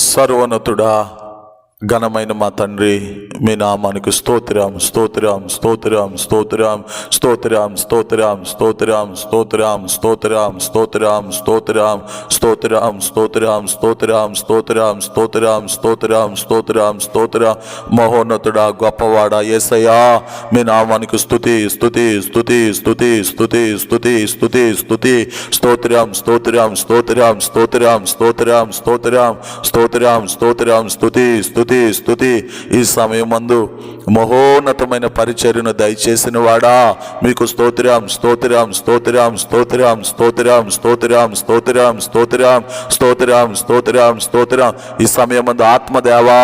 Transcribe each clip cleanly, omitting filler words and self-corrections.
సర్వోన్నతుడా, ఘనమైన మా తండ్రి, మీ నామానికి స్తోత్రం స్తోత్రం స్తోత్రం స్తోత్రం స్తోత్రం స్తోత్రం స్తోత్రం స్తోత్రం స్తోత్రం స్తోత్రం స్తోత్రం స్తోత్రం స్తోత్రం స్తోత్రం స్తోత్రం స్తోత్రం స్తోత్రం స్తోత్రం స్తోత్రం. మహోన్నతుడా, గొప్పవాడా యేసయ్యా, మీ నామానికి స్తుతి స్తుతి స్తుతి స్తుతి స్తుతి స్తుతి స్తుతి స్తుతి స్తోత్రం స్తోత్రం స్తోత్రం స్తోత్రం స్తోత్రం స్తోత్రం స్తోత్రం స్తోత్రం స్తుతి స్తుతి స్తుతి. ఈ సమయమందు మహోన్నతమైన పరిచర్యను దయచేసిన వాడా, మీకు స్తోత్రం స్తోత్రం స్తోత్రం స్తోత్రం స్తోత్రం స్తోత్రం స్తోత్రం స్తోత్రం స్తోత్రం స్తోత్రం స్తోత్రం. ఈ సమయమందు ఆత్మదేవా,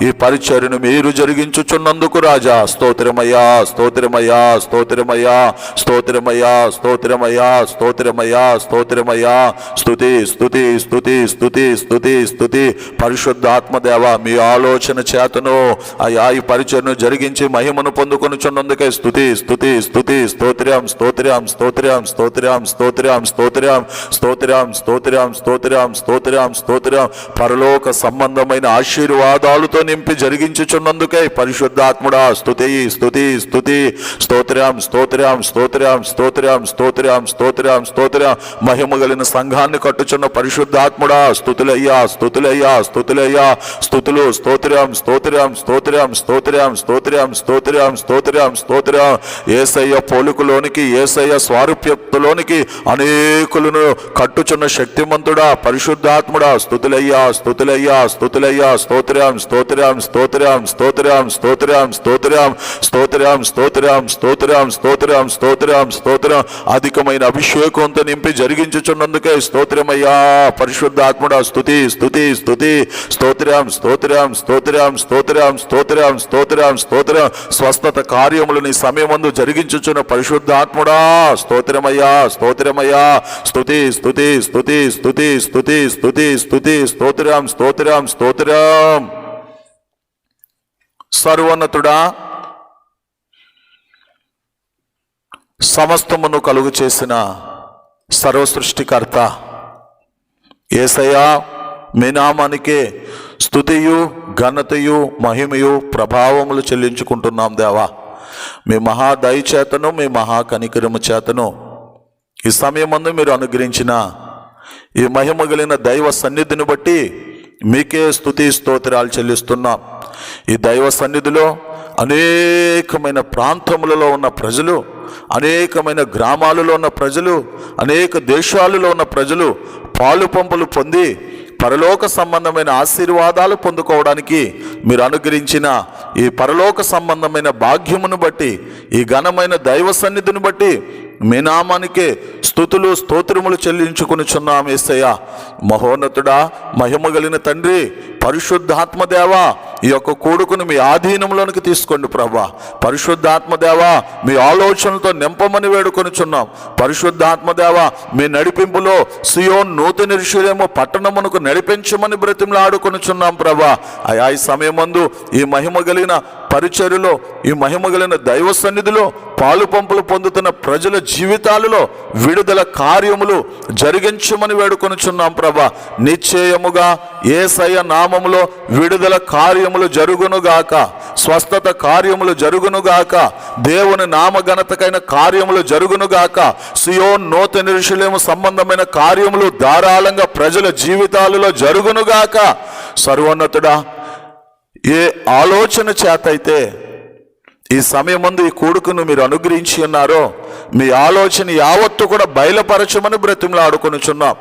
ఈ పరిచర్యను మీరు జరిగించుచున్నందుకు రాజా స్తోత్రమయ్యా స్తోత్రమయ్యా స్తోత్రమయ్యా స్తోత్రమయ్యా స్తోత్రమయ్యా స్తోత్రమయ్యా స్తోత్రమయ్యా. స్తుతి స్తుతి స్తుతి స్తుతి స్తుతి స్తుతి. పరిశుద్ధాత్మదేవా, మీ ఆలోచన చేతను అయ్యా ఈ పరిచర్ను జరిగించి మహిమను పొందుకొనుచున్నందుకే స్తుతి స్తుతి స్తుతి స్తోత్రం స్తోత్రం స్తోత్రం స్తోత్రం స్తోత్రం స్తోత్రం స్తోత్రం స్తోత్రం స్తోత్రం స్తోత్రం స్తోత్రం. పరలోక సంబంధమైన ఆశీర్వాదాలతో నింపి జరిగించుచున్నందుకే పరిశుద్ధాత్ముడా స్తుతి స్తుతి స్తుతి స్తోత్రం స్తోత్రం స్తోత్రం స్తోత్రం స్తోత్రం స్తోత్రం స్తోత్రం. మహిమ కలిగిన సంఘాన్ని కట్టుచున్న పరిశుద్ధాత్ముడా స్తుతులయ్యా స్తుతులయ్యా స్తుతులయ్యా స్తుతులు స్తోత్రం స్తోత్రం స్తోత్రం స్తోత్రం స్తోత్రం స్తోత్రం స్తోత్రం స్తోత్రం. యేసయ్య పోలికలోనికి, యేసయ్య స్వారూప్యతలోనికి అనేకులను కట్టుచున్న శక్తిమంతుడా పరిశుద్ధాత్ముడా స్తుతులయ్యా స్తుతులయ్యా స్తుతులయ్యా. స్తోత్రం స్తోత్రం స్తోత్రం స్తోత్రం స్తోత్రం స్తోత్రం స్తోత్రం స్తోత్రం స్తోత్రం స్తోత్రం స్తోత్రం స్తోత్రం. అధికమైన అభిషేకంతో నింపి జరిగించుచున్నందుకే స్తోత్రమయ్యా పరిశుద్ధాత్ముడా స్తుతి స్తుతి స్తుతి స్తోత్రం స్తోత్రం స్తోత్రం స్తోత్రం స్తోత్రం స్తోత్రం స్తోత్రం. స్వస్థత కార్యములు నీ సమయమందు జరిగించుచున్న పరిశుద్ధాత్ముడా స్తోత్రమయ్యా స్తోత్రమయ్యా. స్తుతి స్తుతి స్తుతి స్తుతి స్తుతి స్తుతి స్తుతి స్తోత్రం స్తోత్రం స్తోత్రం. సర్వోన్నతుడా, సమస్తమును కలుగు చేసిన సర్వ సృష్టికర్త యేసయ్యా, మీ నామానికే స్తుతియు ఘనతయు మహిమయు ప్రభావములు చెల్లించుకుంటున్నాం దేవా. మీ మహాదయ చేతను, మీ మహాకనికరము చేతను ఈ సమయమందు మీరు అనుగ్రహించిన ఈ మహిమ కలిగిన దైవ సన్నిధిని బట్టి మీకే స్తుతి స్తోత్రాలు చెల్లిస్తున్నాం. ఈ దైవ సన్నిధిలో అనేకమైన ప్రాంతములలో ఉన్న ప్రజలు, అనేకమైన గ్రామాలలో ఉన్న ప్రజలు, అనేక దేశాలలో ఉన్న ప్రజలు పాలు పంపులు పొంది పరలోక సంబంధమైన ఆశీర్వాదాలు పొందుకోవడానికి మీరు అనుగ్రహించిన ఈ పరలోక సంబంధమైన భాగ్యమును బట్టి, ఈ ఘనమైన దైవ సన్నిధిని బట్టి మీ నామానికే స్తుతులు స్తోత్రములు చెల్లించుకొనుచున్నాం యేసయ్యా. మహోన్నతుడా, మహిమ కలిగిన తండ్రి, పరిశుద్ధాత్మదేవా, ఈ యొక్క కూడుకును మీ ఆధీనంలోనికి తీసుకోండి ప్రభా. పరిశుద్ధాత్మదేవా, మీ ఆలోచనలతో నింపమని వేడుకొనుచున్నాం. పరిశుద్ధాత్మదేవా, మీ నడిపింపులో సియోన్ నూతన యెరూషలేము పట్టణమునకు నడిపించమని బ్రతిమలాడుకొనుచున్నాం ప్రభా. అయా ఈ సమయమందు ఈ మహిమ కలిగిన పరిచర్యలో, ఈ మహిమ కలిగిన దైవ సన్నిధిలో పాలు పంపులు పొందుతున్న ప్రజల జీవితాలలో విడుదల కార్యములు జరిగించమని వేడుకొనుచున్నాం ప్రభా. నిశ్చయముగా యేసయ్య నామములో విడుదల కార్యములు జరుగునుగాక, స్వస్థత కార్యములు జరుగునుగాక, దేవుని నామఘనతకైన కార్యములు జరుగునుగాక, సియోన్ నూతన యెరూషలేము సంబంధమైన కార్యములు ధారాళంగా ప్రజల జీవితాలలో జరుగునుగాక. సర్వోన్నతుడా, ఏ ఆలోచన చేత అయితే ఈ సమయమందు ఈ కూడుకును మీరు అనుగ్రహించి ఉన్నారో, మీ ఆలోచన యావత్తు కూడా బయలుపరచమని బ్రతిమలాడుకొనుచున్నాం.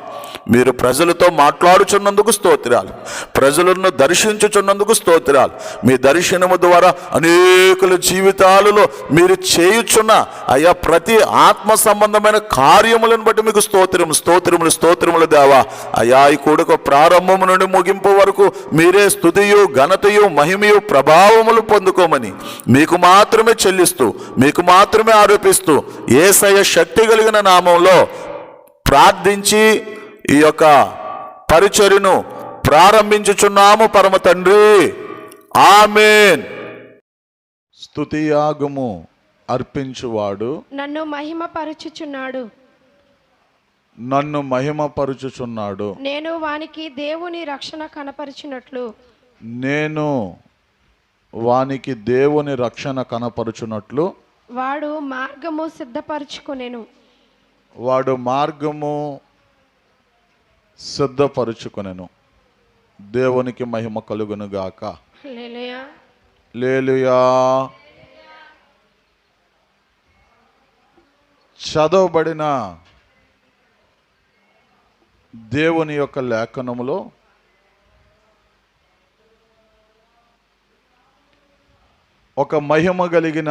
మీరు ప్రజలతో మాట్లాడుచున్నందుకు స్తోత్రాలు, ప్రజలను దర్శించుచున్నందుకు స్తోత్రాలు. మీ దర్శనము ద్వారా అనేకుల జీవితాలలో మీరు చేయుచున్న అయ్యా ప్రతి ఆత్మ సంబంధమైన కార్యములను బట్టి మీకు స్తోత్రము స్తోత్రములు స్తోత్రములు దేవా. అయ్యా ఈ కూడుక ప్రారంభము నుండి ముగింపు వరకు మీరే స్తుతియు ఘనతయు మహిమయు ప్రభావములు పొందుకోమని మీకు మాత్రమే చెల్లిస్తూ, మీకు మాత్రమే ఆరోపిస్తూ యేసయ్య శక్తి కలిగిన నామంలో ప్రార్థించి ఈ యొక్క పరిచర్యను ప్రారంభించుచున్నాము పరమ తండ్రి, ఆమేన్. స్తుతియాగము అర్పించువాడు నన్ను మహిమపరచుచున్నాడు. నన్ను మహిమపరుచుచున్నాడు. నేను వానికి దేవుని రక్షణ కనపరిచినట్లు నేను వానికి దేవుని రక్షణ కనపరుచున్నట్లు వాడు మార్గము సిద్ధపరచుకొనెను. వాడు మార్గము సిద్ధపరుచుకొనెను. దేవునికి మహిమ కలుగును గాక. హల్లెలూయా. హల్లెలూయా. చదవబడిన దేవుని యొక్క లేఖనములో ఒక మహిమ కలిగిన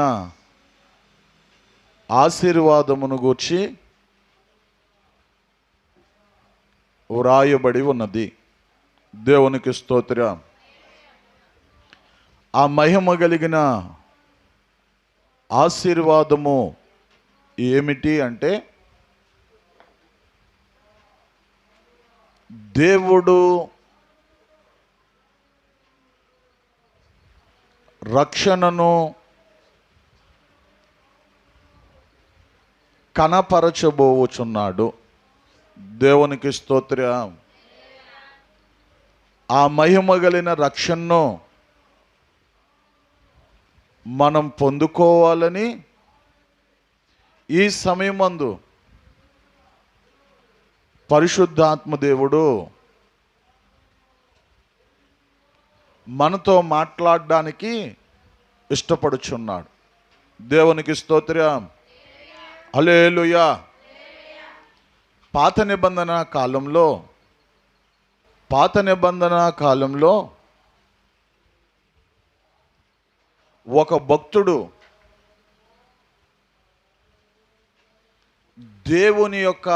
ఆశీర్వాదమును గూర్చి వ్రాయబడి ఉన్నది. దేవునికి స్తోత్రం. ఆ మహిమ కలిగిన ఆశీర్వాదము ఏమిటి అంటే, దేవుడు రక్షణను కనపరచబోచున్నాడు. దేవునికి స్తోత్రం. ఆ మహిమ కలిగిన రక్షణను మనం పొందుకోవాలని ఈ సమయమందు పరిశుద్ధాత్మ దేవుడు మనతో మాట్లాడడానికి ఇష్టపడుచున్నాడు. దేవునికి స్తోత్రం. హల్లెలూయా. పాత నిబంధన కాలంలో ఒక భక్తుడు దేవుని యొక్క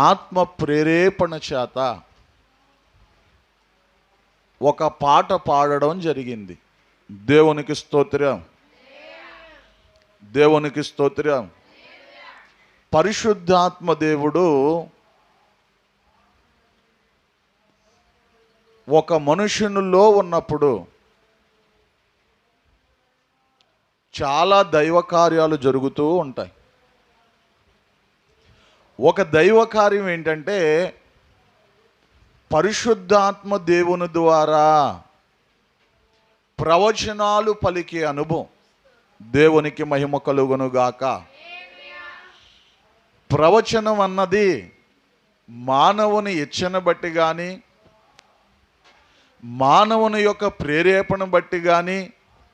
ఆత్మ ప్రేరేపణ చేత ఒక పాట పాడడం జరిగింది. దేవునికి స్తోత్రం. దేవునికి స్తోత్రం. పరిశుద్ధాత్మ దేవుడు ఒక మనుషునిలో ఉన్నప్పుడు చాలా దైవ కార్యాలు జరుగుతూ ఉంటాయి. ఒక దైవ కార్యం ఏంటంటే, పరిశుద్ధాత్మ దేవుని ద్వారా ప్రవచనాలు పలికే అనుభవం. దేవునికి మహిమ కలుగును గాక. ప్రవచనం అన్నది మానవుని ఇచ్చను బట్టి కానీ, మానవుని యొక్క ప్రేరేపణ బట్టి కానీ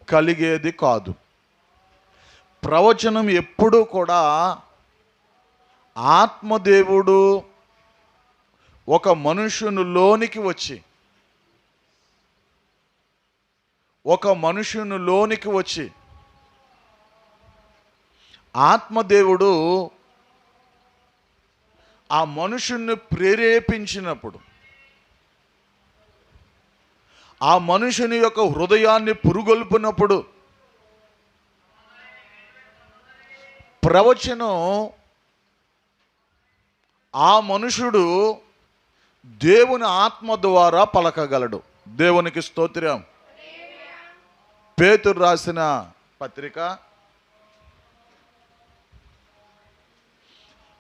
కలిగేది కాదు. ప్రవచనం ఎప్పుడూ కూడా ఆత్మదేవుడు ఒక మనుషునిలోనికి వచ్చి ఆత్మదేవుడు ఆ మనుషుని ప్రేరేపించినప్పుడు, ఆ మనుషుని యొక్క హృదయాన్ని పురుగొల్పినప్పుడు ప్రవచనం ఆ మనుషుడు దేవుని ఆత్మ ద్వారా పలకగలడు. దేవునికి స్తోత్రం. పేతురు రాసిన పత్రిక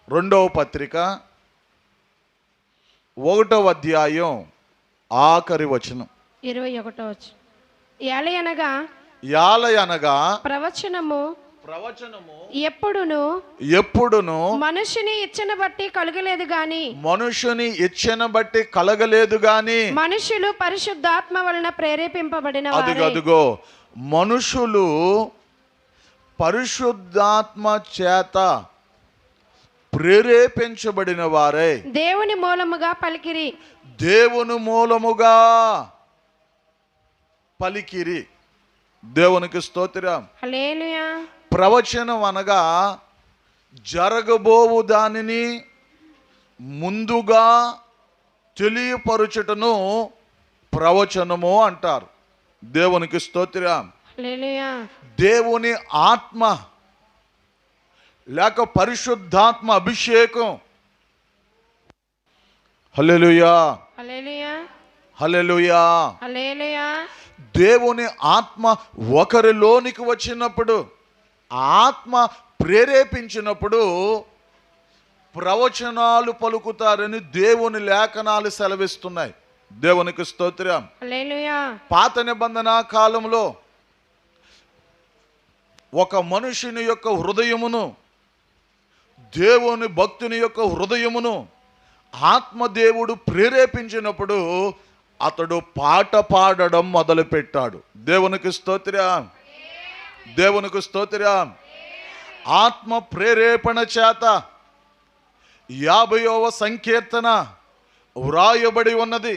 2వ పత్రిక 1వ అధ్యాయం ఆఖరి వచనం 21వ వచనం. యాలయనగా ప్రవచనము ఎప్పుడును మనుషుని ఇచ్చను బట్టి కలగలేదు గాని మనుషులు పరిశుద్ధాత్మ వలన ప్రేరేపింపబడిన అదిగో మనుషులు పరిశుద్ధాత్మ చేత ప్రేరేపించబడిన వారే దేవుని మూలముగా పలికిరి. దేవునికి స్తోత్రం. హల్లెలూయా. ప్రవచనం అనగా జరగబోవు దానిని ముందుగా తెలియపరచుటను ప్రవచనము అంటారు. దేవునికి స్తోత్రం. హల్లెలూయా. దేవుని ఆత్మ లేక పరిశుద్ధాత్మ అభిషేకం. హల్లెలూయా. హల్లెలూయా. హల్లెలూయా. హల్లెలూయా. దేవుని ఆత్మ ఒకరిలోనికి వచ్చినప్పుడు, ఆత్మ ప్రేరేపించినప్పుడు ప్రవచనాలు పలుకుతారని దేవుని లేఖనాలు సెలవిస్తున్నాయి. దేవునికి స్తోత్రం. హల్లెలూయా. పాత నిబంధన కాలంలో ఒక మనుషుని యొక్క హృదయమును, దేవుని భక్తుని యొక్క హృదయమును ఆత్మదేవుడు ప్రేరేపించినప్పుడు అతడు పాట పాడడం మొదలుపెట్టాడు. దేవునికి స్తోత్రం. దేవునికి స్తోత్రం. ఆత్మ ప్రేరేపణ చేత 50వ సంకీర్తన వ్రాయబడి ఉన్నది.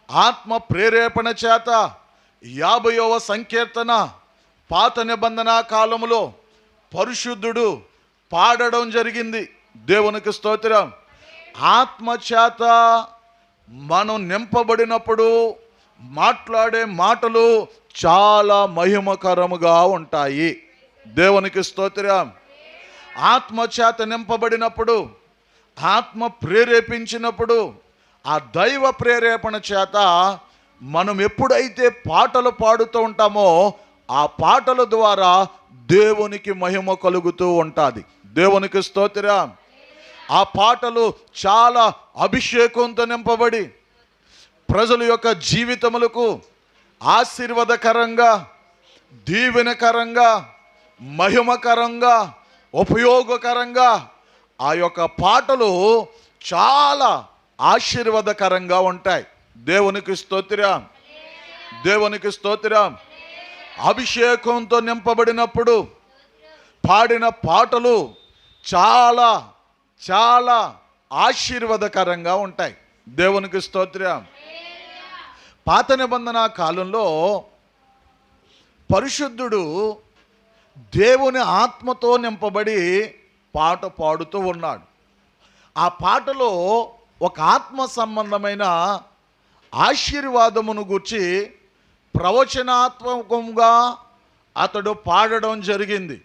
ఆత్మ ప్రేరేపణ చేత 50వ సంకీర్తన పాత నిబంధన కాలంలో పరిశుద్ధుడు పాడడం జరిగింది. దేవునికి స్తోత్రం. ఆత్మ చేత మనం నింపబడినప్పుడు మాట్లాడే మాటలు చాలా మహిమకరముగా ఉంటాయి. దేవునికి స్తోత్రం. ఆత్మ చేత నింపబడినప్పుడు, ఆత్మ ప్రేరేపించినప్పుడు, ఆ దైవ ప్రేరేపణ చేత మనం ఎప్పుడైతే పాటలు పాడుతూ ఉంటామో ఆ పాటల ద్వారా దేవునికి మహిమ కలుగుతూ ఉంటుంది. దేవునికి స్తోత్రం. ఆ పాటలు చాలా అభిషేకంతో నింపబడి ప్రజల యొక్క జీవితములకు ఆశీర్వాదకరంగా, దీవెనకరంగా, మహిమకరంగా, ఉపయోగకరంగా ఆ యొక్క పాటలు చాలా ఆశీర్వాదకరంగా ఉంటాయి. దేవునికి స్తోత్రం. దేవునికి స్తోత్రం. అభిషేకంతో నింపబడినప్పుడు పాడిన పాటలు చాలా చాలా ఆశీర్వాదకరంగా ఉంటాయి. దేవునికి స్తోత్రం. పాత నిబంధన కాలంలో పరిశుద్ధుడు దేవుని ఆత్మతో నింపబడి పాట పాడుతూ ఉన్నాడు. ఆ పాటలో ఒక ఆత్మ సంబంధమైన ఆశీర్వాదమును గూర్చి ప్రవచనాత్మకంగా అతడు పాడడం జరిగింది.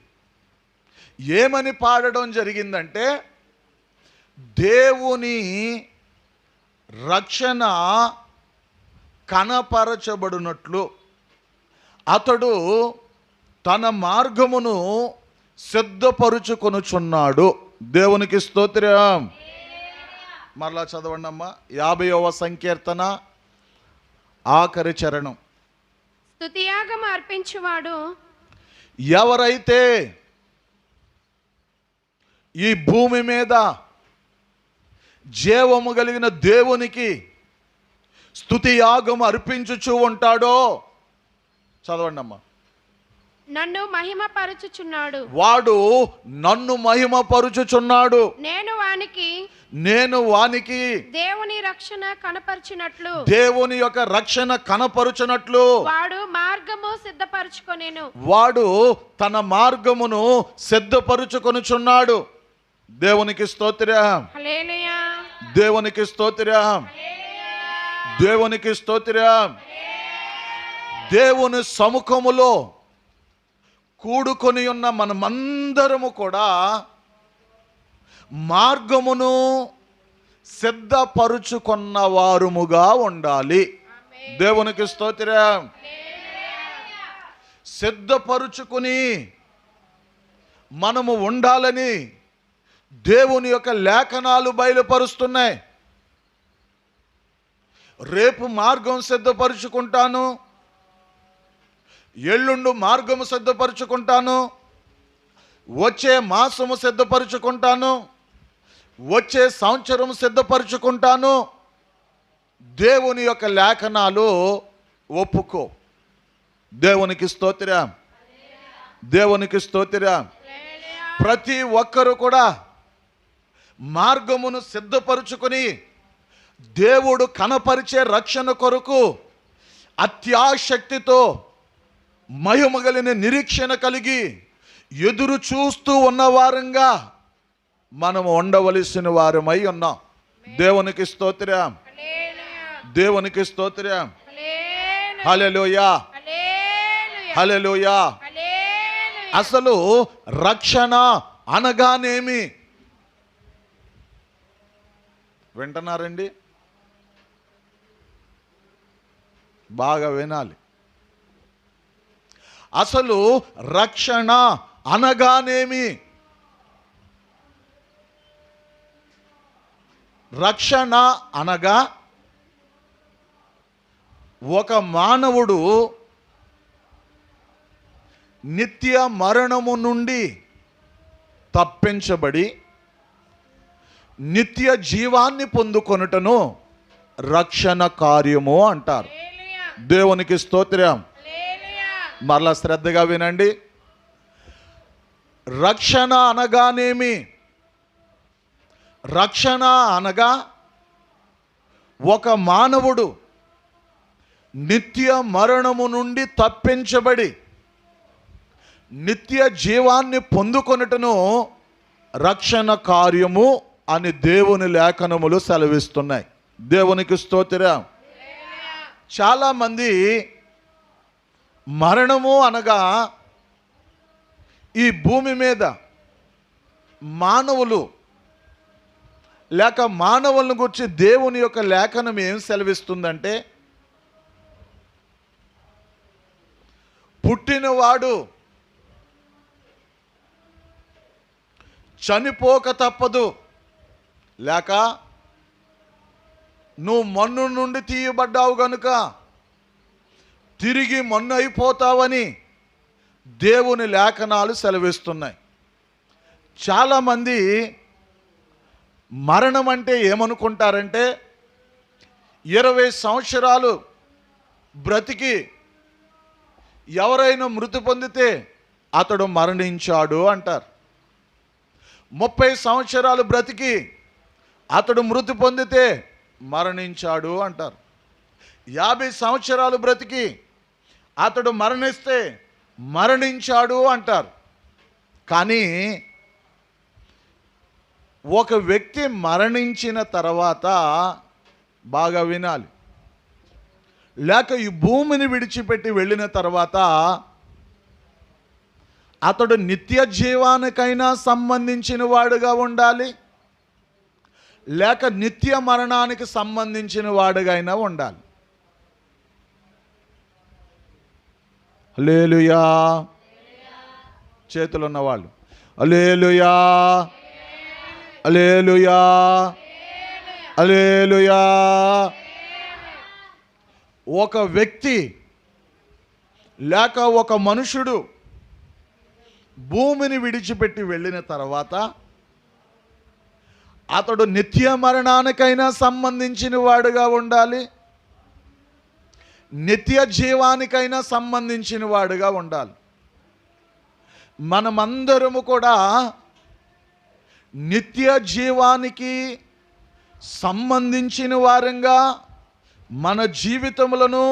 ఏమని పాడడం జరిగిందంటే, దేవుని రక్షణ కనపరచబడినట్లు అతడు తన మార్గమును సిద్ధపరుచుకొనుచున్నాడు. దేవునికి స్తోత్రం. మరలా చదవండి అమ్మా. 50వ సంకీర్తన ఆఖరి చరణం. స్తుతియాగం అర్పించువాడు ఎవరైతే ఈ భూమి మీద జీవము కలిగిన దేవునికి స్తుతి యాగం అర్పించుచూ ఉంటాడో, చదవండి అమ్మా. నన్ను మహిమపరచుచున్నాడు. వాడు నన్ను మహిమపరుచుచున్నాడు. నేను వానికి దేవుని రక్షణ కనపరిచినట్లు, దేవుని యొక్క రక్షణ కనపరుచునట్లు వాడు మార్గము సిద్ధపరచుకొనెను. వాడు తన మార్గమును సిద్ధపరుచుకొనుచున్నాడు. దేవునికి స్తోత్రం. హల్లెలూయా. దేవునికి స్తోత్రం. దేవునికి స్తోత్రం. దేవుని సముఖములో కూడుకొని ఉన్న మనమందరము కూడా మార్గమును సిద్ధపరుచుకున్న వారుముగా ఉండాలి. దేవునికి స్తోత్రం. సిద్ధపరుచుకుని మనము ఉండాలని దేవుని యొక్క లేఖనాలు బయలుపరుస్తున్నాయి. రేపు మార్గం సిద్ధపరుచుకుంటాను, ఎల్లుండు మార్గము సిద్ధపరుచుకుంటాను, వచ్చే మాసము సిద్ధపరుచుకుంటాను, వచ్చే సంవత్సరం సిద్ధపరుచుకుంటాను. దేవుని యొక్క లేఖనాలు ఒప్పుకో. దేవునికి స్తోత్రం. దేవునికి స్తోత్రం. ప్రతి ఒక్కరు కూడా మార్గమును సిద్ధపరుచుకొని దేవుడు కనపరిచే రక్షణ కొరకు అత్యాశక్తితో మహిమగలిగిన నిరీక్షణ కలిగి ఎదురు చూస్తూ ఉన్నవారంగా మనం ఉండవలసిన వారమై ఉన్నాం. దేవునికి స్తోత్రం. దేవునికి స్తోత్రం. హల్లెలూయా. హల్లెలూయా. అసలు రక్షణ అనగానేమి? వింటున్నారండి? బాగా వినాలి. అసలు రక్షణ అనగానేమి? రక్షణ అనగా ఒక మానవుడు నిత్య మరణము నుండి తప్పించబడి నిత్య జీవాన్ని పొందుకొనుటను రక్షణ కార్యము అంటారు. దేవునికి స్తోత్రం. మరలా శ్రద్ధగా వినండి. రక్షణ అనగానేమి? రక్షణ అనగా ఒక మానవుడు నిత్య మరణము నుండి తప్పించబడి నిత్య జీవాన్ని పొందుకొనుటను రక్షణ కార్యము అని దేవుని లేఖనములు సెలవిస్తున్నాయి. దేవునికి స్తోత్రం. చాలామంది మరణము అనగా ఈ భూమి మీద మానవులు లేక మానవులను గురించి దేవుని యొక్క లేఖనం ఏం సెలవిస్తుందంటే, పుట్టినవాడు చనిపోక తప్పదు, లేక నువ్వు మన్ను నుండి తీయబడ్డావు గనుక తిరిగి మన్ను అయిపోతావని దేవుని లేఖనాలు సెలవిస్తున్నాయి. చాలామంది మరణం అంటే ఏమనుకుంటారంటే, 20 సంవత్సరాలు బ్రతికి ఎవరైనా మృతి పొందితే అతడు మరణించాడు అంటారు. 30 సంవత్సరాలు బ్రతికి అతడు మృతి పొందితే మరణించాడు అంటారు. 50 సంవత్సరాలు బ్రతికి అతడు మరణిస్తే మరణించాడు అంటారు. కానీ ఒక వ్యక్తి మరణించిన తర్వాత, బాగా వినాలి, లేక ఈ భూమిని విడిచిపెట్టి వెళ్ళిన తర్వాత అతడు నిత్య జీవానికైనా సంబంధించిన వాడుగా ఉండాలి, లేక నిత్య మరణానికి సంబంధించిన వాడుగా అయినా ఉండాలి. హల్లెలూయా. చేతులు ఉన్నవాళ్ళు హల్లెలూయా, హల్లెలూయా, హల్లెలూయా. ఒక వ్యక్తి లేక ఒక మనుషుడు భూమిని విడిచిపెట్టి వెళ్ళిన తర్వాత అతడు నిత్య మరణానికైనా సంబంధించిన వాడుగా ఉండాలి, నిత్య జీవానికైనా సంబంధించిన వాడుగా ఉండాలి. మనమందరము కూడా నిత్య జీవానికి సంబంధించిన వారంగా మన జీవితములను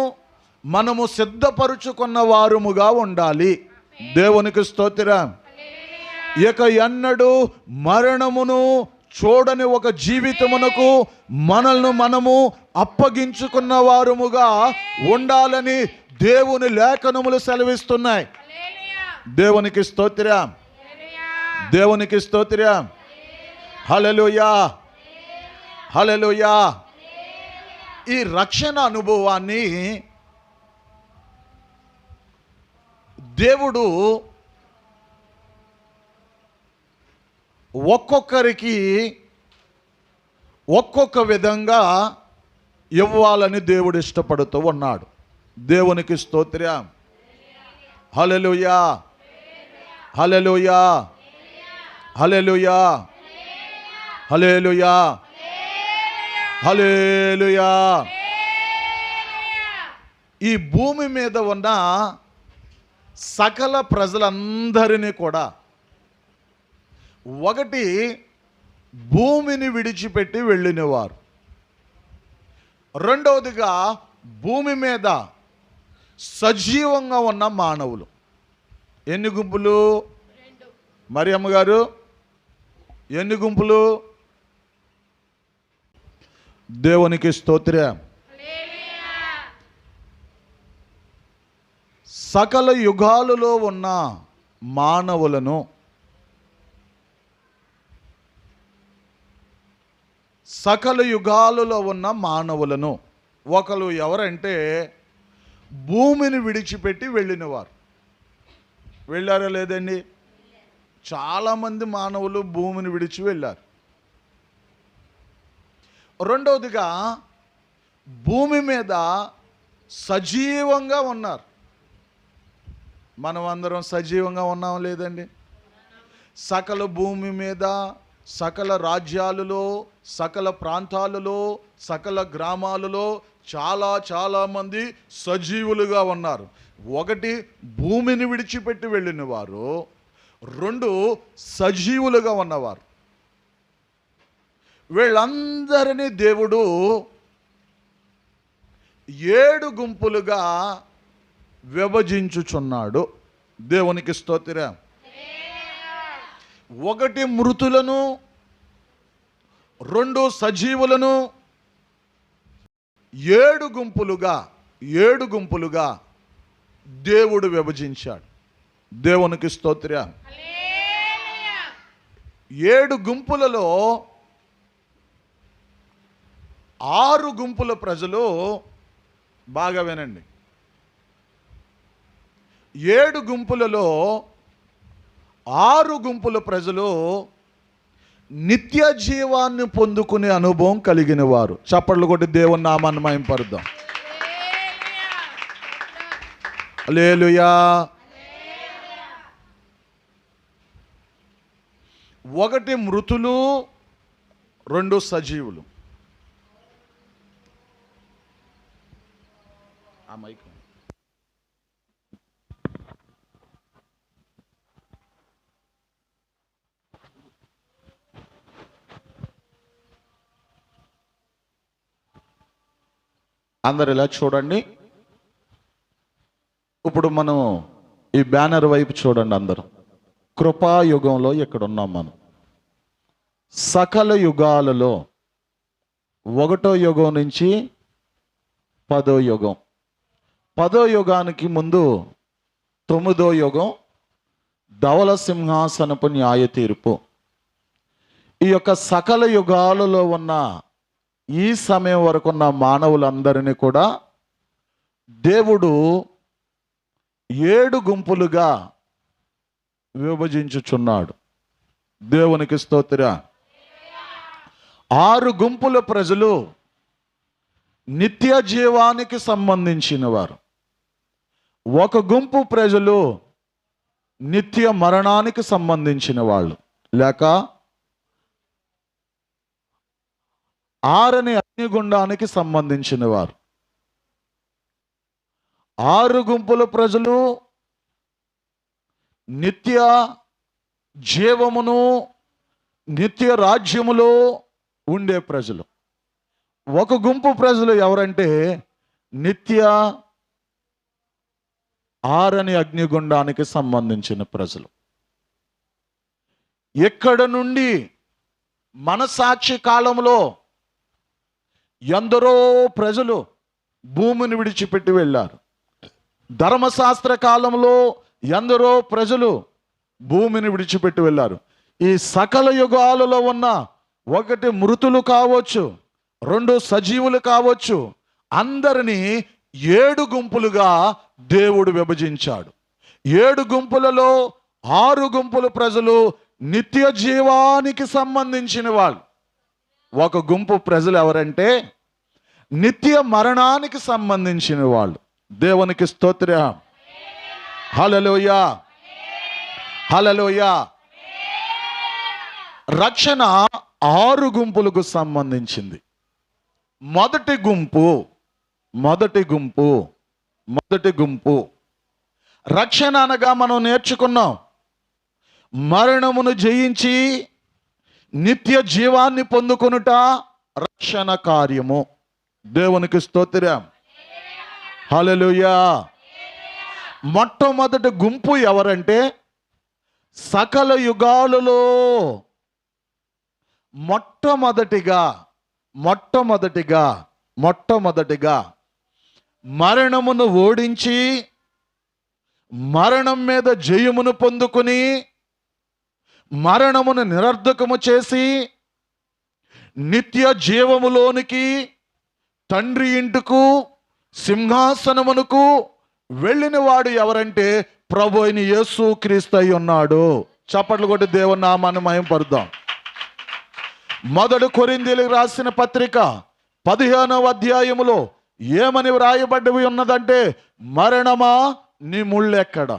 మనము సిద్ధపరుచుకున్న వారముగా ఉండాలి. దేవునికి స్తోత్రం. ఇక ఎన్నడూ మరణమును చూడని ఒక జీవితమునకు మనల్ని మనము అప్పగించుకున్న వారముగా ఉండాలని దేవుని లేఖనములు సెలవిస్తున్నాయి. దేవునికి స్తోత్రం, దేవునికి స్తోత్రం. హల్లెలూయా, హల్లెలూయా. ఈ రక్షణ అనుభవాన్ని దేవుడు ఒక్కొక్కరికి ఒక్కొక్క విధంగా ఇవ్వాలని దేవుడు ఇష్టపడుతూ ఉన్నాడు. దేవునికి స్తోత్రం. హల్లెలూయా, హల్లెలూయా, హల్లెలూయా, హల్లెలూయా, హల్లెలూయా. ఈ భూమి మీద ఉన్న సకల ప్రజలందరినీ కూడా, ఒకటి భూమిని విడిచిపెట్టి వెళ్ళినవారు, రెండవదిగా భూమి మీద సజీవంగా ఉన్న మానవులు. ఎన్ని గుంపులు మరి అమ్మగారు? ఎన్ని గుంపులు? దేవునికి స్తోత్రం. సకల యుగాలలో ఉన్న మానవులను సకల యుగాలలో ఉన్న మానవులను ఒకరు ఎవరంటే భూమిని విడిచిపెట్టి వెళ్ళినవారు. వెళ్ళారా లేదండి? చాలామంది మానవులు భూమిని విడిచి వెళ్ళారు. రెండవదిగా భూమి మీద సజీవంగా ఉన్నారు. మనం అందరం సజీవంగా ఉన్నాం లేదండి? సకల భూమి మీద, సకల రాజ్యాలలో, సకల ప్రాంతాలలో, సకల గ్రామాలలో చాలామంది సజీవులుగా ఉన్నారు. ఒకటి, భూమిని విడిచిపెట్టి వెళ్ళిన వారు. రెండు, సజీవులుగా ఉన్నవారు. వీళ్ళందరినీ దేవుడు 7 గుంపులుగా విభజించుచున్నాడు. దేవునికి స్తోత్రం. 1 మృతులను, 2 సజీవులను 7 గుంపులుగా దేవుడు విభజించాడు. దేవునికి స్తోత్రం. 7 గుంపులలో 6 గుంపుల ప్రజలు, బాగా వినండి, 7 గుంపులలో 6 గుంపుల ప్రజలు నిత్య జీవాన్ని పొందుకునే అనుభవం కలిగిన వారు. చప్పట్లు కొట్టి దేవుని నామాన్ని మహింపరుద్దాం. హల్లెలూయా. 1 మృతులు, 2 సజీవులు. ఆ మైక్ అందరు ఇలా చూడండి. ఇప్పుడు మనం ఈ బ్యానర్ వైపు చూడండి. అందరూ కృపాయుగంలో ఇక్కడ ఉన్నాం మనం. సకల యుగాలలో 1వ యుగం నుంచి 10వ యుగం, 10వ యుగానికి ముందు 9వ యుగం, ధవల సింహాసనపు న్యాయ తీర్పు. ఈ యొక్క సకల యుగాలలో ఉన్న ఈ సమయం వరకు ఉన్న మానవులందరినీ కూడా దేవుడు 7 గుంపులుగా విభజించుచున్నాడు. దేవునికి స్తోత్రం. 6 గుంపుల ప్రజలు నిత్య జీవానికి సంబంధించిన వారు. 1 గుంపు ప్రజలు నిత్య మరణానికి సంబంధించిన వాళ్ళు, లేక ఆరని అగ్నిగుండానికి సంబంధించిన వారు. 6 గుంపుల ప్రజలు నిత్య జీవమును, నిత్య రాజ్యములో ఉండే ప్రజలు. 1 గుంపు ప్రజలు ఎవరంటే నిత్య ఆరని అగ్నిగుండానికి సంబంధించిన ప్రజలు. ఎక్కడ నుండి మనసాక్షి కాలంలో ఎందరో ప్రజలు భూమిని విడిచిపెట్టి వెళ్ళారు. ధర్మశాస్త్ర కాలంలో ఎందరో ప్రజలు భూమిని విడిచిపెట్టి వెళ్ళారు. ఈ సకల యుగాలలో ఉన్న 1 మృతులు కావచ్చు, 2 సజీవులు కావచ్చు, అందరినీ 7 గుంపులుగా దేవుడు విభజించాడు. 7 గుంపులలో 6 గుంపుల ప్రజలు నిత్య జీవానికి సంబంధించిన వాళ్ళు. 1 గుంపు ప్రజలు ఎవరంటే నిత్య మరణానికి సంబంధించిన వాళ్ళు. దేవునికి స్తోత్రం. హల్లెలూయా, హల్లెలూయా. రక్షణ 6 గుంపులకు సంబంధించింది. మొదటి గుంపు రక్షణ అనగా మనం నేర్చుకున్నాం, మరణమును జయించి నిత్య జీవాన్ని పొందుకొనుట రక్షణ కార్యము. దేవునికి స్తోత్రం. హల్లెలూయా. మొట్టమొదటి గుంపు ఎవరంటే సకల యుగాలలో మొట్టమొదటిగా మరణమును ఓడించి మరణం మీద జయమును పొందుకుని మరణమును నిరర్ధకము చేసి నిత్య జీవములోనికి, తండ్రి ఇంటికు, సింహాసనమునకు వెళ్ళిన వాడు ఎవరంటే ప్రభు అయిన యేసు క్రీస్తు అయి ఉన్నాడు. చప్పట్లు కొట్టి దేవుని నామాన్ని మహిమపరుద్దాం. మొదటి కొరింథీయులకు రాసిన పత్రిక 15వ అధ్యాయములో ఏమని వ్రాయబడ్డవి ఉన్నదంటే, మరణమా నీ ముళ్ళెక్కడ,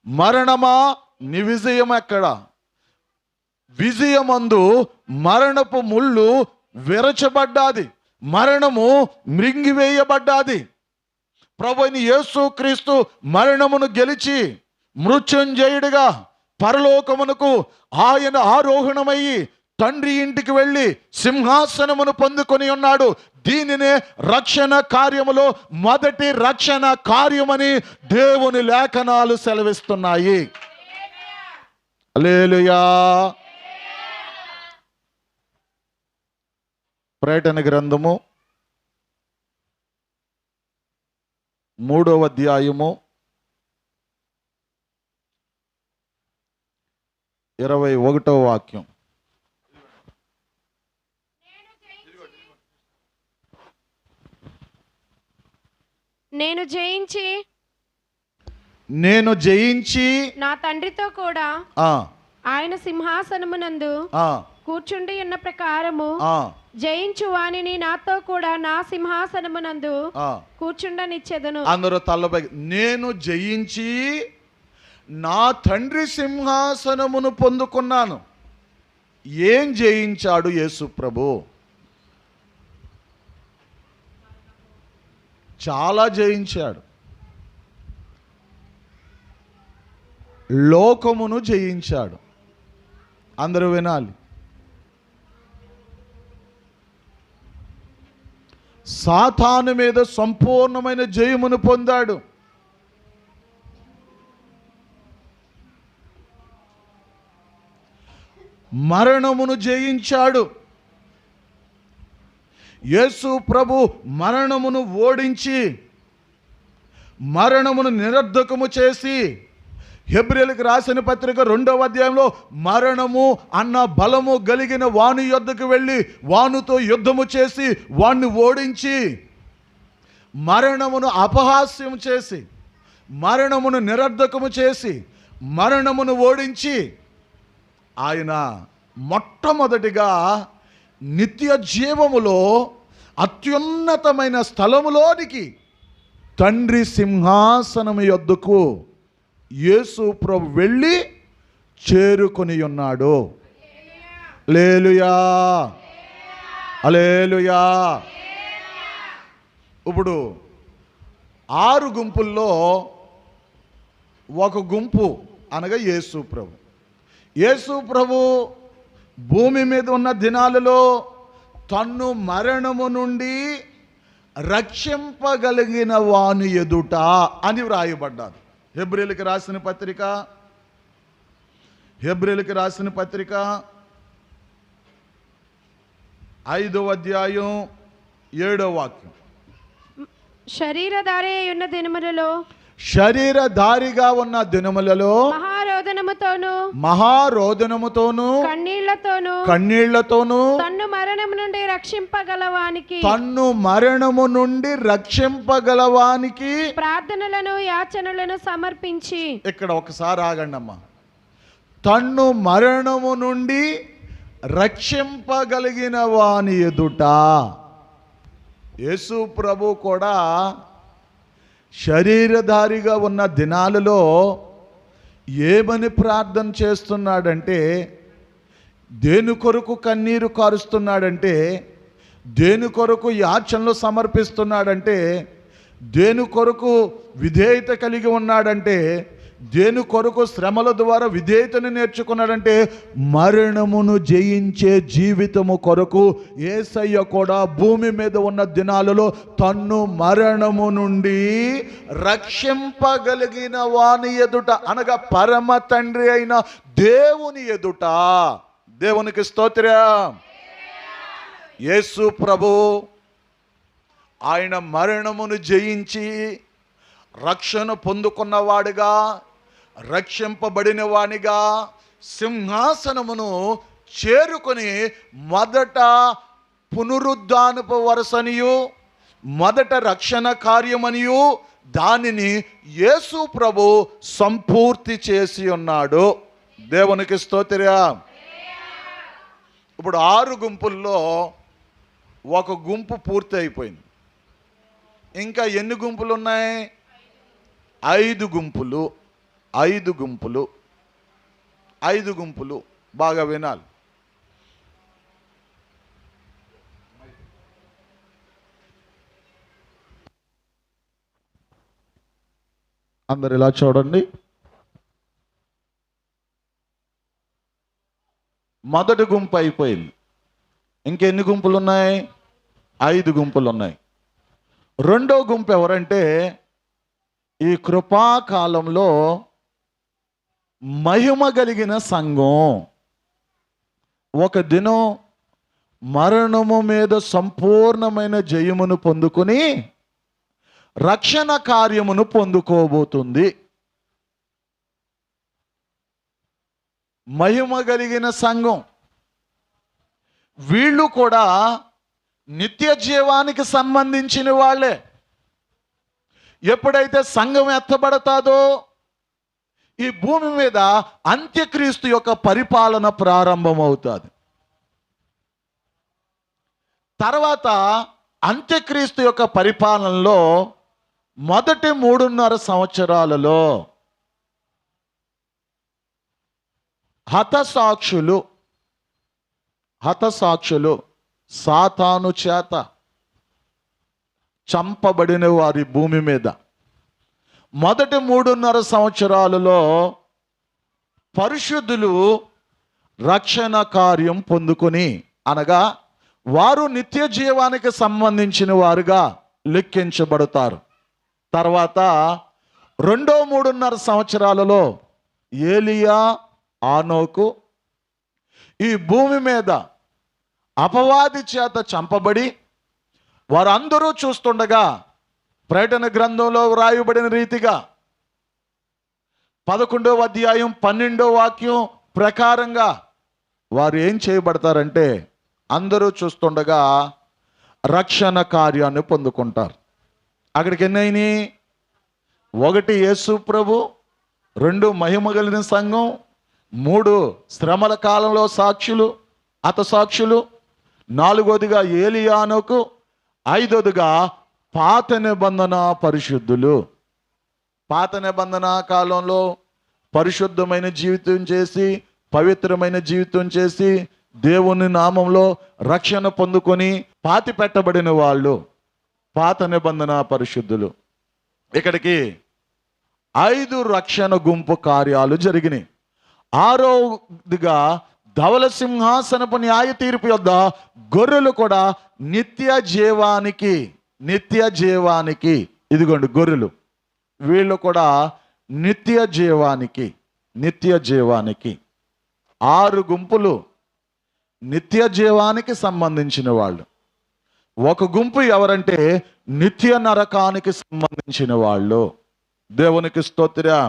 మరణమా నీ విజయం ఎక్కడ? విజయమందు మరణపు ముళ్ళు విరచబడ్డాది, మరణము మృంగివేయబడ్డాది. ప్రభువైన యేసుక్రీస్తు మరణమును గెలిచి మృత్యుంజయుడిగా పరలోకమునకు ఆయన ఆరోహణమయ్యి తండ్రి ఇంటికి వెళ్ళి సింహాసనమును పొందుకొని ఉన్నాడు. దీనినే రక్షణ కార్యములో మొదటి రక్షణ కార్యమని దేవుని లేఖనాలు సెలవిస్తున్నాయి. హల్లెలూయా. ప్రకటన గ్రంథము 3వ అధ్యాయము 21వ వాక్యం. నేను జయించి నా తండ్రితో కూడా ఆయన సింహాసనమునందు కూర్చుండి ఉన్న ప్రకారము జయించు వానిని నాతో కూడా నా సింహాసనమునందు కూర్చుండనిచ్చెదను. అందరూ తలపై, నేను జయించి నా తండ్రి సింహాసనమును పొందుకున్నాను. ఏం జయించాడు యేసు ప్రభు? చాలా జయించాడు. లోకమును జయించాడు. అందరూ వినాలి. సాతాను మీద సంపూర్ణమైన జయమును పొందాడు. మరణమును జయించాడు. యేసు ప్రభు మరణమును ఓడించి మరణమును నిరర్ధకము చేసి హెబ్రీయులకు రాసిన పత్రిక 2వ అధ్యాయంలో మరణము అన్న బలము కలిగిన వాని యొద్దకు వెళ్ళి వానితో యుద్ధము చేసి వాణ్ణి ఓడించి మరణమును అపహాస్యం చేసి మరణమును నిరర్ధకము చేసి మరణమును ఓడించి ఆయన మొట్టమొదటిగా నిత్య జీవములో అత్యున్నతమైన స్థలములోనికి తండ్రి సింహాసనము యొద్దకు యేసు ప్రభు వెళ్ళి చేరుకొని ఉన్నాడు. హల్లెలూయా, హల్లెలూయా. ఇప్పుడు 6 గుంపుల్లో ఒక గుంపు అనగా యేసు ప్రభు. యేసు ప్రభు భూమి మీద ఉన్న దినాలలో తన్ను మరణము నుండి రక్షింపగలిగిన వాని ఎదుట అని వ్రాయబడ్డారు. హెబ్రీయులకు రాసిన పత్రిక 5వ అధ్యాయం 7వ వాక్యం. శరీరధారిగా ఉన్న దినములలో మహారోదనముతోను కన్నీళ్లతోను తన్ను మరణము నుండి రక్షింపగలవానికి ప్రార్థనలను యాచనలను సమర్పించి. ఇక్కడ ఒకసారి ఆగండి అమ్మా. తన్ను మరణము నుండి రక్షింపగలిగిన వాని ఎదుట యేసు ప్రభు కూడా శరీరధారిగా ఉన్న దినాలలో ఏమని ప్రార్థన చేస్తున్నాడంటే, దేని కొరకు కన్నీరు కారుస్తున్నాడంటే, దేని కొరకు యాచనలు సమర్పిస్తున్నాడంటే, దేని కొరకు విధేయత కలిగి ఉన్నాడంటే, దేని కొరకు శ్రమల ద్వారా విధేయతను నేర్చుకున్నాడంటే, మరణమును జయించే జీవితము కొరకు యేసయ్య కూడా భూమి మీద ఉన్న దినాలలో తన్ను మరణము నుండి రక్షింపగలిగిన వాని ఎదుట అనగా పరమ తండ్రి అయిన దేవుని ఎదుట. దేవునికి స్తోత్రం. యేసు ప్రభు ఆయన మరణమును జయించి రక్షణ పొందుకున్నవాడిగా, రక్షింపబడిన వానిగా సింహాసనమును చేరుకొని మొదట పునరుద్ధానపు వరసనియు మొదట రక్షణ కార్యమనియు దానిని యేసు ప్రభు సంపూర్తి చేసి ఉన్నాడు. దేవునికి స్తోత్రం. ఇప్పుడు 6 గుంపుల్లో ఒక గుంపు పూర్తి అయిపోయింది. ఇంకా ఎన్ని గుంపులు ఉన్నాయి? 5 గుంపులు. 5 గుంపులు. 5 గుంపులు. బాగా వినాలి. అందరు ఇలా చూడండి. మొదటి గుంపు అయిపోయింది. ఇంకెన్ని గుంపులు ఉన్నాయి? 5 గుంపులు ఉన్నాయి. రెండో గుంపు ఎవరంటే ఈ కృపాకాలంలో మహిమ కలిగిన సంఘం. ఒక దినం మరణము మీద సంపూర్ణమైన జయమును పొందుకొని రక్షణ కార్యమును పొందుకోబోతుంది. మహిమ కలిగిన సంఘం వీళ్ళు కూడా నిత్య జీవానికి సంబంధించిన వాళ్ళే. ఎప్పుడైతే సంఘం ఎత్తబడతాదో ఈ భూమి మీద అంత్యక్రీస్తు యొక్క పరిపాలన ప్రారంభమవుతుంది. తర్వాత అంత్యక్రీస్తు యొక్క పరిపాలనలో మొదటి 3.5 సంవత్సరాలలో హతసాక్షులు సాతాను చేత చంపబడిన వారి భూమి మీద మొదటి 3.5 సంవత్సరాలలో పరిశుద్ధులు రక్షణ కార్యం పొందుకొని, అనగా వారు నిత్య జీవానికి సంబంధించిన వారుగా లెక్కించబడతారు. తర్వాత రెండో 3.5 సంవత్సరాలలో ఏలియా, ఆనోకు ఈ భూమి మీద అపవాది చేత చంపబడి వారందరూ చూస్తుండగా ప్రకటన గ్రంథంలో వ్రాయబడిన రీతిగా 11వ అధ్యాయం 12వ వాక్యం ప్రకారంగా వారు ఏం చేయబడతారంటే అందరూ చూస్తుండగా రక్షణ కార్యాన్ని పొందుకుంటారు. అక్కడికి ఎన్నైనాయి? 1 యేసు ప్రభు, 2 మహిమ కలిగిన సంఘం, 3 శ్రమల కాలంలో సాక్షులు, హతసాక్షులు, 4వదిగా ఏలియానుకు, 5వదిగా పాత నిబంధన పరిశుద్ధులు. పాత నిబంధన కాలంలో పరిశుద్ధమైన జీవితం చేసి, పవిత్రమైన జీవితం చేసి, దేవుని నామంలో రక్షణ పొందుకొని పాతి పెట్టబడిన వాళ్ళు పాత నిబంధన పరిశుద్ధులు. ఇక్కడికి 5 రక్షణ గుంపు కార్యాలు జరిగినాయి. 6వదిగా ధవల సింహాసనపు న్యాయ తీర్పు యొద్ద గొర్రెలు కూడా నిత్య జీవానికి ఇదిగోండి గొర్రెలు, వీళ్ళు కూడా నిత్య జీవానికి 6 గుంపులు నిత్య జీవానికి సంబంధించిన వాళ్ళు. ఒక గుంపు ఎవరంటే నిత్య నరకానికి సంబంధించిన వాళ్ళు. దేవునికి స్తోత్రం.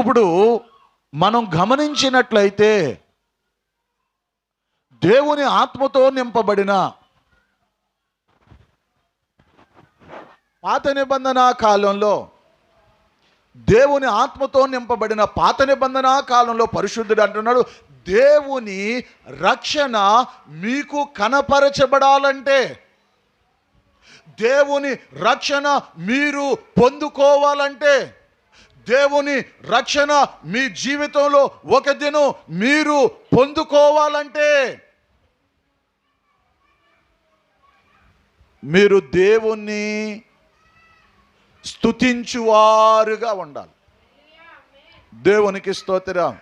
ఇప్పుడు మనం గమనించినట్లయితే దేవుని ఆత్మతో నింపబడిన పాత నిబంధన కాలంలో, దేవుని ఆత్మతో నింపబడిన పాత నిబంధన కాలంలో పరిశుద్ధుడు అంటున్నాడు, దేవుని రక్షణ మీకు కనపరచబడాలంటే, దేవుని రక్షణ మీరు పొందుకోవాలంటే, దేవుని రక్షణ మీ జీవితంలో ఒక దినం మీరు పొందుకోవాలంటే మీరు దేవుణ్ణి స్తుతించువారుగా ఉండాలి. దేవునికి స్తోత్రం.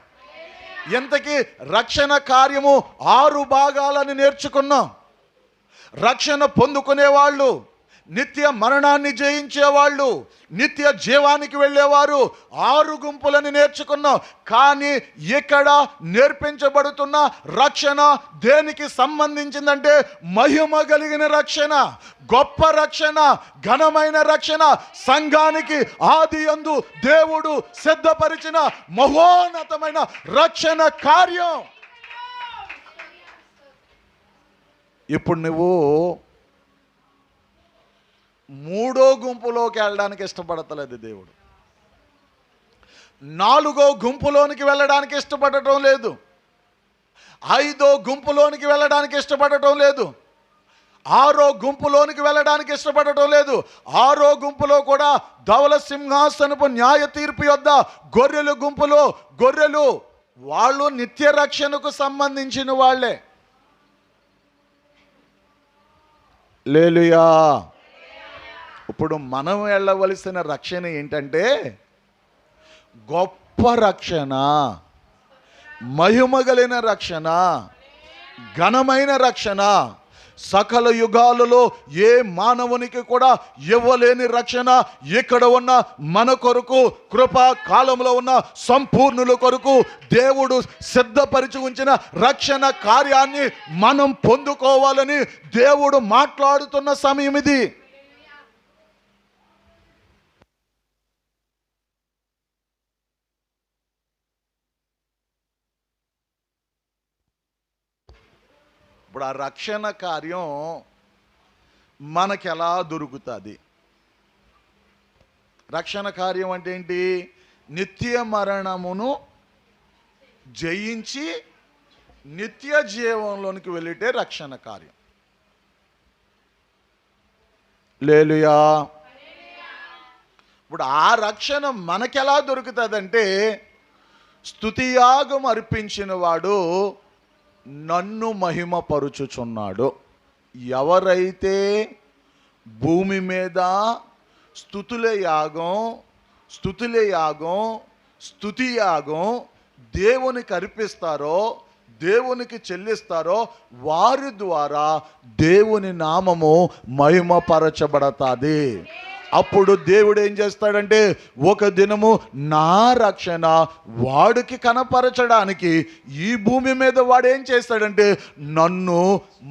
ఎంతకీ రక్షణ కార్యము 6 భాగాలని నేర్చుకున్నాం. రక్షణ పొందుకునేవాళ్ళు, నిత్య మరణాన్ని జయించేవాళ్ళు, నిత్య జీవానికి వెళ్ళేవారు 6 గుంపులని నేర్చుకున్నాం. కానీ ఇక్కడ నేర్పించబడుతున్న రక్షణ దేనికి సంబంధించిందంటే మహిమ కలిగిన రక్షణ, గొప్ప రక్షణ, ఘనమైన రక్షణ, సంఘానికి ఆదియందు దేవుడు సిద్ధపరిచిన మహోన్నతమైన రక్షణ కార్యం. ఇప్పుడు నువ్వు 3వ గుంపులోకి వెళ్ళడానికి ఇష్టపడతలేదు దేవుడు. 4వ గుంపులోనికి వెళ్ళడానికి ఇష్టపడటం లేదు. ఐదో గుంపులోనికి వెళ్ళడానికి ఇష్టపడటం లేదు, ఆరో గుంపులోనికి వెళ్ళడానికి ఇష్టపడటం లేదు. ఆరో గుంపులో కూడా ధవల సింహాసనపు న్యాయ తీర్పు యొద్ద గొర్రెలు గుంపులో గొర్రెలు వాళ్ళు నిత్య రక్షణకు సంబంధించిన వాళ్ళే. లేలుయా. ఇప్పుడు మనం వెళ్ళవలసిన రక్షణ ఏంటంటే గొప్ప రక్షణ, మహిమ కలిగిన రక్షణ, ఘనమైన రక్షణ. సకల యుగాలలో ఏ మానవునికి కూడా ఇవ్వలేని రక్షణ ఇక్కడ ఉన్న మన కొరకు, కృపా కాలంలో ఉన్న సంపూర్ణుల కొరకు దేవుడు సిద్ధపరిచి ఉంచిన రక్షణ కార్యాన్ని మనం పొందుకోవాలని దేవుడు మాట్లాడుతున్న సమయం ఇది. ఇప్పుడు ఆ రక్షణ కార్యం మనకి ఎలా దొరుకుతుంది? రక్షణ కార్యం అంటే ఏంటి? నిత్య మరణమును జయించి నిత్య జీవంలోనికి వెళ్ళితే రక్షణ కార్యం. లేలుయా. ఇప్పుడు ఆ రక్షణ మనకెలా దొరుకుతుందంటే, స్తుతియాగం అర్పించిన వాడు నన్ను మహిమపరుచుచున్నాడు. ఎవరైతే భూమి మీద స్తుతి యాగం దేవునికి అర్పిస్తారో, దేవునికి చెల్లిస్తారో వారి ద్వారా దేవుని నామము మహిమపరచబడతాది. అప్పుడు దేవుడు ఏం చేస్తాడంటే, ఒక దినము నా రక్షణ వాడికి కనపరచడానికి ఈ భూమి మీద వాడు ఏం చేస్తాడంటే నన్ను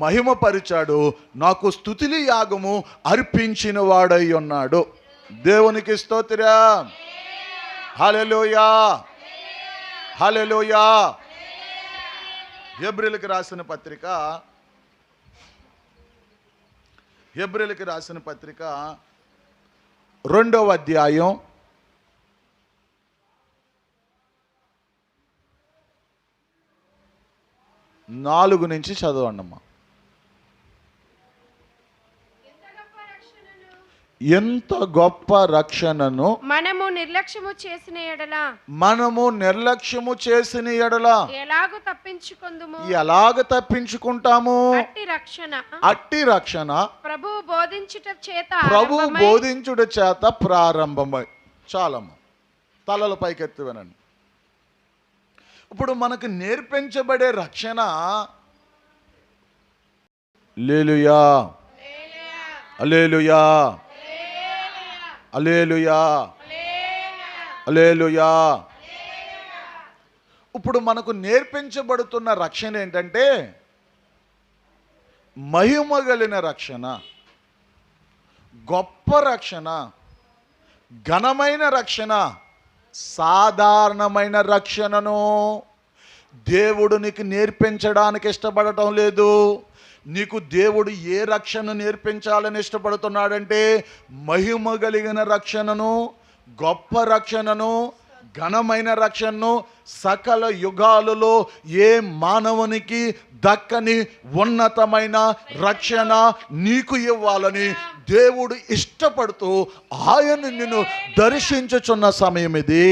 మహిమపరిచాడు, నాకు స్తుతుల యాగము అర్పించిన వాడై ఉన్నాడు. దేవునికి స్తోత్రం. హల్లెలూయా, హల్లెలూయా. హెబ్రీయులకు రాసిన పత్రిక 2వ అధ్యాయం 4 నుంచి చదవండి అమ్మా. ఎంత గొప్ప రక్షణను మనము నిర్లక్ష్యము చేసిన ఎడల ఎలాగ తప్పించుకుంటాము? అట్టి రక్షణ ప్రభువు బోధించుట చేత ప్రారంభమై. చాలమ్మా, తలల పైకెత్తి వినండి. ఇప్పుడు మనకు నేర్పించబడే రక్షణ, హల్లెలూయా, హల్లెలూయా, హల్లెలూయా, హల్లెలూయా. ఇప్పుడు మనకు నేర్పించబడుతున్న రక్షణ ఏంటంటే మహిమ కలిగిన రక్షణ, గొప్ప రక్షణ, ఘనమైన రక్షణ. సాధారణమైన రక్షణను దేవుడు నీకు నేర్పించడానికి ఇష్టపడటం లేదు. నీకు దేవుడు ఏ రక్షణ నేర్పించాలని ఇష్టపడుతున్నాడంటే మహిమ కలిగిన రక్షణను, గొప్ప రక్షణను, ఘనమైన రక్షణను, సకల యుగాలలో ఏ మానవునికి దక్కని ఉన్నతమైన రక్షణ నీకు ఇవ్వాలని దేవుడు ఇష్టపడుతూ ఆయన నిన్ను దర్శించుచున్న సమయం ఇది.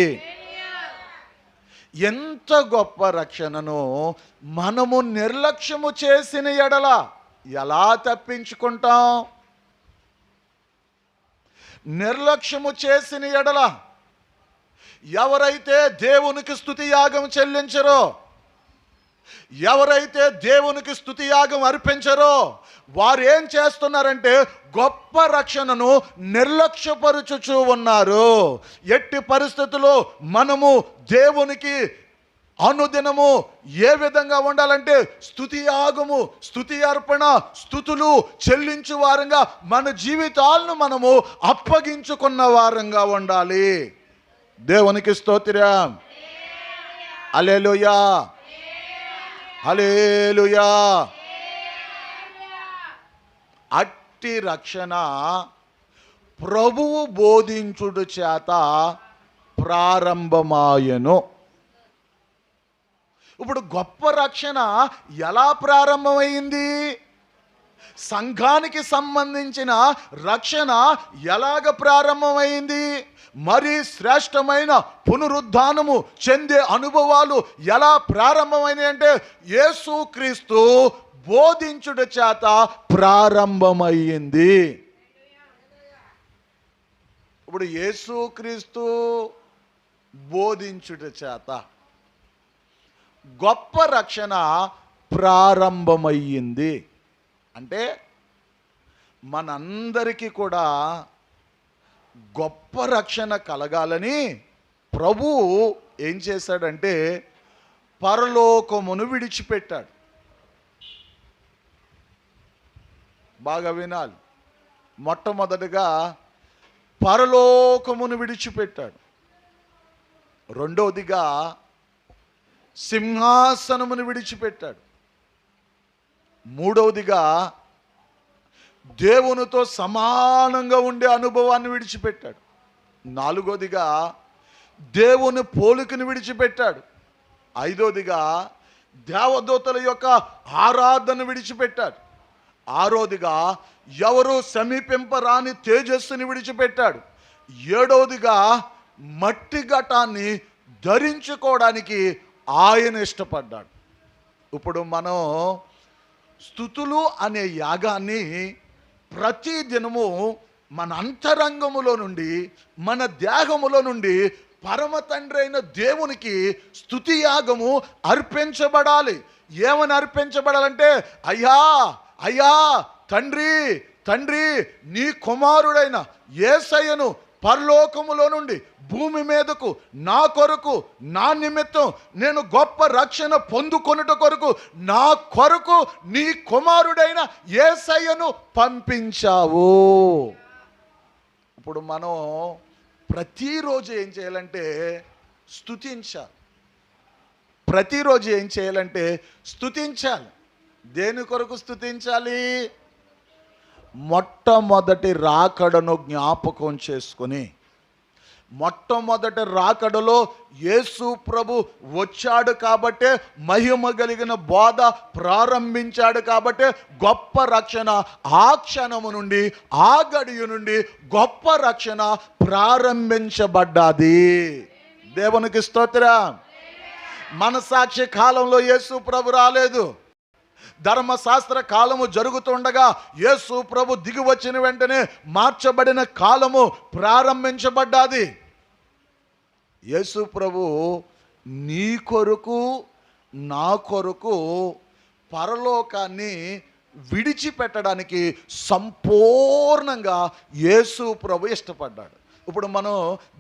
ఎంత గొప్ప రక్షణను మనము నిర్లక్ష్యము చేసిన ఎడల ఎలా తప్పించుకుంటాం? నిర్లక్ష్యము చేసిన ఎడల ఎవరైతే దేవునికి స్తుతి యాగం చెల్లించరో, ఎవరైతే దేవునికి స్తుతి యాగం అర్పించరో వారు ఏం చేస్తున్నారంటే గొప్ప రక్షణను నిర్లక్ష్యపరుచుచూ ఉన్నారు. ఎట్టి పరిస్థితుల్లో మనము దేవునికి అనుదినము ఏ విధంగా ఉండాలంటే స్తుతి యాగము, స్తుతి అర్పణ, స్తుతులు చెల్లించు వారంగా మన జీవితాలను మనము అప్పగించుకున్న వారంగా ఉండాలి. దేవునికి స్తోత్రం. హల్లెలూయా, హల్లెలూయా. అట్టి రక్షణ ప్రభువు బోధించుడు చేత ప్రారంభమాయను. ఇప్పుడు గొప్ప రక్షణ ఎలా ప్రారంభమైంది? సంఘానికి సంబంధించిన రక్షణ ఎలాగ ప్రారంభమైంది? మరి శ్రేష్టమైన పునరుద్ధానము చెందే అనుభవాలు ఎలా ప్రారంభమైనాయి అంటే యేసుక్రీస్తు బోధించుట చేత ప్రారంభమయ్యింది. ఇప్పుడు యేసుక్రీస్తు బోధించుట చేత గొప్ప రక్షణ ప్రారంభమయ్యింది. అంటే మనందరికీ కూడా గొప్ప రక్షణ కలగాలని ప్రభువు ఏం చేశాడంటే పరలోకమును విడిచిపెట్టాడు. బాగా వినాలి. మొట్టమొదటిగా పరలోకమును విడిచిపెట్టాడు. రెండవదిగా సింహాసనమును విడిచిపెట్టాడు. మూడవదిగా దేవునితో సమానంగా ఉండే అనుభవాన్ని విడిచిపెట్టాడు. నాలుగవదిగా దేవుని పోలికను విడిచిపెట్టాడు. ఐదవదిగా దేవదూతల యొక్క ఆరాధన విడిచిపెట్టాడు. ఆరోదిగా ఎవరు సమీపింపరాని తేజస్సుని విడిచిపెట్టాడు. ఏడవదిగా మట్టి ఘటాన్ని ధరించుకోవడానికి ఆయన ఇష్టపడ్డాడు. ఇప్పుడు మనం స్తుతులు అనే యాగాన్ని ప్రతి దినము మన అంతరంగములో నుండి మన దేహములో నుండి పరమ తండ్రి అయిన దేవునికి స్తుతి యాగము అర్పించబడాలి. ఏమని అర్పించబడాలంటే అయ్యా అయ్యా తండ్రి తండ్రి నీ కుమారుడైన యేసయ్యను పరలోకములో నుండి భూమి మీదకు నా కొరకు నా నిమిత్తం నేను గొప్ప రక్షణ పొందుకొనుట కొరకు నా కొరకు నీ కుమారుడైన యేసయ్యను పంపించావు. ఇప్పుడు మనం ప్రతిరోజు ఏం చేయాలంటే స్తుతించాలి. ప్రతిరోజు ఏం చేయాలంటే స్తుతించాలి. దేని కొరకు స్తుతించాలి? మొట్టమొదటి రాకడను జ్ఞాపకం చేసుకొని, మొట్టమొదటి రాకడలో యేసు ప్రభు వచ్చాడు కాబట్టే మహిమ కలిగిన బోధ ప్రారంభించాడు కాబట్టే గొప్ప రక్షణ ఆ క్షణము నుండి ఆ గడియ నుండి గొప్ప రక్షణ ప్రారంభించబడ్డాది. దేవునికి స్తోత్రం. మనసాక్షి కాలంలో యేసు ప్రభు రాలేదు. ధర్మశాస్త్ర కాలము జరుగుతుండగా యేసు ప్రభు దిగి వచ్చిన వెంటనే మార్చబడిన కాలము ప్రారంభించబడ్డాది. యేసు ప్రభు నీ కొరకు నా కొరకు పరలోకాన్ని విడిచిపెట్టడానికి సంపూర్ణంగా యేసు ప్రభు ఇష్టపడ్డాడు. ఇప్పుడు మనం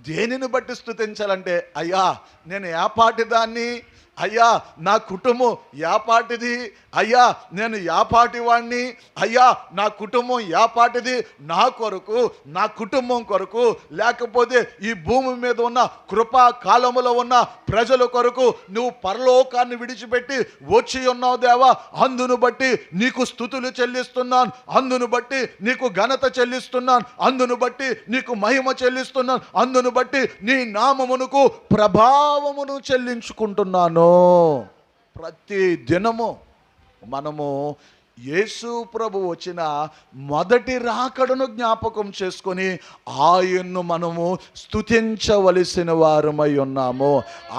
దేనిని బట్టి స్తుతించాలంటే అయ్యా నేను ఏపాటి దాన్ని, అయ్యా నా కుటుంబం యాపాటిది, అయ్యా నేను యాపాటి వాడిని, అయ్యా నా కుటుంబం యాపాటిది, నా కొరకు నా కుటుంబం కొరకు లేకపోతే ఈ భూమి మీద ఉన్న కృపా కాలములో ఉన్న ప్రజల కొరకు నువ్వు పరలోకాన్ని విడిచిపెట్టి వచ్చి ఉన్నావు దేవా, అందును బట్టి నీకు స్తుతులు చెల్లిస్తున్నాను, అందును బట్టి నీకు ఘనత చెల్లిస్తున్నాను, అందును బట్టి నీకు మహిమ చెల్లిస్తున్నాను, అందును బట్టి నీ నామమునకు ప్రభావమును చెల్లించుకుంటున్నాను. ప్రతి దినము మనము యేసు ప్రభు వచ్చిన మొదటి రాకడను జ్ఞాపకం చేసుకొని ఆయన్ను మనము స్తుతించవలసిన వారమై ఉన్నాము.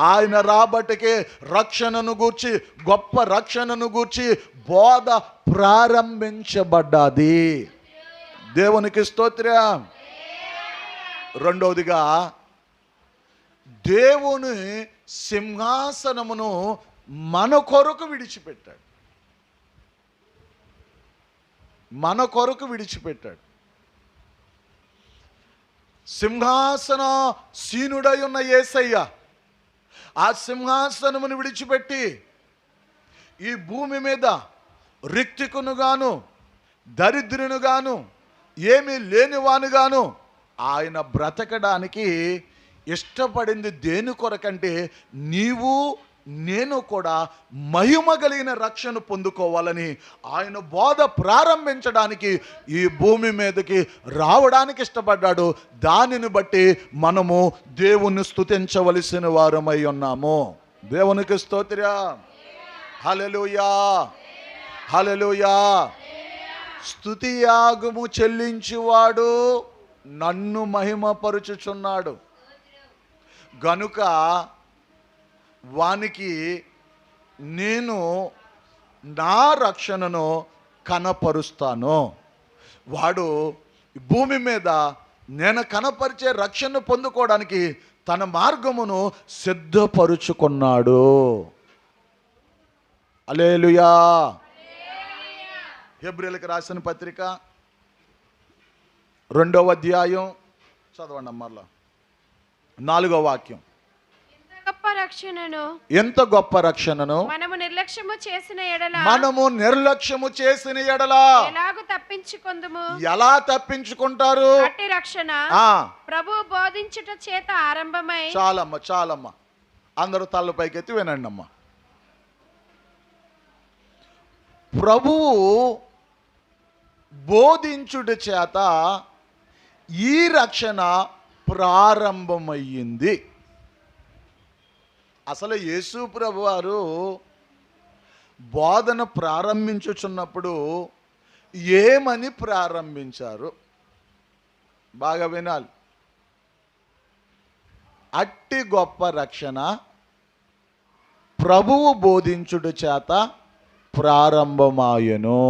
ఆయన రాబట్టకే రక్షణను గూర్చి గొప్ప రక్షణను గూర్చి బోధ ప్రారంభించబడ్డాది. దేవునికి స్తోత్రం. రెండవదిగా దేవుని సింహాసనమును మన కొరకు విడిచిపెట్టాడు. మన కొరకు విడిచిపెట్టాడు. సింహాసన సీనుడై ఉన్న యేసయ్య ఆ సింహాసనమును విడిచిపెట్టి ఈ భూమి మీద రిక్తికునుగాను దరిద్రునుగాను ఏమీ లేనివానుగాను ఆయన బ్రతకడానికి ఇష్టపడింది దేని కొరకంటే నీవు నేను కూడా మహిమ కలిగిన రక్షణ పొందుకోవాలని ఆయన బోధ ప్రారంభించడానికి ఈ భూమి మీదకి రావడానికి ఇష్టపడ్డాడు. దానిని బట్టి మనము దేవుణ్ణి స్తుతించవలసిన వారమై ఉన్నాము. దేవునికి స్తోత్రం. హల్లెలూయా, హల్లెలూయా. స్తుతియాగము చెల్లించువాడు నన్ను మహిమపరుచుచున్నాడు గనుక వానికి నేను నా రక్షణను కనపరుస్తాను. వాడు భూమి మీద నేను కనపరిచే రక్షణ పొందుకోవడానికి తన మార్గమును సిద్ధపరుచుకున్నాడు. హల్లెలూయా. హెబ్రీయులకు రాసిన పత్రిక 2వ అధ్యాయం చదవండి అమ్మర్లా 4వ వాక్యం. ఎంత గొప్ప రక్షణను మనము నిర్లక్ష్యము చేసిన ఎడల ఎలా తప్పించుకుంటారు? అట్టి రక్షణ ప్రభువు బోధించుట చేత ఆరంభమై. చాలమ్మ అందరూ తల్ల పైకెత్తి వినండి అమ్మా. ప్రభువు బోధించుట చేత ఈ రక్షణ ప్రారంభమయ్యింది. అసలు యేసు ప్రభు వారు బోధన ప్రారంభించుచున్నప్పుడు ఏమని ప్రారంభించారు? బాగా వినాలి. అట్టి గొప్ప రక్షణ ప్రభువు బోధించుట చేత ప్రారంభమాయెను.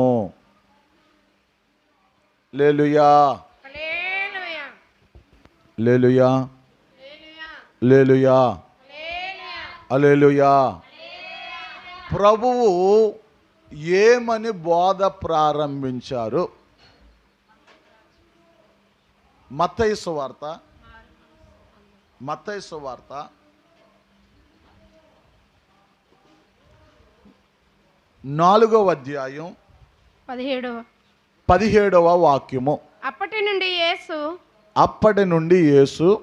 హల్లెలూయా, హల్లెలూయా, హల్లెలూయా, హల్లెలూయా. ప్రభువు ఏమని బోధ ప్రారంభించారు? మత్తయి సువార్త 4వ అధ్యాయం 17వ వాక్యము. అప్పటి నుండి యేసు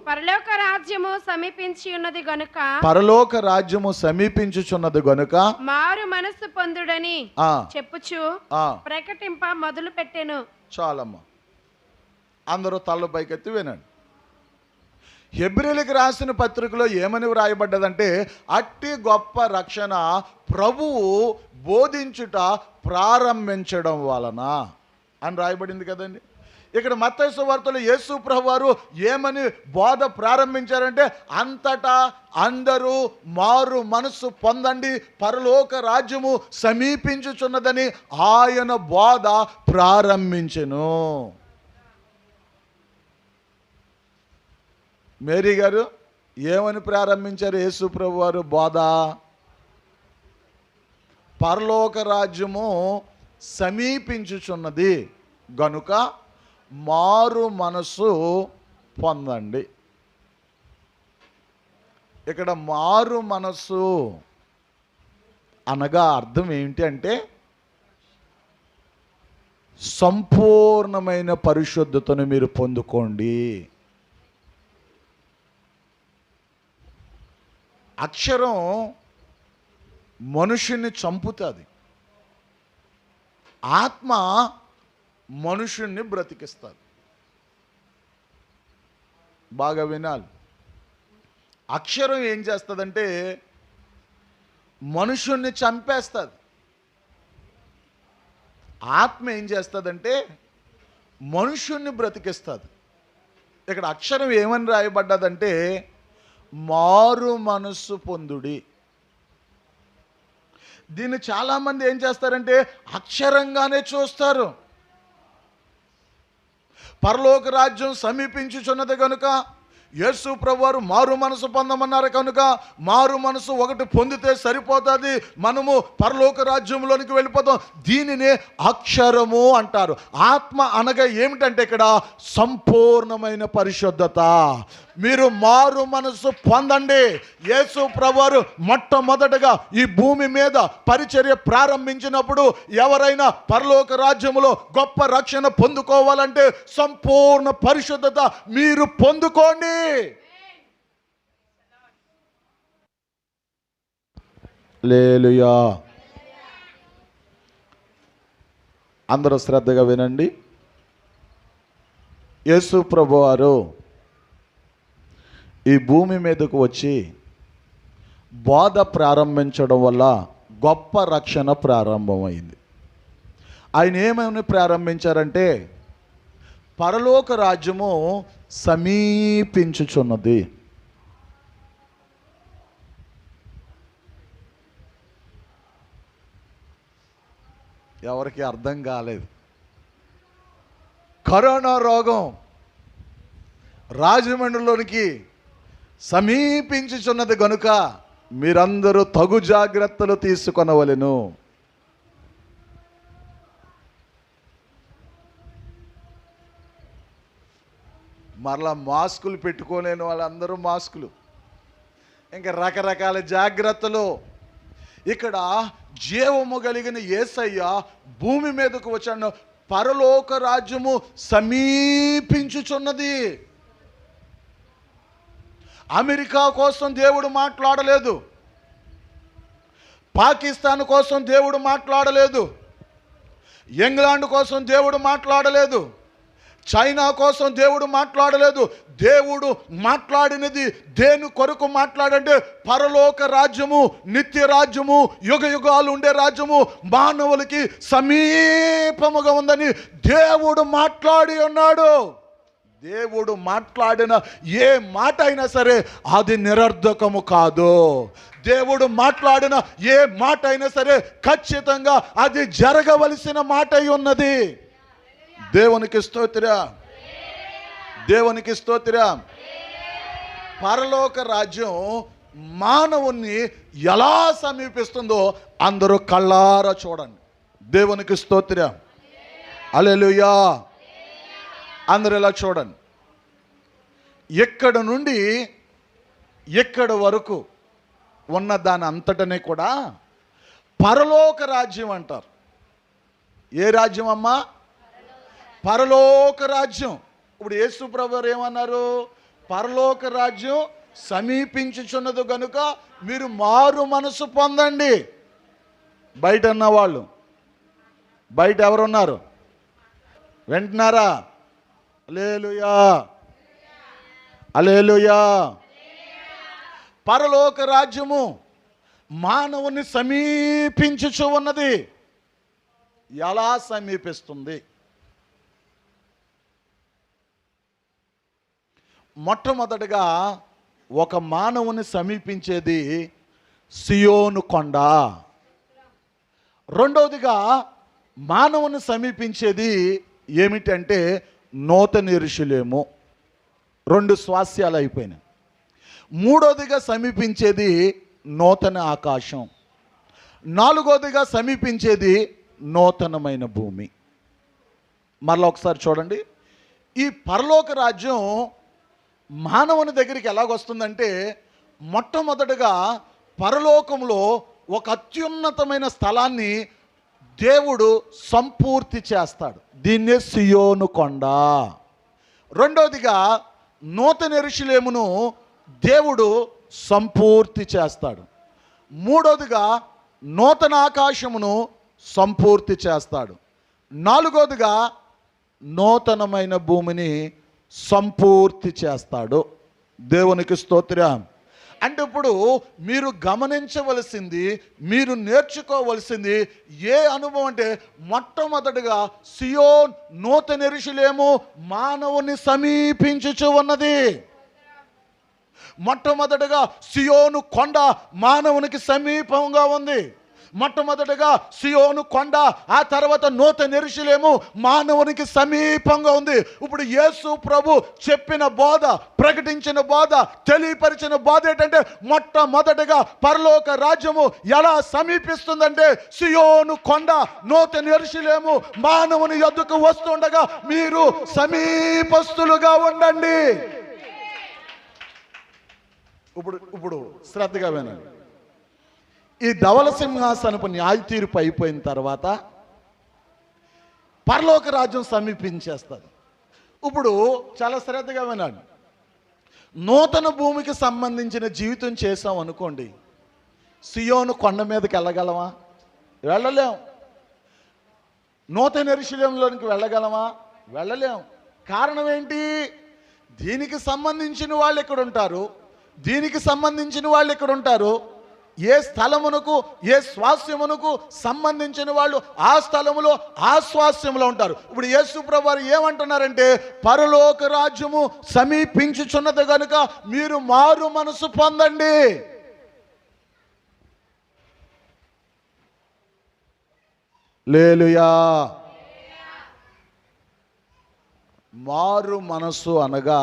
పరలోక రాజ్యము సమీపించుచున్నది గనుక మారు మనస్సు పొందుడని చెప్పుచు ప్రకటింప మొదలు పెట్టెను. చాలమ్మా, అందరూ తల్ల పైకెత్తి వినండి. హెబ్రీయులకు రాసిన పత్రికలో ఏమని వ్రాయబడ్డదంటే అట్టి గొప్ప రక్షణ ప్రభువు బోధించుట ప్రారంభించడం వలన అని రాయబడింది కదండి. ఇక్కడ మత్తయి సువార్తలో యేసు ప్రభువారు ఏమని బోధ ప్రారంభించారంటే అంతటా అందరూ మారు మనస్సు పొందండి, పరలోక రాజ్యము సమీపించుచున్నదని ఆయన బోధ ప్రారంభించెను. మేరీ గారు ఏమని ప్రారంభించారు యేసు ప్రభువారు బోధ? పరలోక రాజ్యము సమీపించుచున్నది గనుక మారు మనసు పొందండి. ఇక్కడ మారు మనసు అనగా అర్థం ఏంటి అంటే సంపూర్ణమైన పరిశుద్ధతను మీరు పొందుకోండి. అక్షరం మనుషుని చంపుతుంది, ఆత్మ మనుషుణ్ణి బ్రతికిస్తుంది. బాగా వినాలి. అక్షరం ఏం చేస్తుందంటే మనుషుణ్ణి చంపేస్తుంది, ఆత్మ ఏం చేస్తుందంటే మనుషుణ్ణి బ్రతికిస్తుంది. ఇక్కడ అక్షరం ఏమని రాయబడ్డదంటే మారు మనస్సు పొందుడి. దీన్ని చాలామంది ఏం చేస్తారంటే అక్షరంగానే చూస్తారు. పరలోక రాజ్యం సమీపించుచున్నది కనుక యేసు ప్రభువారు మారు మనసు పొందమన్నారు కనుక మారు మనసు ఒకటి పొందితే సరిపోతుంది, మనము పరలోక రాజ్యంలోనికి వెళ్ళిపోతాం. దీనినే అక్షరము అంటారు. ఆత్మ అనగా ఏమిటంటే ఇక్కడ సంపూర్ణమైన పరిశుద్ధత. మీరు మారు మనసు పొందండి. యేసు ప్రభువారు మొట్టమొదటగా ఈ భూమి మీద పరిచర్య ప్రారంభించినప్పుడు ఎవరైనా పరలోక రాజ్యములో గొప్ప రక్షణ పొందుకోవాలంటే సంపూర్ణ పరిశుద్ధత మీరు పొందుకోండి. హల్లెలూయా. అందరూ శ్రద్ధగా వినండి. యేసు ప్రభువారు ఈ భూమి మీదకు వచ్చి బోధ ప్రారంభించడం వల్ల గొప్ప రక్షణ ప్రారంభమైంది. ఆయన ఏమని ప్రారంభించారంటే, పరలోక రాజ్యము సమీపించుచున్నది. ఎవరికి అర్థం కాలేదు. కరోనా రోగం రాజమండ్రిలోనికి సమీపించుచున్నది గనుక మీరందరూ తగు జాగ్రత్తలు తీసుకొనవలెను. మరలా మాస్కులు పెట్టుకోలేని వాళ్ళందరూ మాస్కులు, ఇంకా రకరకాల జాగ్రత్తలు. ఇక్కడ జీవము కలిగిన యేసయ్య భూమి మీదకు వచ్చాడు. పరలోక రాజ్యము సమీపించుచున్నది. అమెరికా కోసం దేవుడు మాట్లాడలేదు, పాకిస్తాన్ కోసం దేవుడు మాట్లాడలేదు, ఇంగ్లాండ్ కోసం దేవుడు మాట్లాడలేదు, చైనా కోసం దేవుడు మాట్లాడలేదు. దేవుడు మాట్లాడినది దేని కొరకు మాట్లాడంటే, పరలోక రాజ్యము, నిత్య రాజ్యము, యుగ యుగాలు ఉండే రాజ్యము మానవులకి సమీపముగా ఉందని దేవుడు మాట్లాడి ఉన్నాడు. దేవుడు మాట్లాడిన ఏ మాట అయినా సరే అది నిరర్ధకము కాదు. దేవుడు మాట్లాడిన ఏ మాట అయినా సరే ఖచ్చితంగా అది జరగవలసిన మాట అయి ఉన్నది. దేవునికి స్తోత్రం, దేవునికి స్తోత్రం. పరలోక రాజ్యం మానవుణ్ణి ఎలా సమీపిస్తుందో అందరూ కళ్ళారా చూడండి. దేవునికి స్తోత్రం, హల్లెలూయా. అందరూ ఇలా చూడండి. ఎక్కడ నుండి ఎక్కడ వరకు ఉన్న దాని అంతటనే కూడా పరలోక రాజ్యం అంటారు. ఏ రాజ్యం అమ్మా? పరలోక రాజ్యం. ఇప్పుడు యేసు ప్రభువు ఏమన్నారు? పరలోక రాజ్యం సమీపించుచున్నది కనుక మీరు మారు మనసు పొందండి. బయట ఉన్నవాళ్ళు, బయట ఎవరున్నారు? వింటున్నారా? హల్లెలూయా, హల్లెలూయా. పరలోక రాజ్యము మానవుని సమీపించుచు ఉన్నది. ఎలా సమీపిస్తుంది? మొట్టమొదటిగా ఒక మానవుని సమీపించేది సియోను కొండ. రెండవదిగా మానవుని సమీపించేది ఏమిటంటే నూతన యెరూషలేము. 2 స్వాస్యాలు అయిపోయినాయి. మూడవదిగా సమీపించేది నూతన ఆకాశం. నాలుగవదిగా సమీపించేది నూతనమైన భూమి. మరలా ఒకసారి చూడండి. ఈ పరలోక రాజ్యం మానవుని దగ్గరికి ఎలాగొస్తుందంటే, మొట్టమొదటిగా పరలోకంలో ఒక అత్యున్నతమైన స్థలాన్ని దేవుడు సంపూర్తి చేస్తాడు. దీన్నే సియోను కొండ. రెండవదిగా నూతన యెరూషలేమును దేవుడు సంపూర్తి చేస్తాడు. మూడవదిగా నూతన ఆకాశమును సంపూర్తి చేస్తాడు. నాలుగవదిగా నూతనమైన భూమిని సంపూర్తి చేస్తాడు. దేవునికి స్తోత్రం. అంటే ఇప్పుడు మీరు గమనించవలసింది, మీరు నేర్చుకోవలసింది ఏ అనుభవం అంటే, మొట్టమొదటిగా సియోన్ నూతన యెరూషలేము మానవుని సమీపించుచు ఉన్నది. మొట్టమొదటిగా సియోను కొండ మానవునికి సమీపంగా ఉంది. మొట్టమొదటిగా సియోను కొండ, ఆ తర్వాత నూతన యెరూషలేము మానవునికి సమీపంగా ఉంది. ఇప్పుడు యేసు ప్రభు చెప్పిన బోధ, ప్రకటించిన బోధ, తెలియపరిచిన బోధ ఏంటంటే, మొట్టమొదటిగా పరలోక రాజ్యము ఎలా సమీపిస్తుందంటే, సియోను కొండ, నూతన యెరూషలేము మానవుని యొద్దకు వస్తుండగా మీరు సమీపస్తులుగా ఉండండి. ఇప్పుడు శ్రద్ధగా వినండి. ఈ ధవల సింహాసనపు న్యాయ తీర్పు అయిపోయిన తర్వాత పరలోక రాజ్యం సమీపించేస్తుంది. ఇప్పుడు చాలా శ్రద్ధగా వినండి. నూతన భూమికి సంబంధించిన జీవితం చేసాం అనుకోండి, సియోను కొండ మీదకి వెళ్ళగలమా? వెళ్ళలేం. నూతన యెరూషలేములోనికి వెళ్ళగలమా? వెళ్ళలేం. కారణం ఏంటి? దీనికి సంబంధించిన వాళ్ళు ఇక్కడ ఉంటారు, దీనికి సంబంధించిన వాళ్ళు ఇక్కడ ఉంటారు. ఏ స్థలమునకు, ఏ స్వాస్యమునకు సంబంధించిన వాళ్ళు ఆ స్థలములో ఆ స్వాస్యంలో ఉంటారు. ఇప్పుడు యేసు ప్రభువు వారు ఏమంటున్నారంటే, పరలోక రాజ్యము సమీపించుచున్నది గనుక మీరు మారు మనసు పొందండి. హల్లెలూయా. మారు మనసు అనగా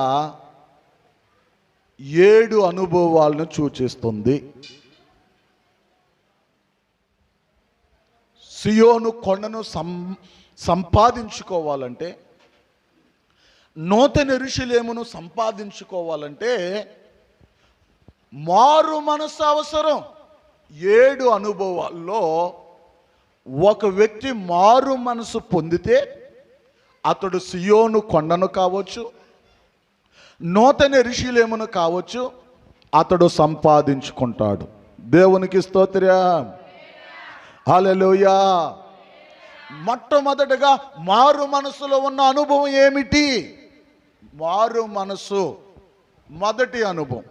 7 అనుభవాలను సూచిస్తుంది. సియోను కొండను సంపాదించుకోవాలంటే, నూతన యెరూషలేమును సంపాదించుకోవాలంటే మారు మనసు అవసరం. 7 అనుభవాల్లో ఒక వ్యక్తి మారు మనసు పొందితే అతడు సియోను కొండను కావచ్చు, నూతన యెరూషలేమును కావచ్చు, అతడు సంపాదించుకుంటాడు. దేవునికి స్తోత్రం. హల్లెలూయా. మొట్టమొదటగా మారు మనసులో ఉన్న అనుభవం ఏమిటి? మారు మనసు మొదటి అనుభవం.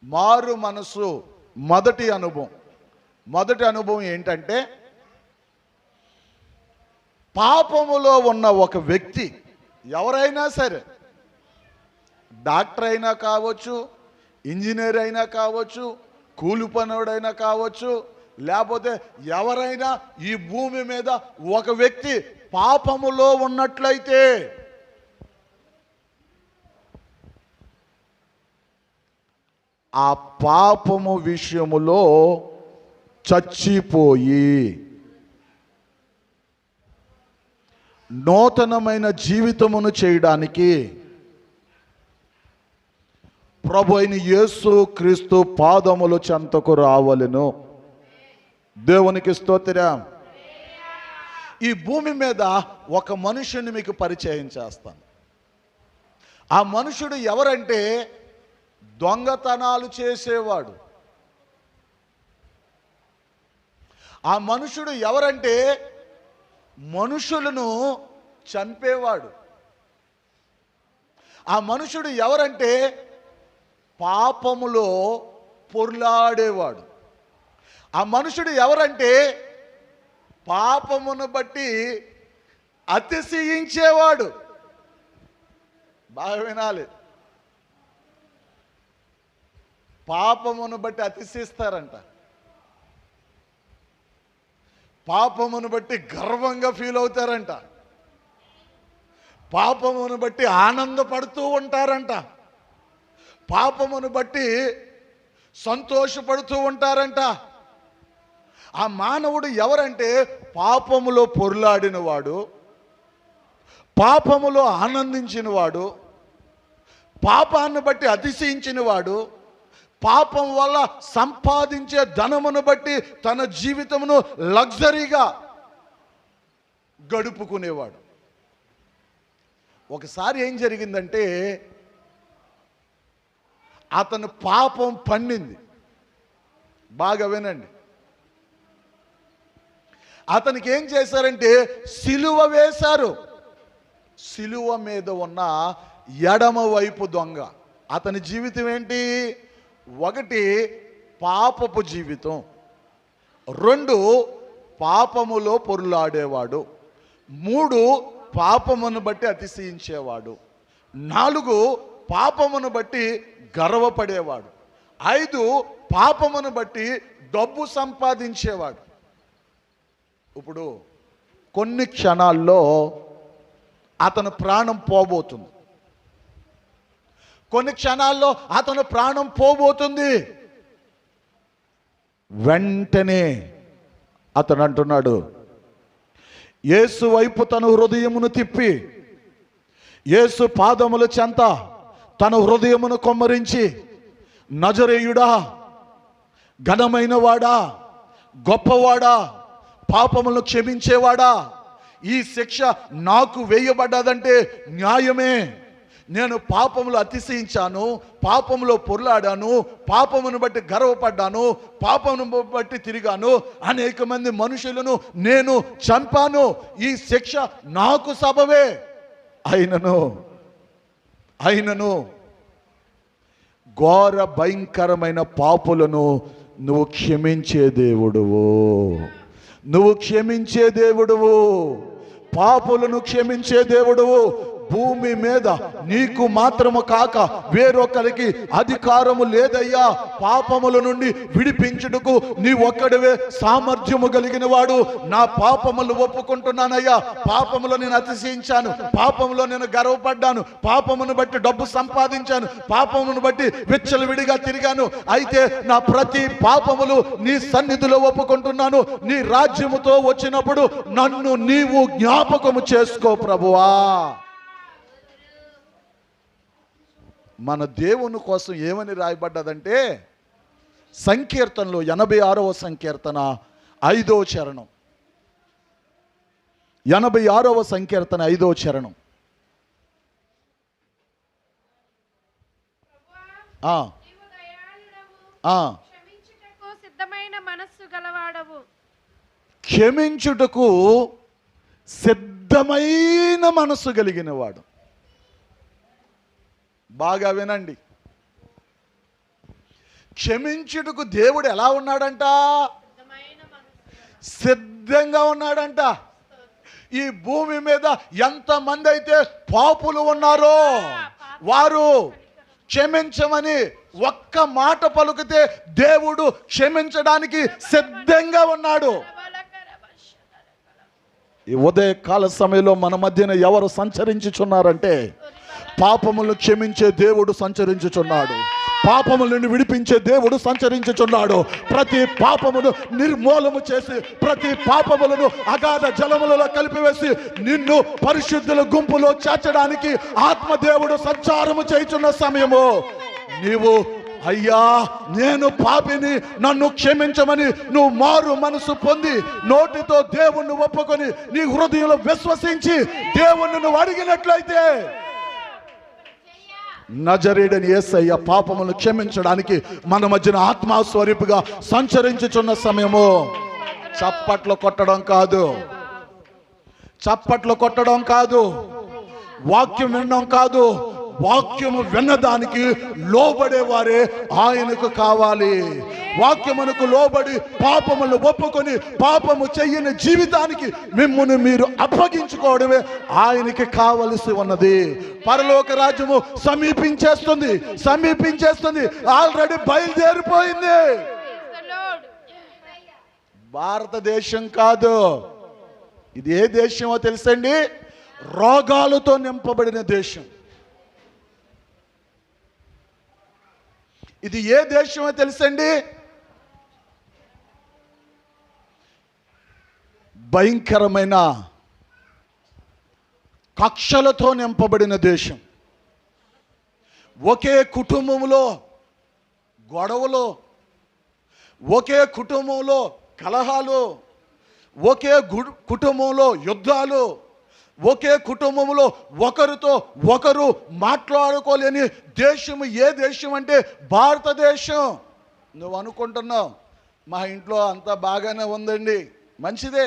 మారు మనసు మొదటి అనుభవం. మొదటి అనుభవం ఏంటంటే, పాపములో ఉన్న ఒక వ్యక్తి, ఎవరైనా సరే, డాక్టర్ అయినా కావచ్చు, ఇంజనీర్ అయినా కావచ్చు, కూలి పనుడైనా కావచ్చు, లేకపోతే ఎవరైనా ఈ భూమి మీద ఒక వ్యక్తి పాపములో ఉన్నట్లయితే ఆ పాపము విషయములో చచ్చిపోయి నూతనమైన జీవితమును చేయడానికి ప్రభు అయిన యేసు క్రీస్తు పాదముల చెంతకు రావలెను. దేవునికి స్తోత్రం. ఈ భూమి మీద ఒక మనుషుని మీకు పరిచయం చేస్తాను. ఆ మనుషుడు ఎవరంటే, దొంగతనాలు చేసేవాడు. ఆ మనుషుడు ఎవరంటే, మనుషులను చంపేవాడు. ఆ మనుషుడు ఎవరంటే, పాపములో పొర్లాడేవాడు. ఆ మనుషుడు ఎవరంటే, పాపమును బట్టి అతిశయించేవాడు. బాగా వినాలి. పాపమును బట్టి అతిశయిస్తారంట. పాపమును బట్టి గర్వంగా ఫీల్ అవుతారంట. పాపమును బట్టి ఆనందపడుతూ ఉంటారంట. పాపమును బట్టి సంతోషపడుతూ ఉంటారంట. ఆ మానవుడు ఎవరంటే, పాపములో పొర్లాడినవాడు, పాపములో ఆనందించినవాడు, పాపాన్ని బట్టి అతిశయించినవాడు, పాపం వల్ల సంపాదించే ధనమును బట్టి తన జీవితమును లగ్జరీగా గడుపుకునేవాడు. ఒకసారి ఏం జరిగిందంటే, అతను పాపం పండింది. బాగా వినండి. అతనికి ఏం చేశారంటే, సిలువ వేశారు. సిలువ మీద ఉన్న ఎడమ వైపు దొంగ. అతని జీవితం ఏంటి? 1 పాపపు జీవితం, 2 పాపములో పొర్లాడేవాడు, 3 పాపమును బట్టి అతిశయించేవాడు, 4 పాపమును బట్టి గర్వపడేవాడు, 5 పాపమును బట్టి డబ్బు సంపాదించేవాడు. ఇప్పుడు కొన్ని క్షణాల్లో అతను ప్రాణం పోబోతుంది. కొన్ని క్షణాల్లో అతను ప్రాణం పోబోతుంది. వెంటనే అతను అంటున్నాడు, యేసు వైపు తన హృదయమును తిప్పి, యేసు పాదముల చెంత తన హృదయమును కొమ్మరించి, నజరేయుడా, ఘనమైన వాడా, గొప్పవాడా, పాపములను క్షమించేవాడా, ఈ శిక్ష నాకు వేయబడ్డదంటే న్యాయమే. నేను పాపములు అతిశయించాను, పాపములో పొర్లాడాను, పాపమును బట్టి గర్వపడ్డాను, పాపమును బట్టి తిరిగాను, అనేక మంది మనుషులను నేను చంపాను. ఈ శిక్ష నాకు సబబే. అయినను ఘోర భయంకరమైన పాపులను నువ్వు క్షమించే దేవుడువు. నువ్వు క్షమించే దేవుడువు, పాపులను క్షమించే దేవుడువు. భూమి మీద నీకు మాత్రము కాక వేరొకరికి అధికారము లేదయ్యా. పాపముల నుండి విడిపించుటకు నీ ఒక్కడివే సామర్థ్యము కలిగిన వాడు. నా పాపములు ఒప్పుకుంటున్నానయ్యా. పాపములో నేను అతిశయించాను, పాపములో నేను గర్వపడ్డాను, పాపమును బట్టి డబ్బు సంపాదించాను, పాపమును బట్టి విచ్చలవిడిగా తిరిగాను. అయితే నా ప్రతి పాపములు నీ సన్నిధిలో ఒప్పుకుంటున్నాను. నీ రాజ్యముతో వచ్చినప్పుడు నన్ను నీవు జ్ఞాపకము చేసుకో ప్రభువా. మన దేవుని కోసం ఏమని రాయబడ్డదంటే సంకీర్తనలో 86వ సంకీర్తన 5వ చరణం. 86వ సంకీర్తన 5వ చరణం. క్షమించుటకు సిద్ధమైన మనస్సు గలవాడవు. క్షమించుటకు సిద్ధమైన మనస్సు కలిగిన వాడు. బాగా వినండి. క్షమించుటకు దేవుడు ఎలా ఉన్నాడంట? సిద్ధంగా ఉన్నాడంట. ఈ భూమి మీద ఎంతమంది అయితే పాపులు ఉన్నారో వారు క్షమించమని ఒక్క మాట పలుకితే దేవుడు క్షమించడానికి సిద్ధంగా ఉన్నాడు. ఈ ఉదయకాల సమయంలో మన మధ్యన ఎవరు సంచరించుచున్నారంటే పాపములను క్షమించే దేవుడు సంచరించుచున్నాడు. పాపముల నుండి విడిపించే దేవుడు సంచరించుచున్నాడు. ప్రతి పాపమును నిర్మూలము చేసి ప్రతి పాపములను అగాధ జలములలో కలిపివేసి నిన్ను పరిశుద్ధుల గుంపులో చేర్చడానికి ఆత్మదేవుడు సంచారము చేయుచున్న సమయము నీవు అయ్యా నేను పాపిని, నన్ను క్షమించమని నువ్వు మారు మనసు పొంది నోటితో దేవుణ్ణి ఒప్పుకొని నీ హృదయంలో విశ్వసించి దేవుణ్ణి నువ్వు అడిగినట్లయితే నజరేయుడైన యేసయ్య పాపములను క్షమించడానికి మన మధ్యన ఆత్మస్వరూపిగా సంచరించుచున్న సమయము. చప్పట్లు కొట్టడం కాదు, చప్పట్లు కొట్టడం కాదు, వాక్యం వినడం కాదు, వాక్యము విన్నదానికి లోబడేవారే ఆయనకు కావాలి. వాక్యమునకు లోబడి పాపములు ఒప్పుకొని పాపము చెయ్యని జీవితానికి మిమ్మును మీరు అప్పగించుకోవడమే ఆయనకి కావలసి ఉన్నది. పరలోక రాజ్యము సమీపించేస్తుంది, సమీపించేస్తుంది, ఆల్రెడీ బయలుదేరిపోయింది. భారతదేశం కాదు, ఇది ఏ దేశమో తెలుసండి? రోగాలతో నింపబడిన దేశం. ఇది ఏ దేశమో తెలుసండి? భయంకరమైన కక్షలతో నింపబడిన దేశం. ఒకే కుటుంబంలో గొడవలు, ఒకే కుటుంబంలో కలహాలు, ఒకే కుటుంబంలో యుద్ధాలు, ఒకే కుటుంబంలో ఒకరితో ఒకరు మాట్లాడుకోలేని దేశం ఏ దేశం అంటే భారతదేశం. నువ్వు అనుకుంటున్నావు మా ఇంట్లో అంతా బాగానే ఉందండి, మంచిదే,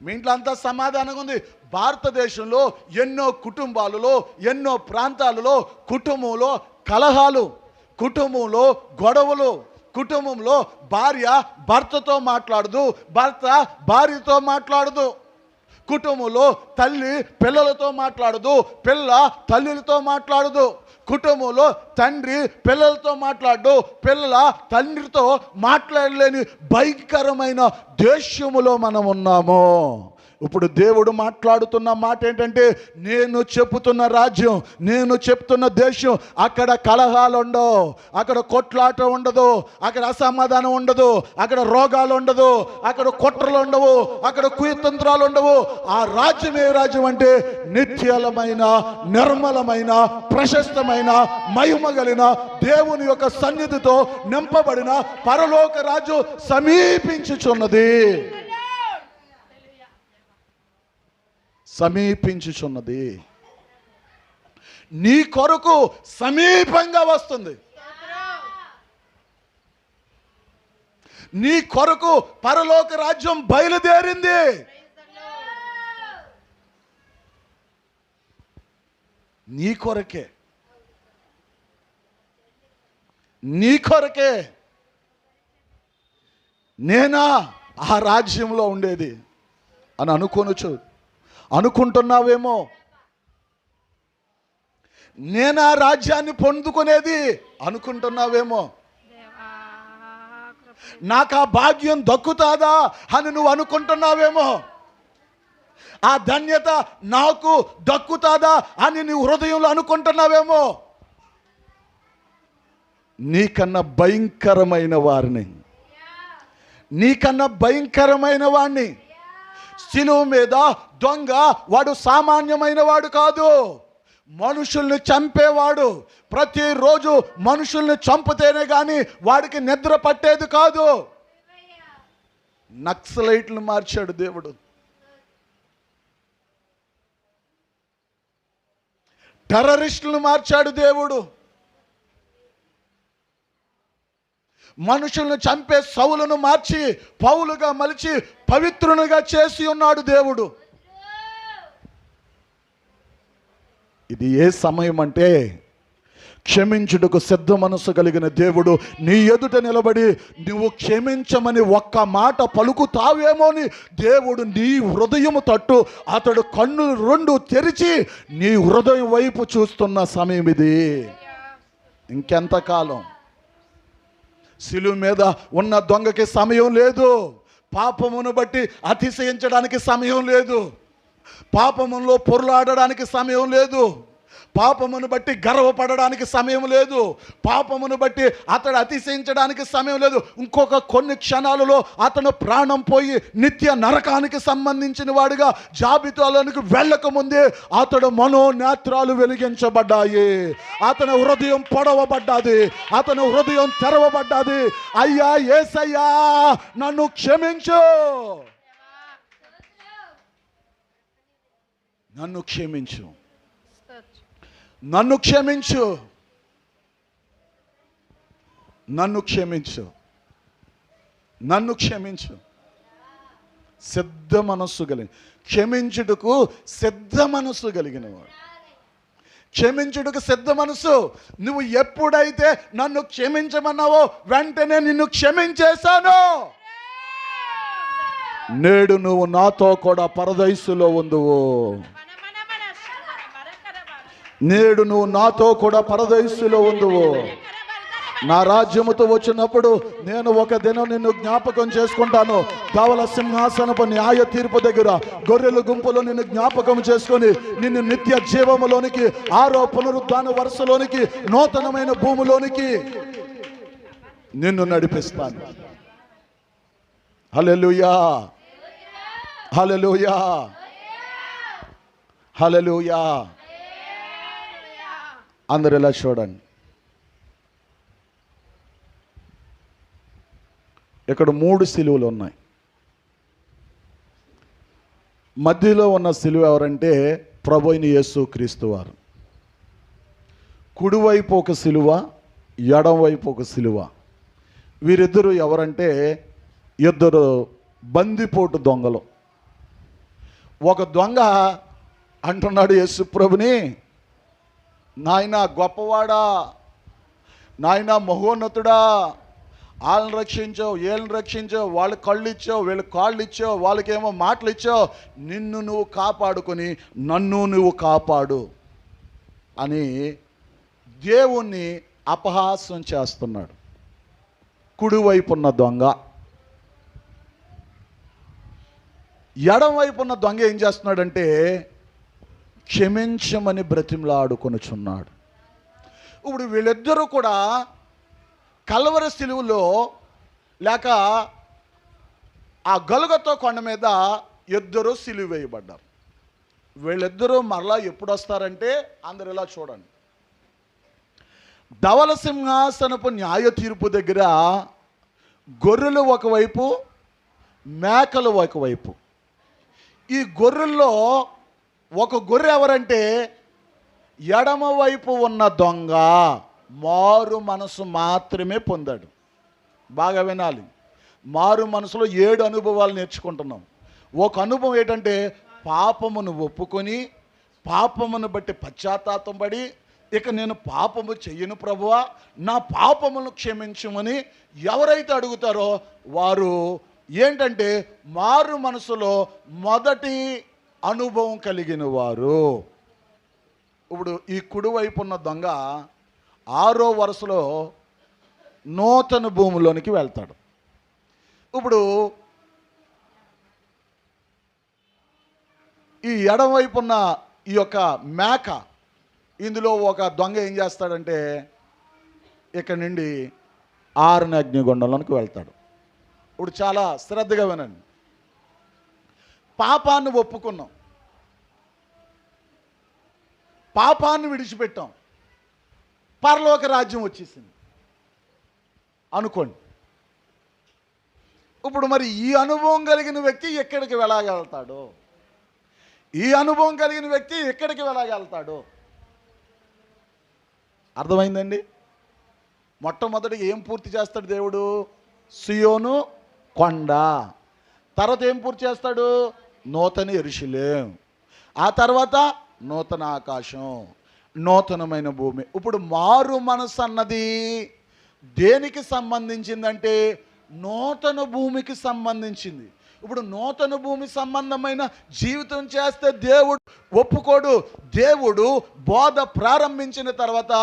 మీ ఇంట్లో అంతా సమాధానంగా ఉంది. భారతదేశంలో ఎన్నో కుటుంబాలలో ఎన్నో ప్రాంతాలలో కుటుంబంలో కలహాలు, కుటుంబంలో గొడవలు, కుటుంబంలో భార్య భర్తతో మాట్లాడదు, భర్త భార్యతో మాట్లాడదు, కుటుంబంలో తల్లి పిల్లలతో మాట్లాడదు, పిల్ల తల్లితో మాట్లాడదు, కుటుంబంలో తండ్రి పిల్లలతో మాట్లాడు, పిల్లల తండ్రితో మాట్లాడలేని భయంకరమైన దేశములో మనం ఉన్నాము. ఇప్పుడు దేవుడు మాట్లాడుతున్న మాట ఏంటంటే, నేను చెబుతున్న రాజ్యం, నేను చెప్తున్న దేశం, అక్కడ కలహాలు ఉండవు, అక్కడ కొట్లాట ఉండదు, అక్కడ అసమాధానం ఉండదు, అక్కడ రోగాలు ఉండదు, అక్కడ కుట్రలు ఉండవు, అక్కడ కుతంత్రాలు ఉండవు. ఆ రాజ్యం ఏ రాజ్యం అంటే నిత్యలమైన, నిర్మలమైన, ప్రశస్తమైన, మహిమ కలిగిన దేవుని యొక్క సన్నిధితో నింపబడిన పరలోక రాజ్యం సమీపించుచున్నది, సమీపించుచున్నది. నీ కొరకు సమీపంగా వస్తుంది. నీ కొరకు పరలోక రాజ్యం బయలుదేరింది. నీ కొరకే. నీ కొరకే నేనా ఆ రాజ్యంలో ఉండేది అని అనుకుంటున్నావేమో. నేనా రాజ్యాన్ని పొందుకునేది అనుకుంటున్నావేమో. దేవా కృప నాకు ఆ భాగ్యం దక్కుతాదా అని నువ్వు అనుకుంటున్నావేమో. ఆ ధన్యత నాకు దక్కుతాదా అని నీ హృదయంలో అనుకుంటున్నావేమో. నీకన్నా భయంకరమైన వాడిని శిలువ మీద దొంగ వాడు సామాన్యమైన వాడు కాదు, మనుషుల్ని చంపేవాడు. ప్రతిరోజు మనుషుల్ని చంపితేనే కానీ వాడికి నిద్ర పట్టేది కాదు. నక్సలైట్లు మార్చాడు దేవుడు, టెర్రరిస్టులను మార్చాడు దేవుడు, మనుషులను చంపే సౌలును మార్చి పౌలుగా మలిచి పవిత్రునిగా చేసి ఉన్నాడు దేవుడు. ఇది ఏ సమయం అంటే క్షమించుటకు సిద్ధ మనసు కలిగిన దేవుడు నీ ఎదుట నిలబడి నువ్వు క్షమించమని ఒక్క మాట పలుకుతావేమోని దేవుడు నీ హృదయము తట్టు అతడు కన్నులు రెండు తెరిచి నీ హృదయం వైపు చూస్తున్న సమయం ఇది. ఇంకెంతకాలం? శిలువ మీద ఉన్న దొంగకి సమయం లేదు, పాపమును బట్టి అతిశయించడానికి సమయం లేదు, పాపములో పొర్లాడడానికి సమయం లేదు, పాపమును బట్టి గర్వపడడానికి సమయం లేదు, పాపమును బట్టి అతడు అతిశయించడానికి సమయం లేదు. ఇంకొక కొన్ని క్షణాలలో అతను ప్రాణం పోయి నిత్య నరకానికి సంబంధించిన వాడిగా జాబితాలోనికి వెళ్ళక ముందే అతడు మనోనేత్రాలు వెలిగించబడ్డాయి, అతని హృదయం పొడవబడ్డాది, అతని హృదయం తెరవబడ్డాది. అయ్యా యేసయ్యా నన్ను క్షమించు, నన్ను క్షమించు, నన్ను క్షమించు, నన్ను క్షమించు, నన్ను క్షమించు. సిద్ధ మనస్సు కలిగిన, క్షమించుటకు సిద్ధ మనస్సు కలిగినవాడు, క్షమించుటకు సిద్ధ మనస్సు. నువ్వు ఎప్పుడైతే నన్ను క్షమించమన్నావో వెంటనే నిన్ను క్షమించేశాను. నేడు నువ్వు నాతో కూడా పరదైసులో ఉందువు, నేడు నువ్వు నాతో కూడా పరదైసులో ఉందువు. నా రాజ్యముతో వచ్చినప్పుడు నేను ఒక దినం నిన్ను జ్ఞాపకం చేసుకుంటాను. ధవల సింహాసనపు న్యాయ తీర్పు దగ్గర గొర్రెల గుంపులో నిన్ను జ్ఞాపకం చేసుకొని నిన్ను నిత్య జీవములోనికి, ఆరో పునరుద్ధాన వరుసలోనికి, నూతనమైన భూమిలోనికి నిన్ను నడిపిస్తాను. హల్లెలూయా, హల్లెలూయా, హల్లెలూయా. అందరు ఇలా చూడండి. ఇక్కడ 3 సిలువలు ఉన్నాయి. మధ్యలో ఉన్న సిలువ ఎవరంటే ప్రభు అయిన యేసు క్రీస్తు వారు. కుడివైపు ఒక సిలువ, ఎడమవైపు ఒక సిలువ. వీరిద్దరూ ఎవరంటే ఇద్దరు బందిపోటు దొంగలు. ఒక దొంగ అంటున్నాడు యేసు ప్రభుని, నాయన గొప్పవాడా, నాయన మహోన్నతుడా, వాళ్ళని రక్షించావు, వీళ్ళని రక్షించావు, వాళ్ళకి కళ్ళు ఇచ్చావు, వీళ్ళకి కాళ్ళు ఇచ్చావు, వాళ్ళకేమో మాటలు ఇచ్చావు, నిన్ను నువ్వు కాపాడుకొని నన్ను నువ్వు కాపాడు అని దేవుణ్ణి అపహాస్యం చేస్తున్నాడు కుడివైపున్న దొంగ. ఎడమవైపున్న దొంగ ఏం చేస్తున్నాడంటే క్షమించమని బ్రతిమలాడుకొనుచున్నాడు. ఇప్పుడు వీళ్ళిద్దరూ కూడా కల్వరి సిలువలో లేక ఆ గొల్గొతా కొండ మీద ఇద్దరు సిలువ వేయబడ్డారు. వీళ్ళిద్దరూ మరలా ఎప్పుడు వస్తారంటే అందరు ఇలా చూడండి. ధవల సింహాసనపు న్యాయ తీర్పు దగ్గర గొర్రెలు ఒకవైపు, మేకలు ఒకవైపు. ఈ గొర్రెల్లో ఒక గొర్రె ఎవరంటే ఎడమవైపు ఉన్న దొంగ మారు మనసు మాత్రమే పొందాడు. బాగా వినాలి, మారు మనసులో 7 అనుభవాలు నేర్చుకుంటున్నాం. ఒక అనుభవం ఏంటంటే పాపమును ఒప్పుకొని, పాపమును బట్టి పశ్చాత్తాపం పడి, ఇక నేను పాపము చెయ్యను ప్రభువా, నా పాపములను క్షమించమని ఎవరైతే అడుగుతారో వారు ఏంటంటే మారు మనసులో మొదటి అనుభవం కలిగిన వారు. ఇప్పుడు ఈ కుడివైపు ఉన్న దొంగ 6వ వరుసలో నూతన భూమిలోనికి వెళ్తాడు. ఇప్పుడు ఈ ఎడమవైపు ఉన్న ఈ యొక్క మేక, ఇందులో ఒక దొంగ ఏం చేస్తాడంటే ఇక్కడ నుండి 6వ అగ్నిగుండంలోనికి వెళ్తాడు. ఇప్పుడు చాలా శ్రద్ధగా వినండి. పాపాన్ని ఒప్పుకున్నాం, పాపాన్ని విడిచిపెట్టాం, పరలోక రాజ్యం వచ్చేసింది అనుకోండి. ఇప్పుడు మరి ఈ అనుభవం కలిగిన వ్యక్తి ఎక్కడికి వెళ్ళగలుగుతాడు? ఈ అనుభవం కలిగిన వ్యక్తి ఎక్కడికి వెళ్ళగలుగుతాడు? అర్థమైందండి? మొట్టమొదటి ఏం పూర్తి చేస్తాడు దేవుడు? సియోను కొండ. తర్వాత ఏం పూర్తి చేస్తాడు? నూతన యెరూషలేము. ఆ తర్వాత నూతన ఆకాశం, నూతనమైన భూమి. ఇప్పుడు మారు మనసు అన్నది దేనికి సంబంధించిందంటే నూతన భూమికి సంబంధించింది. ఇప్పుడు నూతన భూమి సంబంధమైన జీవితం చేస్తే దేవుడు ఒప్పుకోడు. దేవుడు బోధ ప్రారంభించిన తర్వాత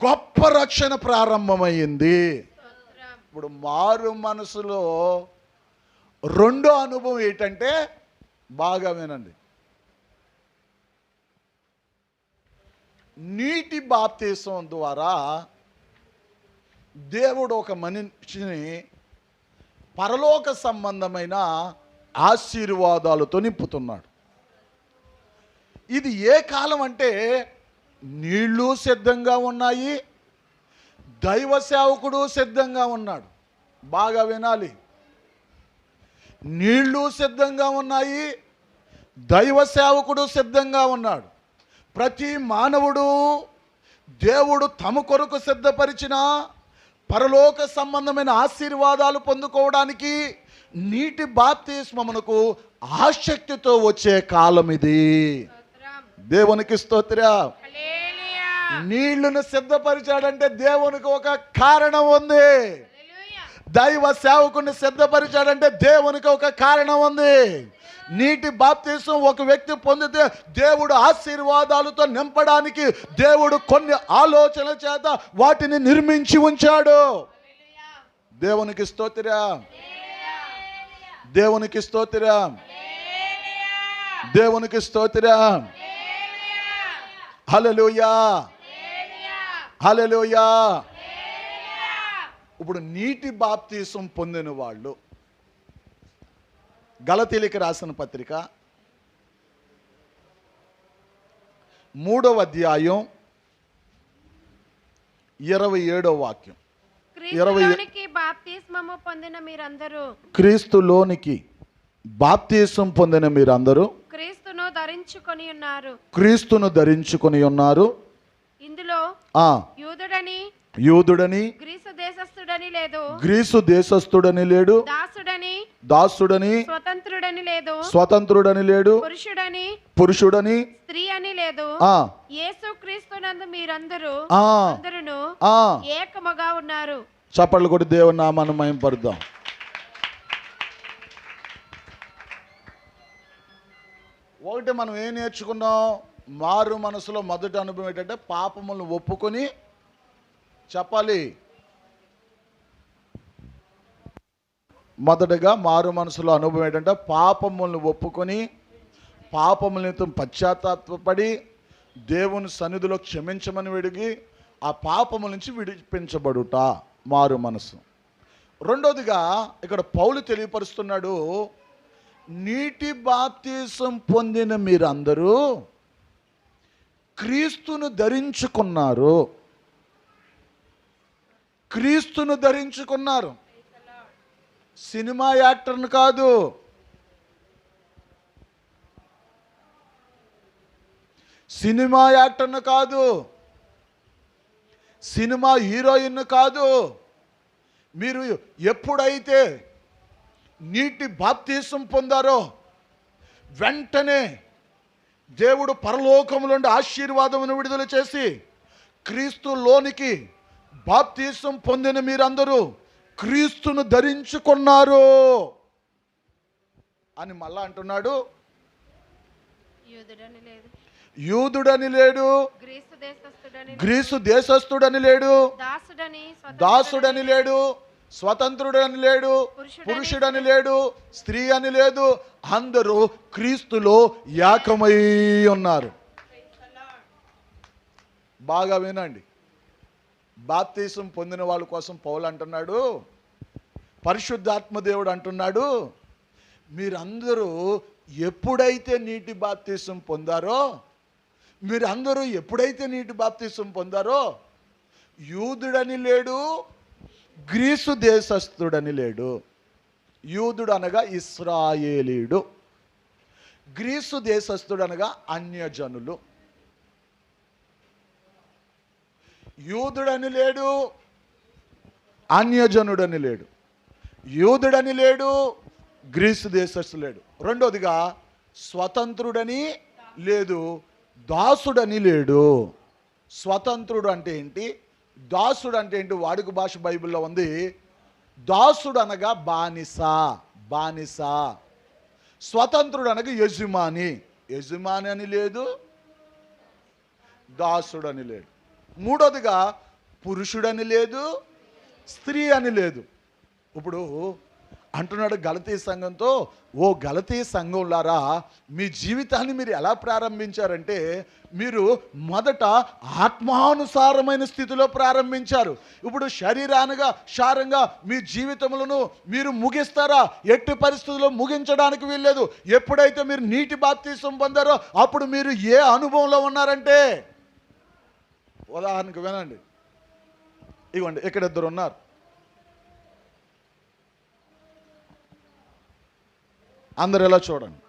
గొప్ప రక్షణ ప్రారంభమైంది. ఇప్పుడు మారు మనసులో రెండో అనుభవం ఏంటంటే, బాగా వినండి, నీటి బాప్తీసం ద్వారా దేవుడు ఒక మనిషిని పరలోక సంబంధమైన ఆశీర్వాదాలతో నింపుతున్నాడు. ఇది ఏ కాలం అంటే నీళ్ళు సిద్ధంగా ఉన్నాయి, దైవ సేవకుడు సిద్ధంగా ఉన్నాడు. బాగా వినాలి. నీళ్ళు సిద్ధంగా ఉన్నాయి, దైవ సేవకుడు సిద్ధంగా ఉన్నాడు. ప్రతి మానవుడు దేవుడు తమ కొరకు సిద్ధపరిచిన పరలోక సంబంధమైన ఆశీర్వాదాలు పొందుకోవడానికి నీటి బాప్తిస్మమునకు ఆసక్తితో వచ్చే కాలం ఇది. దేవునికి స్తోత్రం. నీళ్లను సిద్ధపరిచాడంటే దేవునికి ఒక కారణం ఉంది. దైవ సేవకుని సిద్ధపరిచాడంటే దేవునికి ఒక కారణం ఉంది. నీటి బాప్తిసం ఒక వ్యక్తి పొందితే దేవుడు ఆశీర్వాదాలతో నింపడానికి దేవుడు కొన్ని ఆలోచనల చేత వాటిని నిర్మించి ఉంచాడు. దేవునికి స్తోత్రం. దేవునికి స్తోత్రం. దేవునికి స్తోత్రం. హల్లెలూయా, హల్లెలూయా. ఇప్పుడు నీటి బాప్తిసం పొందిన వాళ్ళు గలతీయులకు రాసిన పత్రిక 3వ అధ్యాయం 27వ వాక్యం. క్రీస్తులోనికి బాప్తిస్మము పొందిన మీరందరూ, క్రీస్తులోనికి బాప్తిసం పొందిన మీరందరూ క్రీస్తును ధరించుకొని ఉన్నారు. క్రీస్తును ధరించుకొని ఉన్నారు. ఇందులో యూదుడని యూదుడని గ్రీసు దేశస్థుడని లేదు, గ్రీసు దేశస్థుడని లేడు, దాసుడని స్వతంత్రుడని లేదు, స్వతంత్రుడని లేడు, పురుషుడని స్త్రీ అని లేదు. యేసు క్రీస్తునందు మీరందరూ అందరును ఏకముగా ఉన్నారు. చప్పట్లు కొట్టి దేవుని నామాన్ని మహిమపరుద్దాం. ఒకటి మనం ఏం నేర్చుకున్నాం? మారు మనసులో మొదటి అనుభవం ఏంటంటే పాపములను ఒప్పుకొని చెప్పాలి. మొదటగా మారు మనసులో అనుభవం ఏంటంటే పాపములను ఒప్పుకొని పాపములతో పశ్చాత్తాపడి దేవుని సన్నిధిలో క్షమించమని విడిగి ఆ పాపముల నుంచి విడిపించబడుట మారు మనసు. రెండోదిగా ఇక్కడ పౌలు తెలియపరుస్తున్నాడు, నీటి బాప్తిసం పొందిన మీరందరూ క్రీస్తును ధరించుకున్నారు. క్రీస్తును ధరించుకున్నారు. సినిమా యాక్టర్ను కాదు, సినిమా యాక్టర్ను కాదు, సినిమా హీరోయిన్ను కాదు. మీరు ఎప్పుడైతే నీటి బాప్తిసం పొందారో వెంటనే దేవుడు పరలోకము నుండి ఆశీర్వాదమును విడుదల చేసి క్రీస్తులోనికి బాప్తీసం పొందిన మీరందరూ క్రీస్తును ధరించుకున్నారు అని మళ్ళా అంటున్నాడు. యూదుడని లేదు, యూదుడని లేడు, గ్రీసు దేశస్థుడని లేడు, దాసుడని లేడు, స్వతంత్రుడని లేడు, పురుషుడని లేడు, స్త్రీ అని లేదు, అందరూ క్రీస్తులో ఏకమై ఉన్నారు. బాగా వినండి. బాప్తీసం పొందిన వాళ్ళ కోసం పౌలు అంటున్నాడు, పరిశుద్ధాత్మ దేవుడు అంటున్నాడు, మీరందరూ ఎప్పుడైతే నీటి బాప్తీసం పొందారో, మీరందరూ ఎప్పుడైతే నీటి బాప్తీసం పొందారో, యూదుడని లేడు, గ్రీసు దేశస్థుడని లేడు. యూదుడు అనగా ఇశ్రాయేలీయుడు, గ్రీసు దేశస్థుడు అనగా అన్యజనులు. యూదుడని లేడు, అన్యజనుడని లేడు. యూదుడని లేడు, గ్రీసు దేశస్థుడు లేడు. రెండోదిగా స్వతంత్రుడని లేదు, దాసుడని లేడు. స్వతంత్రుడు అంటే ఏంటి, దాసుడు అంటే ఏంటి? వాడుక భాష బైబిల్లో ఉంది. దాసుడు అనగా బానిస, బానిస. స్వతంత్రుడు అనగా యజమాని, యజమాని అని లేదు, దాసుడు అని లేడు. మూడోదిగా పురుషుడని లేదు, స్త్రీ అని లేదు. ఇప్పుడు అంటున్నాడు గలతీ సంఘంతో, ఓ గలతీ సంఘంలారా, మీ జీవితాన్ని మీరు ఎలా ప్రారంభించారంటే, మీరు మొదట ఆత్మానుసారమైన స్థితిలో ప్రారంభించారు. ఇప్పుడు శారంగా మీ జీవితములను మీరు ముగిస్తారా? ఎట్టి పరిస్థితుల్లో ముగించడానికి వీల్లేదు. ఎప్పుడైతే మీరు నీటి బాప్తీసం పొందారో అప్పుడు మీరు ఏ అనుభవంలో ఉన్నారంటే, ఉదాహరణకు వినండి. ఇవ్వండి, ఇక్కడ ఇద్దరు ఉన్నారు. అందరు ఎలా చూడండి,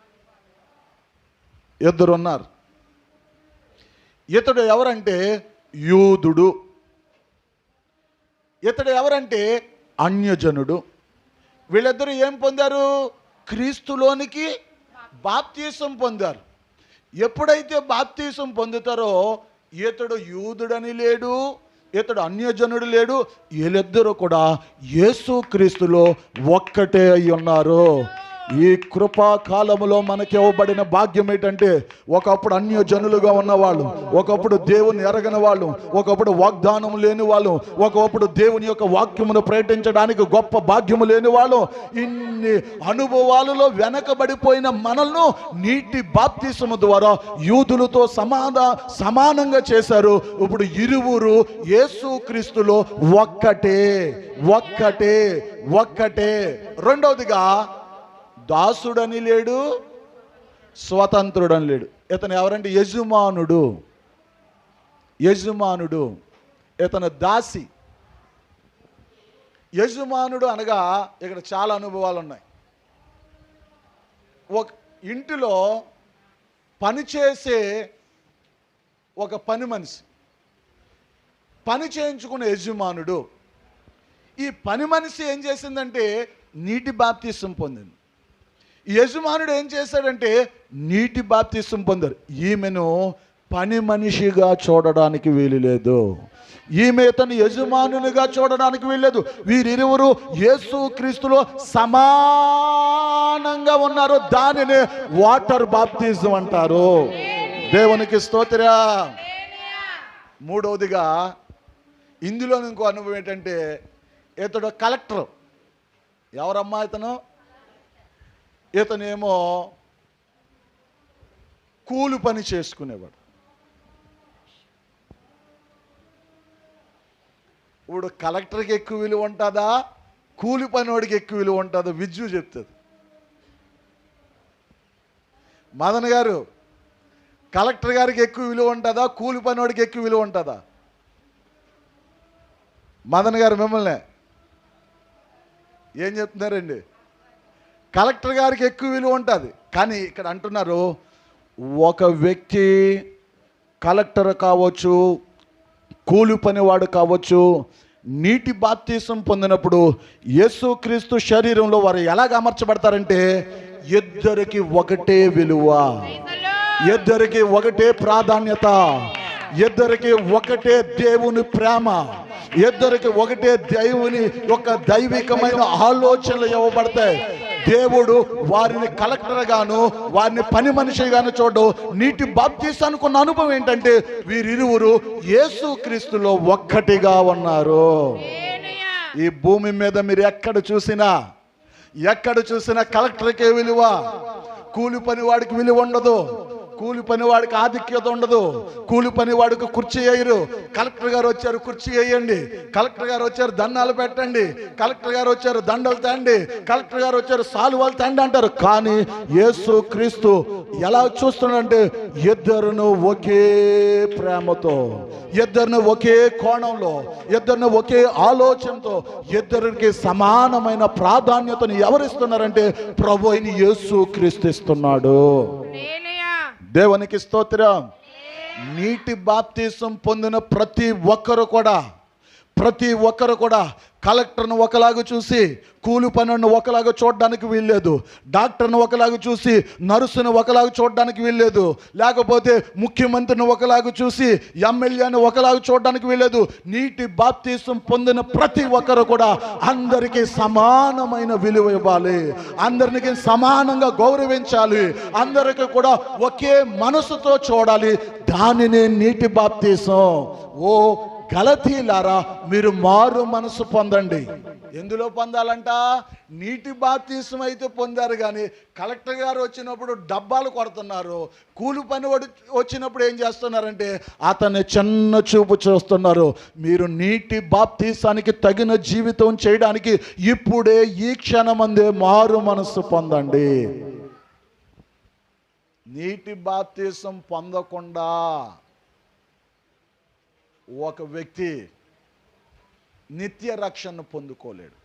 ఇద్దరు ఉన్నారు. ఇతడు ఎవరంటే యూదుడు, ఇతడు ఎవరంటే అన్యజనుడు. వీళ్ళిద్దరూ ఏం పొందారు? క్రీస్తులోనికి బాప్తీసం పొందారు. ఎప్పుడైతే బాప్తీసం పొందుతారో, ఇతడు యూదుడని లేడు, ఇతడు అన్యజనుడు లేడు, వీళ్ళిద్దరూ కూడా యేసుక్రీస్తులో ఒక్కటే అయి ఉన్నారు. ఈ కృపా కాలములో మనకి ఇవ్వబడిన భాగ్యం ఏంటంటే, ఒకప్పుడు అన్యజనులుగా ఉన్నవాళ్ళు, ఒకప్పుడు దేవుని ఎరగని వాళ్ళు, ఒకప్పుడు వాగ్దానం లేని వాళ్ళు, ఒకప్పుడు దేవుని యొక్క వాక్యమును ప్రకటించడానికి గొప్ప భాగ్యము లేని వాళ్ళు, ఇన్ని అనుభవాలలో వెనకబడిపోయిన మనల్ని నీటి బాప్తిసము ద్వారా యూదులతో సమానంగా చేశారు. ఇప్పుడు ఇరువురు యేసుక్రీస్తులో ఒక్కటే, ఒక్కటే, ఒక్కటే. రెండవదిగా దాసుడని లేడు, స్వతంత్రుడని లేడు. ఇతను ఎవరంటే యజమానుడు, యజమానుడు. ఇతను దాసి. యజమానుడు అనగా ఇక్కడ చాలా అనుభవాలు ఉన్నాయి. ఒక ఇంటిలో పనిచేసే ఒక పని మనిషి, పని చేయించుకునే యజమానుడు. ఈ పని మనిషి ఏం చేసిందంటే నీటి బాప్తిసం పొందింది. యజమానుడు ఏం చేశాడంటే నీటి బాప్తిసం పొందారు. ఈమెను పని మనిషిగా చూడడానికి వీలు లేదు, ఈమె ఇతను యజమానునిగా చూడడానికి వీల్లేదు. వీరిరువురు యేసుక్రీస్తులో సమానంగా ఉన్నారు. దానిని వాటర్ బాప్తిజం అంటారు. దేవునికి స్తోత్రం. మూడవదిగా ఇందులో ఇంకో అనుభవం ఏంటంటే, ఇతడు కలెక్టర్. ఎవరమ్మా ఇతను? ఇతనేమో కూలి పని చేసుకునేవాడు. ఇప్పుడు కలెక్టర్కి ఎక్కువ విలువ ఉంటుందా, కూలి పనివాడికి ఎక్కువ విలువ ఉంటుందా? విద్యు చెప్తుంది. మదన్ గారు, కలెక్టర్ గారికి ఎక్కువ విలువ ఉంటుందా, కూలి పనివాడికి ఎక్కువ విలువ ఉంటుందా? మదన్ గారు మిమ్మల్ని ఏం చెప్తున్నారండి? కలెక్టర్ గారికి ఎక్కువ విలువ ఉంటుంది. కానీ ఇక్కడ అంటున్నారు, ఒక వ్యక్తి కలెక్టర్ కావచ్చు, కూలి పనివాడు కావచ్చు, నీటి బాప్తిసం పొందినప్పుడు యేసుక్రీస్తు శరీరంలో వారు ఎలాగ అమర్చబడతారంటే, ఇద్దరికి ఒకటే విలువ, ఇద్దరికి ఒకటే ప్రాధాన్యత, ఇద్దరికి ఒకటే దేవుని ప్రేమ, ఇద్దరికి ఒకటే దేవుని యొక్క దైవికమైన ఆలోచనలు ఇవ్వబడతాయి. దేవుడు వారిని కలెక్టర్ గాను వారిని పని మనిషిగాను చూడడం. నీటి బాప్తీసానికి ఉన్న అనుభవం ఏంటంటే వీరిరువురు యేసుక్రీస్తులో ఒక్కటిగా ఉన్నారు. ఈ భూమి మీద మీరు ఎక్కడ చూసినా కలెక్టర్కే విలువ, కూలి పని వాడికి విలువ ఉండదు, కూలి పని వాడికి ఆధిక్యత ఉండదు, కూలి పని వాడికి కుర్చీ వేయరు. కలెక్టర్ గారు వచ్చారు కుర్చీ వేయండి, కలెక్టర్ గారు వచ్చారు దండాలు పెట్టండి, కలెక్టర్ గారు వచ్చారు దండలు తండి, కలెక్టర్ గారు వచ్చారు సాలువాలు తండి అంటారు. కానీ యేసుక్రీస్తు ఎలా చూస్తున్నాడంటే ఇద్దరును ఒకే ప్రేమతో, ఇద్దరిని ఒకే కోణంలో, ఇద్దరిని ఒకే ఆలోచనతో, ఇద్దరికి సమానమైన ప్రాధాన్యతను ఎవరిస్తున్నారంటే ప్రభు అయిన యేసుక్రీస్తు ఇస్తున్నాడు. దేవునికి స్తోత్రం. నీటి బాప్తీసం పొందిన ప్రతి ఒక్కరు కూడా కలెక్టర్ను ఒకలాగా చూసి కూలి పనులను ఒకలాగా చూడడానికి వీల్లేదు, డాక్టర్ను ఒకలాగా చూసి నర్సును ఒకలాగా చూడడానికి వీల్లేదు, లేకపోతే ముఖ్యమంత్రిని ఒకలాగా చూసి ఎమ్మెల్యేని ఒకలాగా చూడడానికి వీల్లేదు. నీటి బాప్తీసం పొందిన ప్రతి ఒక్కరు కూడా అందరికీ సమానమైన విలువ ఇవ్వాలి, అందరికి సమానంగా గౌరవించాలి, అందరికీ కూడా ఒకే మనసుతో చూడాలి. దానినే నీటి బాప్తీసం. ఓ గలతీలారా, మీరు మారు మనసు పొందండి. ఎందులో పొందాలంట? నీటి బాప్తీసం అయితే పొందారు, కానీ కలెక్టర్ గారు వచ్చినప్పుడు డబ్బాలు కొడుతున్నారు, కూలి పని వచ్చినప్పుడు ఏం చేస్తున్నారంటే అతన్ని చిన్న చూపు చూస్తున్నారు. మీరు నీటి బాప్తీసానికి తగిన జీవితం చేయడానికి ఇప్పుడే ఈ క్షణమందే మారు మనసు పొందండి. నీటి బాప్తీసం పొందకుండా ఒక వ్యక్తి నిత్య రక్షణను పొందుకోలేడు.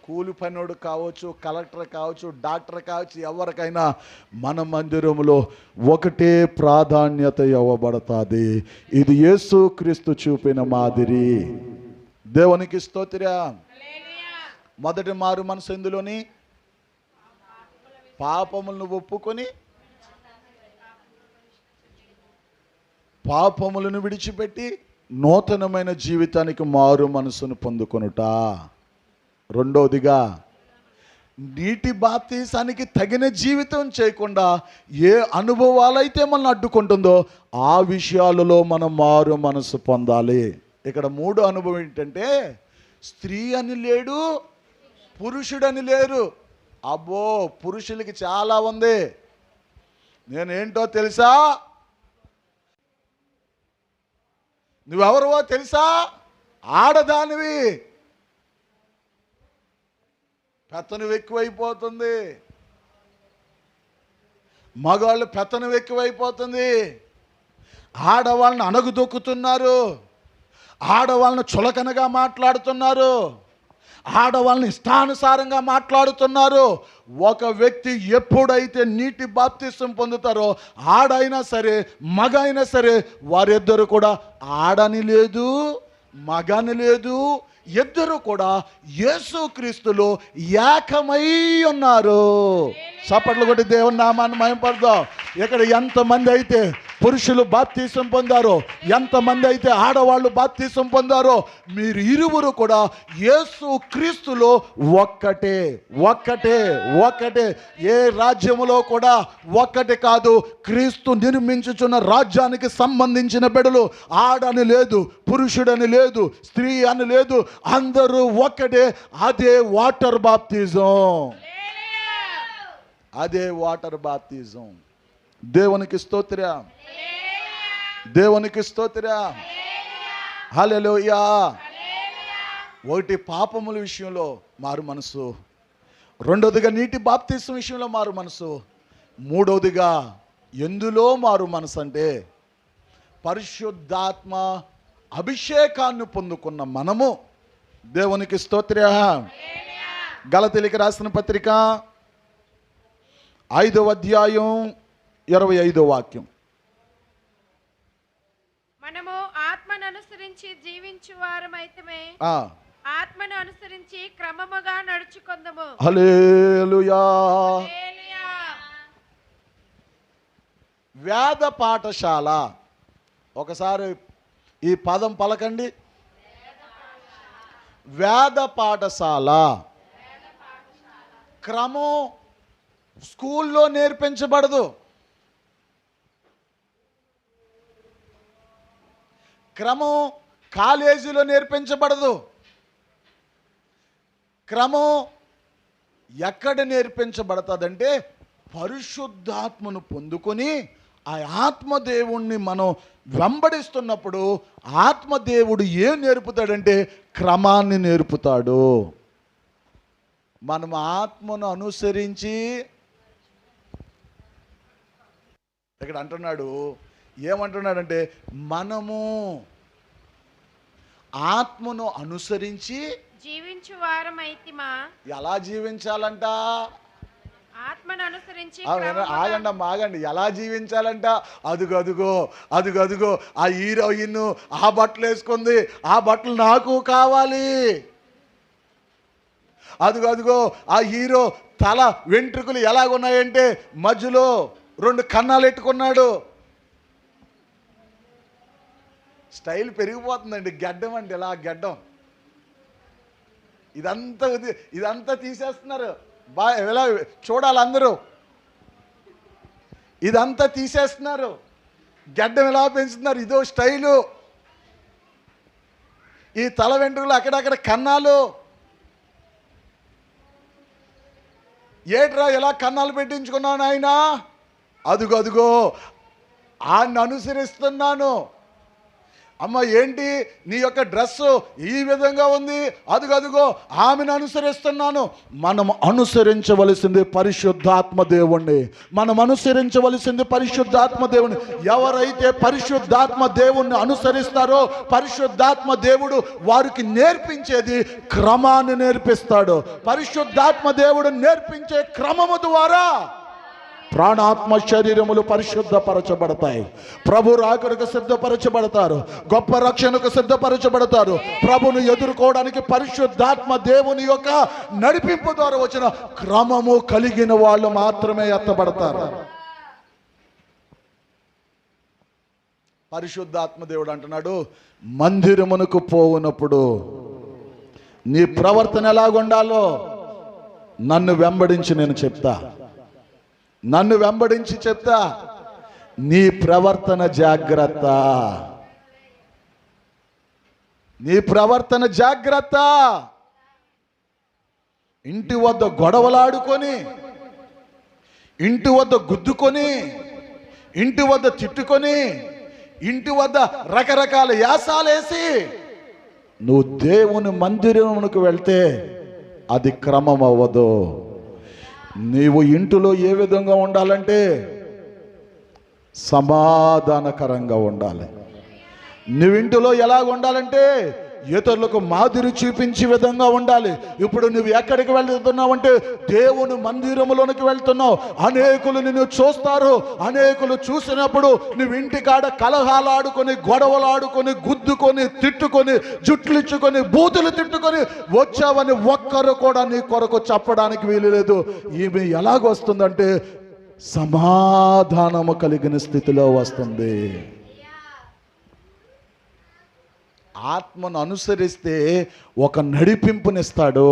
కూలి పనోడు కావచ్చు, కలెక్టర్ కావచ్చు, డాక్టర్ కావచ్చు, ఎవరికైనా మన మందిరంలో ఒకటే ప్రాధాన్యత ఇవ్వబడుతుంది. ఇది యేసుక్రీస్తు చూపిన మాదిరి. దేవునికి స్తోత్రం. మొదటి మారు మనసు ఎందులోని? పాపములను ఒప్పుకొని పాపములను విడిచిపెట్టి నూతనమైన జీవితానికి మారు మనసును పొందుకొనుట. రెండవదిగా నీటి బాప్తీసానికి తగిన జీవితం చేయకుండా ఏ అనుభవాలైతే మనల్ని అడ్డుకుంటుందో ఆ విషయాలలో మనం మారు మనసు పొందాలి. ఇక్కడ మూడో అనుభవం ఏంటంటే స్త్రీ అని లేడు, పురుషుడని లేరు. అబ్బో, పురుషులకి చాలా ఉంది. నేనేంటో తెలుసా? నువ్వెవరవో తెలుసా? ఆడదానివి. పెత్తనం ఎక్కువైపోతుంది, మగవాళ్ళు పెత్తనం ఎక్కువైపోతుంది. ఆడవాళ్ళని అణగుదొక్కుతున్నారు, ఆడవాళ్ళని చులకనగా మాట్లాడుతున్నారు, ఆడవాళ్ళని ఇష్టానుసారంగా మాట్లాడుతున్నారు. ఒక వ్యక్తి ఎప్పుడైతే నీటి బాప్తిసం పొందుతారో ఆడైనా సరే మగ అయినా సరే వారిద్దరు కూడా ఆడని లేదు మగని లేదు, ఇద్దరు కూడా యేసుక్రీస్తులో ఏకమై ఉన్నారు. చప్పట్లు కొట్టి దేవుని నామాన్ని మహిమపడదాం. ఇక్కడ ఎంతమంది అయితే పురుషులు బాప్తీసం పొందారో, ఎంతమంది అయితే ఆడవాళ్ళు బాప్తీసం పొందారో, మీరు ఇరువురు కూడా యేసుక్రీస్తులో ఒక్కటే ఒక్కటే ఒక్కటే. ఏ రాజ్యములో కూడా ఒక్కటి కాదు. క్రీస్తు నిర్మించుచున్న రాజ్యానికి సంబంధించిన బిడ్డలు ఆడని లేదు, పురుషుడని లేదు, స్త్రీ అని లేదు, అందరూ ఒక్కటే. అదే వాటర్ బాప్తిజం, అదే వాటర్ బాప్తిజం. దేవునికి స్తోత్రం, దేవునికి స్తోత్రం. హల్లెలూయా. ఒకటి పాపముల విషయంలో మారు మనసు, రెండవదిగా నీటి బాప్తిసం విషయంలో మారు మనసు, మూడవదిగా ఎందులో మారు మనసు అంటే పరిశుద్ధాత్మ అభిషేకాన్ని పొందుకున్న మనము. దేవునికి స్తోత్రం. గలతీయులకు రాసిన పత్రిక 5వ అధ్యాయం 25వ వాక్యం. మనము ఆత్మను అనుసరించి జీవించు వారమైతమే ఆత్మను అనుసరించి క్రమముగా నడుచుకొందుము. హల్లెలూయా. వేద పాఠశాల. ఒకసారి ఈ పదం పలకండి, వేద పాఠశాల. క్రమం స్కూల్లో నేర్పించబడదు, క్రమం కాలేజీలో నేర్పించబడదు. క్రమం ఎక్కడ నేర్పించబడుతుందంటే పరిశుద్ధాత్మను పొందుకొని ఆ ఆత్మదేవుణ్ణి మనం వెంబడిస్తున్నప్పుడు ఆత్మదేవుడు ఏం నేర్పుతాడంటే క్రమాన్ని నేర్పుతాడు. మనం ఆత్మను అనుసరించి, ఇక్కడ అంటున్నాడు, ఏమంటున్నాడంటే మనము ఆత్మను అనుసరించి జీవించు వారమైతిమా. ఎలా జీవించాలంట? ఆత్మను అనుసరించి ఆగండి, ఎలా జీవించాలంట? అదుగో ఆ హీరోయిన్ ఆ బట్టలు వేసుకుంది, ఆ బట్టలు నాకు కావాలి. అదుగో ఆ హీరో తల వెంట్రుకలు ఎలాగున్నాయంటే మధ్యలో 2 కన్నాలు ఎట్టుకున్నాడు. స్టైల్ పెరిగిపోతుందండి. గడ్డం అంటే ఇలా గడ్డం, ఇదంతా తీసేస్తున్నారు. ఎలా చూడాలి అందరూ, ఇదంతా తీసేస్తున్నారు. గడ్డం ఎలా పెంచుతున్నారు, ఇదో స్టైలు. ఈ తల వెంట్రుకలు అక్కడక్కడ కన్నాలు. ఏట్రా ఎలా కన్నాలు పెట్టించుకున్నావు నాయనా? అదుగో ఆయన అనుసరిస్తున్నాను. అమ్మ ఏంటి నీ యొక్క డ్రెస్సు ఈ విధంగా ఉంది? అదుగో ఆమెను అనుసరిస్తున్నాను. మనం అనుసరించవలసింది పరిశుద్ధాత్మ దేవుణ్ణి. మనం అనుసరించవలసింది పరిశుద్ధాత్మ దేవుణ్ణి. ఎవరైతే పరిశుద్ధాత్మ దేవుణ్ణి అనుసరిస్తారో పరిశుద్ధాత్మ దేవుడు వారికి నేర్పించేది క్రమాన్ని నేర్పిస్తాడు. పరిశుద్ధాత్మ దేవుడు నేర్పించే క్రమము ద్వారా ప్రాణాత్మ శరీరములు పరిశుద్ధపరచబడతాయి. ప్రభు రాకడకు సిద్ధపరచబడతారు, గొప్ప రక్షణకు సిద్ధపరచబడతారు. ప్రభును ఎదుర్కోవడానికి పరిశుద్ధాత్మ దేవుని యొక్క నడిపింపు ద్వారా వచ్చిన క్రమము కలిగిన వాళ్ళు మాత్రమే ఎత్తబడతారు. పరిశుద్ధాత్మ దేవుడు అంటున్నాడు, మందిరమునకు పోవునప్పుడు నీ ప్రవర్తన ఎలాగుండాలో నన్ను వెంబడించి నేను చెప్తా. నన్ను వెంబడించి చెప్తా. నీ ప్రవర్తన జాగ్రత్త, నీ ప్రవర్తన జాగ్రత్త. ఇంటి వద్ద గొడవలాడుకొని, ఇంటి వద్ద గుద్దుకొని, ఇంటి వద్ద తిట్టుకొని, ఇంటి వద్ద రకరకాల యాసాలేసి నువ్వు దేవుని మందిరమునకు వెళ్తే అది క్రమం అవ్వదు. నీవు ఇంటిలో ఏ విధంగా ఉండాలంటే సమాధానకరంగా ఉండాలి. నువ్వు ఇంటిలో ఎలాగ ఉండాలంటే ఇతరులకు మాదిరి చూపించే విధంగా ఉండాలి. ఇప్పుడు నువ్వు ఎక్కడికి వెళ్తున్నావంటే దేవుని మందిరములోనికి వెళ్తున్నావు. అనేకులు నిన్ను చూస్తారు. అనేకులు చూసినప్పుడు నువ్వు ఇంటికాడ కలహాలాడుకొని, గొడవలాడుకొని, గుద్దుకొని, తిట్టుకొని, జుట్లిచ్చుకొని, బూతులు తిట్టుకొని వచ్చావని ఒక్కరు కూడా నీ కొరకు చెప్పడానికి వీలు లేదు. ఈమె ఎలాగొస్తుందంటే సమాధానము కలిగిన స్థితిలో వస్తుంది. ఆత్మను అనుసరిస్తే ఒక నడిపింపునిస్తాడు.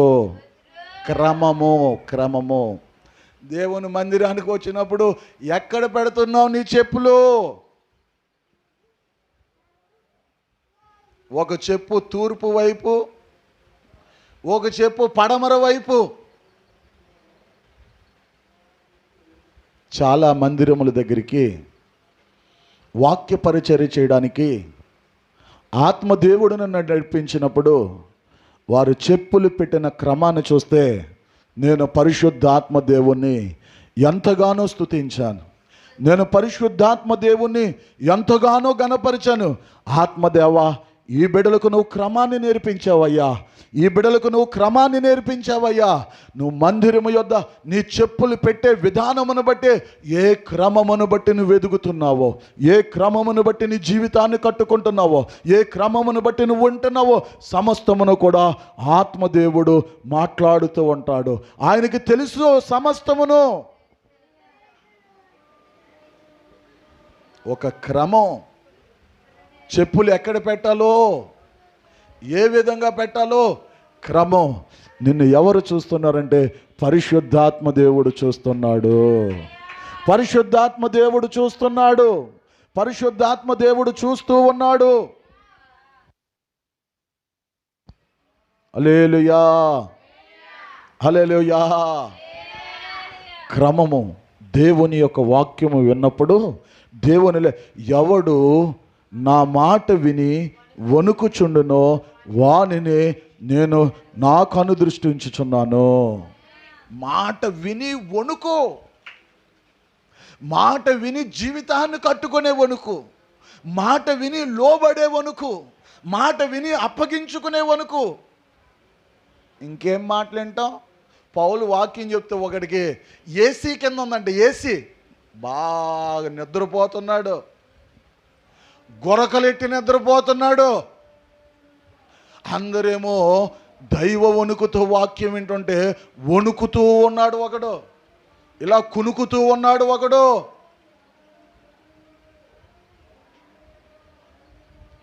క్రమము. దేవుని మందిరానికి వచ్చినప్పుడు ఎక్కడ పెడుతున్నావు నీ చెప్పులు? ఒక చెప్పు తూర్పు వైపు, ఒక చెప్పు పడమర వైపు. చాలా మందిరముల దగ్గరికి వాక్య పరిచర్య చేయడానికి ఆత్మదేవుడు నన్ను నడిపించినప్పుడు వారు చెప్పులు పెట్టిన క్రమాన్ని చూస్తే నేను పరిశుద్ధాత్మ దేవుణ్ణి ఎంతగానో స్తుతించాను. నేను పరిశుద్ధాత్మ దేవుణ్ణి ఎంతగానో గణపరిచాను. ఆత్మదేవా, ఈ బిడ్డలకు నువ్వు క్రమాన్ని నేర్పించావయ్యా, ఈ బిడ్డలకు నువ్వు క్రమాన్ని నేర్పించావయ్యా. నువ్వు మందిరము యొద్ద నీ చెప్పులు పెట్టే విధానమును బట్టి, ఏ క్రమమును బట్టి నువ్వు ఎదుగుతున్నావో, ఏ క్రమమును బట్టి నీ జీవితాన్ని కట్టుకుంటున్నావో, ఏ క్రమమును బట్టి నువ్వు ఉంటున్నావో సమస్తమును కూడా ఆత్మదేవుడు మాట్లాడుతూ ఉంటాడు. ఆయనకి తెలుసు సమస్తమును. ఒక క్రమం. చెప్పులు ఎక్కడ పెట్టాలో, ఏ విధంగా పెట్టాలో క్రమం. నిన్ను ఎవరు చూస్తున్నారంటే పరిశుద్ధాత్మ దేవుడు చూస్తున్నాడు. పరిశుద్ధాత్మ దేవుడు చూస్తున్నాడు. పరిశుద్ధాత్మ దేవుడు చూస్తూ ఉన్నాడు. హల్లెలూయా, హల్లెలూయా. క్రమము. దేవుని యొక్క వాక్యము విన్నప్పుడు దేవునిలో ఎవడు నా మాట విని వణుకుచుండునో వానిని నేను నాకు అనుదృష్టించుచున్నాను. మాట విని వణుకు, మాట విని జీవితాన్ని కట్టుకునే వణుకు, మాట విని లోబడే వణుకు, మాట విని అప్పగించుకునే వణుకు. ఇంకేం మాటలేంటాం? పౌలు వాక్యం చెప్తే ఒకడికి ఏసీ కింద ఉందంటే, ఏసీ బాగా నిద్రపోతున్నాడు, గొరకలెట్టి నిద్రపోతున్నాడు. అందరేమో దైవ వణుకుతో వాక్యం వింటుంటే వణుకుతూ ఉన్నాడు ఒకడు, ఇలా కునుకుతూ ఉన్నాడు ఒకడు.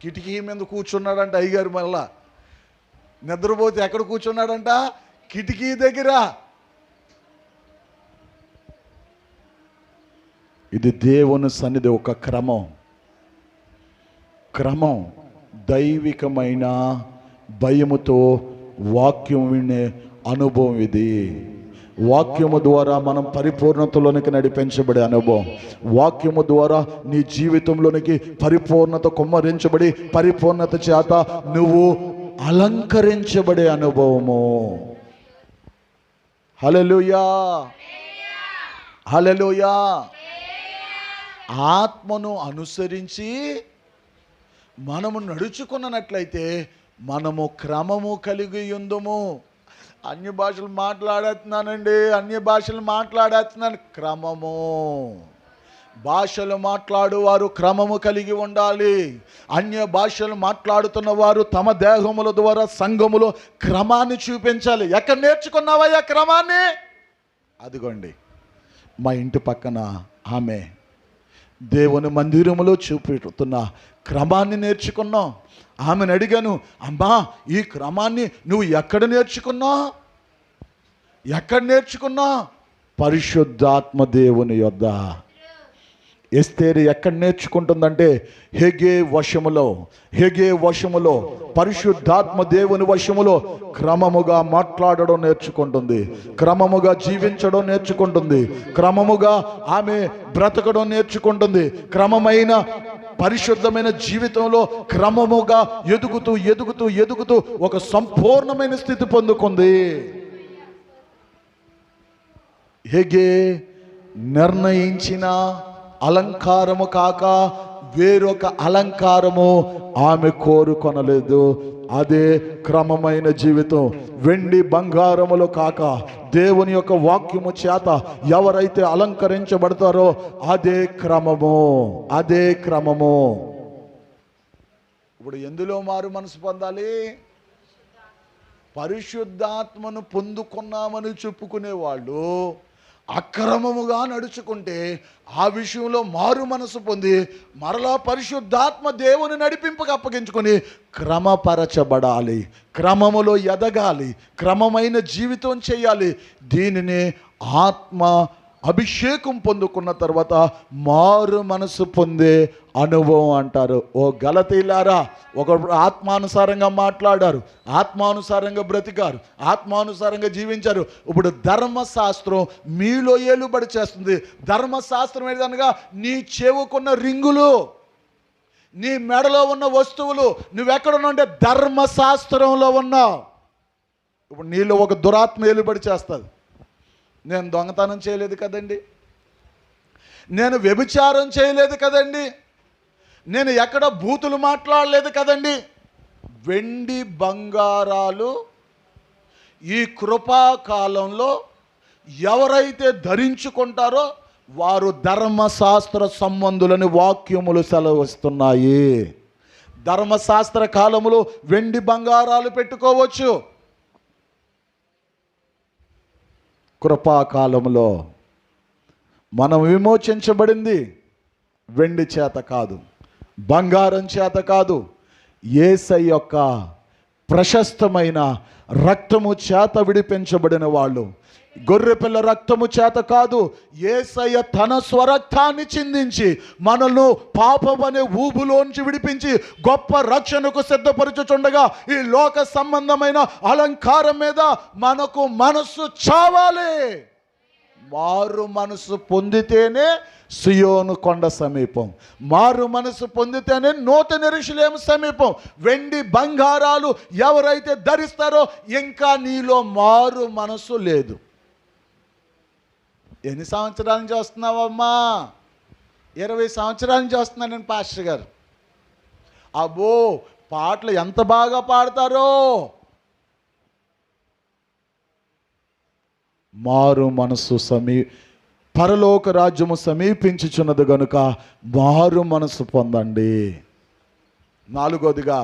కిటికీ మీద కూర్చున్నాడంట అయ్యగారు. మళ్ళా నిద్రపోతే ఎక్కడ కూర్చున్నాడంట? కిటికీ దగ్గర. ఇది దేవుని సన్నిధి, ఒక క్రమం. క్రమం. దైవికమైన భయముతో వాక్యం వినే అనుభవం ఇది. వాక్యము ద్వారా మనం పరిపూర్ణతలోనికి నడిపించబడే అనుభవం. వాక్యము ద్వారా నీ జీవితంలోనికి పరిపూర్ణత కుమ్మరించబడి పరిపూర్ణత చేత నువ్వు అలంకరించబడే అనుభవము. హల్లెలూయా, హల్లెలూయా. ఆత్మను అనుసరించి మనము నడుచుకున్నట్లయితే మనము క్రమము కలిగి ఉందుము. అన్య భాషలు మాట్లాడేస్తున్నానండి, అన్య భాషలు మాట్లాడేస్తున్నాను. క్రమము. భాషలు మాట్లాడు వారు క్రమము కలిగి ఉండాలి. అన్య భాషలు మాట్లాడుతున్న వారు తమ దేహముల ద్వారా సంఘములో క్రమాన్ని చూపించాలి. ఎక్కడ నేర్చుకున్నావయ్యా క్రమాన్ని? అదిగోండి, మా ఇంటి పక్కన ఆమె దేవుని మందిరములో చూపెడుతున్న క్రమాన్ని నేర్చుకున్నాం. ఆమెను అడిగాను, అమ్మా ఈ క్రమాన్ని నువ్వు ఎక్కడ నేర్చుకున్నావు? ఎక్కడ నేర్చుకున్నావు? పరిశుద్ధాత్మ దేవుని యొద్ద. ఎస్తేరు ఎక్కడ నేర్చుకుంటుందంటే హెగే వశములో పరిశుద్ధాత్మ దేవుని వశములో క్రమముగా మాట్లాడడం నేర్చుకుంటుంది, క్రమముగా జీవించడం నేర్చుకుంటుంది, క్రమముగా ఆమె బ్రతకడం నేర్చుకుంటుంది. క్రమమైన పరిశుద్ధమైన జీవితంలో క్రమముగా ఎదుగుతూ ఒక సంపూర్ణమైన స్థితి పొందుకుంది. హెగే నిర్ణయించిన అలంకారము కాక వేరొక అలంకారము ఆమె కోరుకొనలేదు. అదే క్రమమైన జీవితం. వెండి బంగారములు కాక దేవుని యొక్క వాక్యము చేత ఎవరైతే అలంకరించబడతారో అదే క్రమము, అదే క్రమము. ఇప్పుడు ఎందులో మారు మనసు పొందాలి? పరిశుద్ధాత్మను పొందుకున్నామని చెప్పుకునేవాళ్ళు అక్రమముగా నడుచుకుంటే ఆ విషయంలో మారు మనసు పొంది మరలా పరిశుద్ధాత్మ దేవుని నడిపింపుకు అప్పగించుకొని క్రమపరచబడాలి, క్రమములో ఎదగాలి, క్రమమైన జీవితం చేయాలి. దీనిని ఆత్మ అభిషేకం పొందుకున్న తర్వాత మారు మనసు పొందే అనుభవం అంటారు. ఓ గలతీయులారా, ఒకప్పుడు ఆత్మానుసారంగా మాట్లాడారు, ఆత్మానుసారంగా బ్రతికారు, ఆత్మానుసారంగా జీవించారు. ఇప్పుడు ధర్మశాస్త్రం మీలో ఏలుబడి చేస్తుంది. ధర్మశాస్త్రం ఏదనగా నీ చెవుకున్న రింగులు, నీ మెడలో ఉన్న వస్తువులు. నువ్వెక్కడున్నావు అంటే ధర్మశాస్త్రంలో ఉన్నావు. ఇప్పుడు నీలో ఒక దురాత్మ ఏలుబడి చేస్తుంది. నేను దొంగతనం చేయలేదు కదండి, నేను వ్యభిచారం చేయలేదు కదండి, నేను ఎక్కడ బూతులు మాట్లాడలేదు కదండి. వెండి బంగారాలు ఈ కృపాకాలంలో ఎవరైతే ధరించుకుంటారో వారు ధర్మశాస్త్ర సంబంధులని వాక్యములు సెలవిస్తున్నాయి. ధర్మశాస్త్ర కాలములో వెండి బంగారాలు పెట్టుకోవచ్చు. కృపాకాలంలో మనం విమోచించబడింది, వెండి చేత కాదు, బంగారం చేత కాదు, యేసయ్య యొక్క ప్రశస్తమైన రక్తము చేత విడిపించబడిన వాళ్ళు. గొర్రెపిల్ల రక్తము చేత కాదు, యేసయ్య తన స్వరక్తాన్ని చిందించి మనల్ని పాపం అనే ఊబులోంచి విడిపించి గొప్ప రక్షణకు సిద్ధపరచుచుండగా ఈ లోక సంబంధమైన అలంకారం మీద మనకు మనస్సు చావాలి. మారు మనసు పొందితేనే సియోను కొండ సమీపం, మారు మనసు పొందితేనే నూతన యెరూషలేము సమీపం. వెండి బంగారాలు ఎవరైతే ధరిస్తారో ఇంకా నీలో మారు మనసు లేదు. ఎన్ని సంవత్సరాల నుంచి వస్తున్నావమ్మా? 20 సంవత్సరాల నుంచి వస్తున్నాను నేను పాస్టర్ గారు. అబ్బో, పాటలు ఎంత బాగా పాడతారో. మారు మనసు పరలోక రాజ్యము సమీపించుచున్నది గనుక మారు మనసు పొందండి. 4వదిగా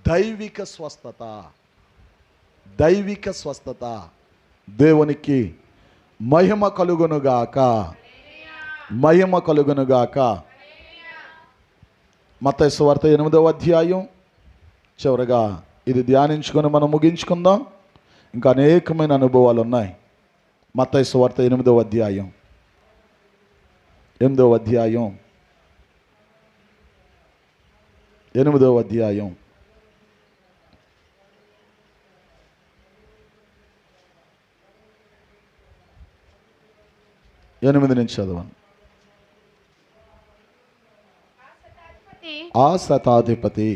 దైవిక స్వస్థత. దైవిక స్వస్థత. దేవునికి మహిమ కలుగునుగాక, మహిమ కలుగునుగాక. మత్తయి సువార్త 8వ అధ్యాయం చివరగా ఇది ధ్యానించుకొని మనం ముగించుకుందాం. ఇంకా అనేకమైన అనుభవాలు ఉన్నాయి. మత్తయి సువార్త 8వ అధ్యాయం 8వ అధ్యాయం 8వ అధ్యాయం 8 నుంచి చదవండి. ఆ శతాధిపతి,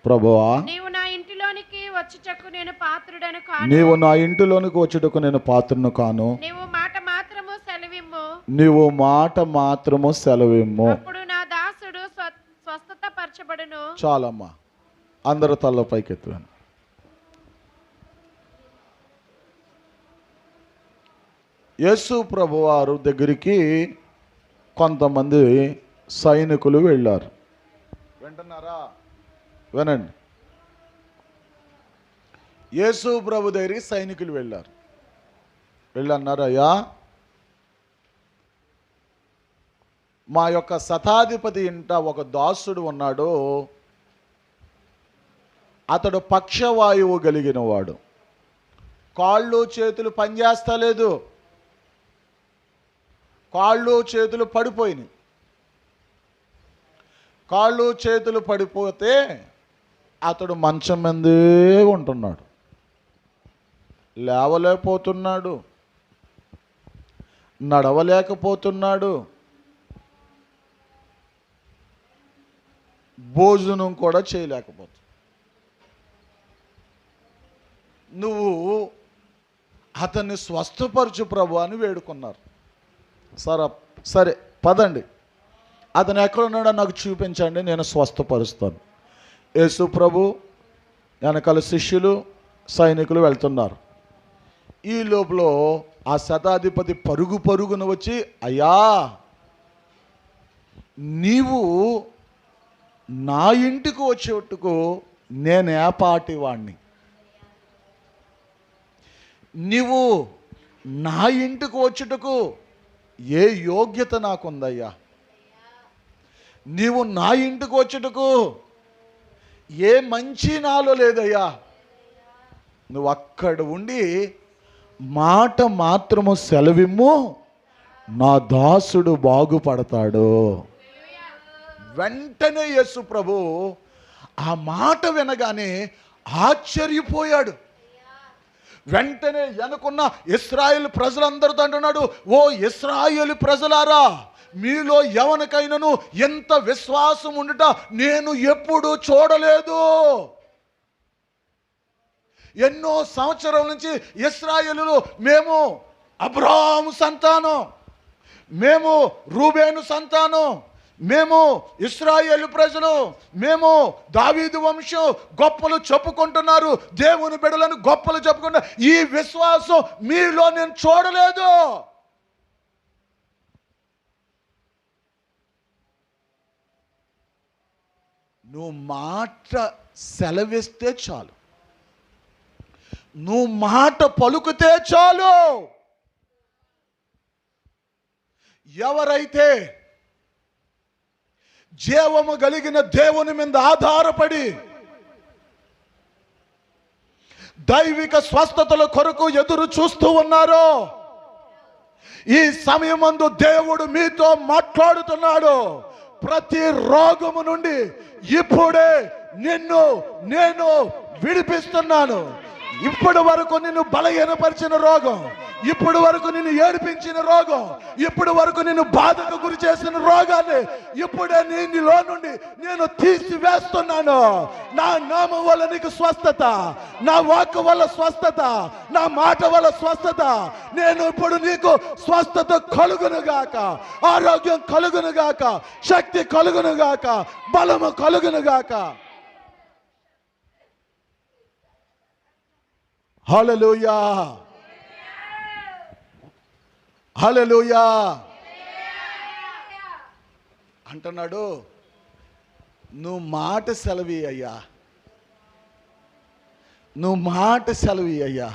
ప్రభువా, నీవు నా ఇంటిలోనికి వచ్చుటకు నేను పాత్రుడను కాను. నీవు నా ఇంటిలోనికి వచ్చుటకు నేను పాత్రను కాను. నీవు మాట మాత్రము సెలవిమ్ము. నీవు మాట మాత్రము సెలవిమ్ము. అప్పుడు నా దాసుడు స్వస్థత పరచబడును. చాలమ్మా, అందరూ తల్ల పైకెత్తాను. యేసు ప్రభువారు దగ్గరికి కొంతమంది సైనికులు వెళ్ళారు. వింటున్నారా? వినండి. యేసు ప్రభు దగ్గరికి సైనికులు వెళ్ళారు. వెళ్ళన్నారు, అయ్యా, మా యొక్క శతాధిపతి ఇంట ఒక దాసుడు ఉన్నాడు. అతడు పక్షవాయువు కలిగిన వాడు. కాళ్ళు చేతులు పనిచేస్తలేదు, కాళ్ళు చేతులు పడిపోయినాయి. కాళ్ళు చేతులు పడిపోతే అతడు మంచం మీదే ఉంటున్నాడు, లేవలేకపోతున్నాడు, నడవలేకపోతున్నాడు, భోజనం కూడా చేయలేకపోతున్నాడు. నువ్వు అతన్ని స్వస్థపరచు ప్రభు అని వేడుకున్నారు. సరే పదండి, అతను ఎక్కడున్నాడో నాకు చూపించండి, నేను స్వస్థపరుస్తాను. యేసు ప్రభు వెనకాల శిష్యులు సైనికులు వెళ్తున్నారు. ఈ లోపల ఆ శతాధిపతి పరుగున వచ్చి, అయ్యా, నీవు నా ఇంటికి వచ్చేట్టుకు నేను ఏ పాటి వాణ్ణి? నీవు నా ఇంటికి వచ్చుటకు ఏ యోగ్యత నాకుందయ్యా? నీవు నా ఇంటికి వచ్చుటకు ఏ మంచి నాలో లేదయ్యా. నువ్వు అక్కడ ఉండి మాట మాత్రము సెలవిమ్ము, నా దాసుడు బాగుపడతాడు. వెంటనే యేసు ప్రభు ఆ మాట వినగానే ఆశ్చర్యపోయాడు. వెంటనే వెనుకున్న ఇశ్రాయేలు ప్రజలందరితో అంటున్నాడు, ఓ ఇశ్రాయేలు ప్రజలారా, మీలో ఎవరికైనాను ఎంత విశ్వాసం ఉండుట నేను ఎప్పుడు చూడలేదు. ఎన్నో సంవత్సరాల నుంచి ఇశ్రాయేలులు మేము అబ్రాహాము సంతానం, మేము రూబేను సంతానం, మేము ఇశ్రాయేలు ప్రజలు, మేము దావీదు వంశం గొప్పలు చెప్పుకుంటున్నారు, దేవుని బిడ్డలను గొప్పలు చెప్పుకుంటున్నారు. ఈ విశ్వాసం మీలో నేను చూడలేదు. నువ్వు మాట సెలవిస్తే చాలు, నువ్వు మాట పలుకుతే చాలు. ఎవరైతే జీవము కలిగిన దేవుని మీద ఆధారపడి దైవిక స్వస్థతల కొరకు ఎదురు చూస్తూ ఉన్నారు. ఈ సమయమందు దేవుడు మీతో మాట్లాడుతున్నాడు. ప్రతి రోగము నుండి ఇప్పుడే నేను విడిపిస్తున్నాను. ఇప్పటి వరకు నిన్ను బలహీనపరిచిన రోగం, ఇప్పటి వరకు నిన్ను ఏడిపించిన రోగం, ఇప్పటి వరకు నిన్ను బాధకు గురి చేసిన రోగాన్ని ఇప్పుడే నీలో నుండి నేను తీసివేస్తున్నాను. నా నామం వల్ల నీకు స్వస్థత, నా వాక్కు వల్ల స్వస్థత, నా మాట వల్ల స్వస్థత. నేను ఇప్పుడు నీకు స్వస్థత కలుగునుగాక, ఆరోగ్యం కలుగునుగాక, శక్తి కలుగునుగాక, బలము కలుగునుగాక. హల్లెలూయా, హల్లెలూయా అంటున్నాడు. నువ్వు మాట సెలవి అయ్యా, నువ్వు మాట సెలవి అయ్యా.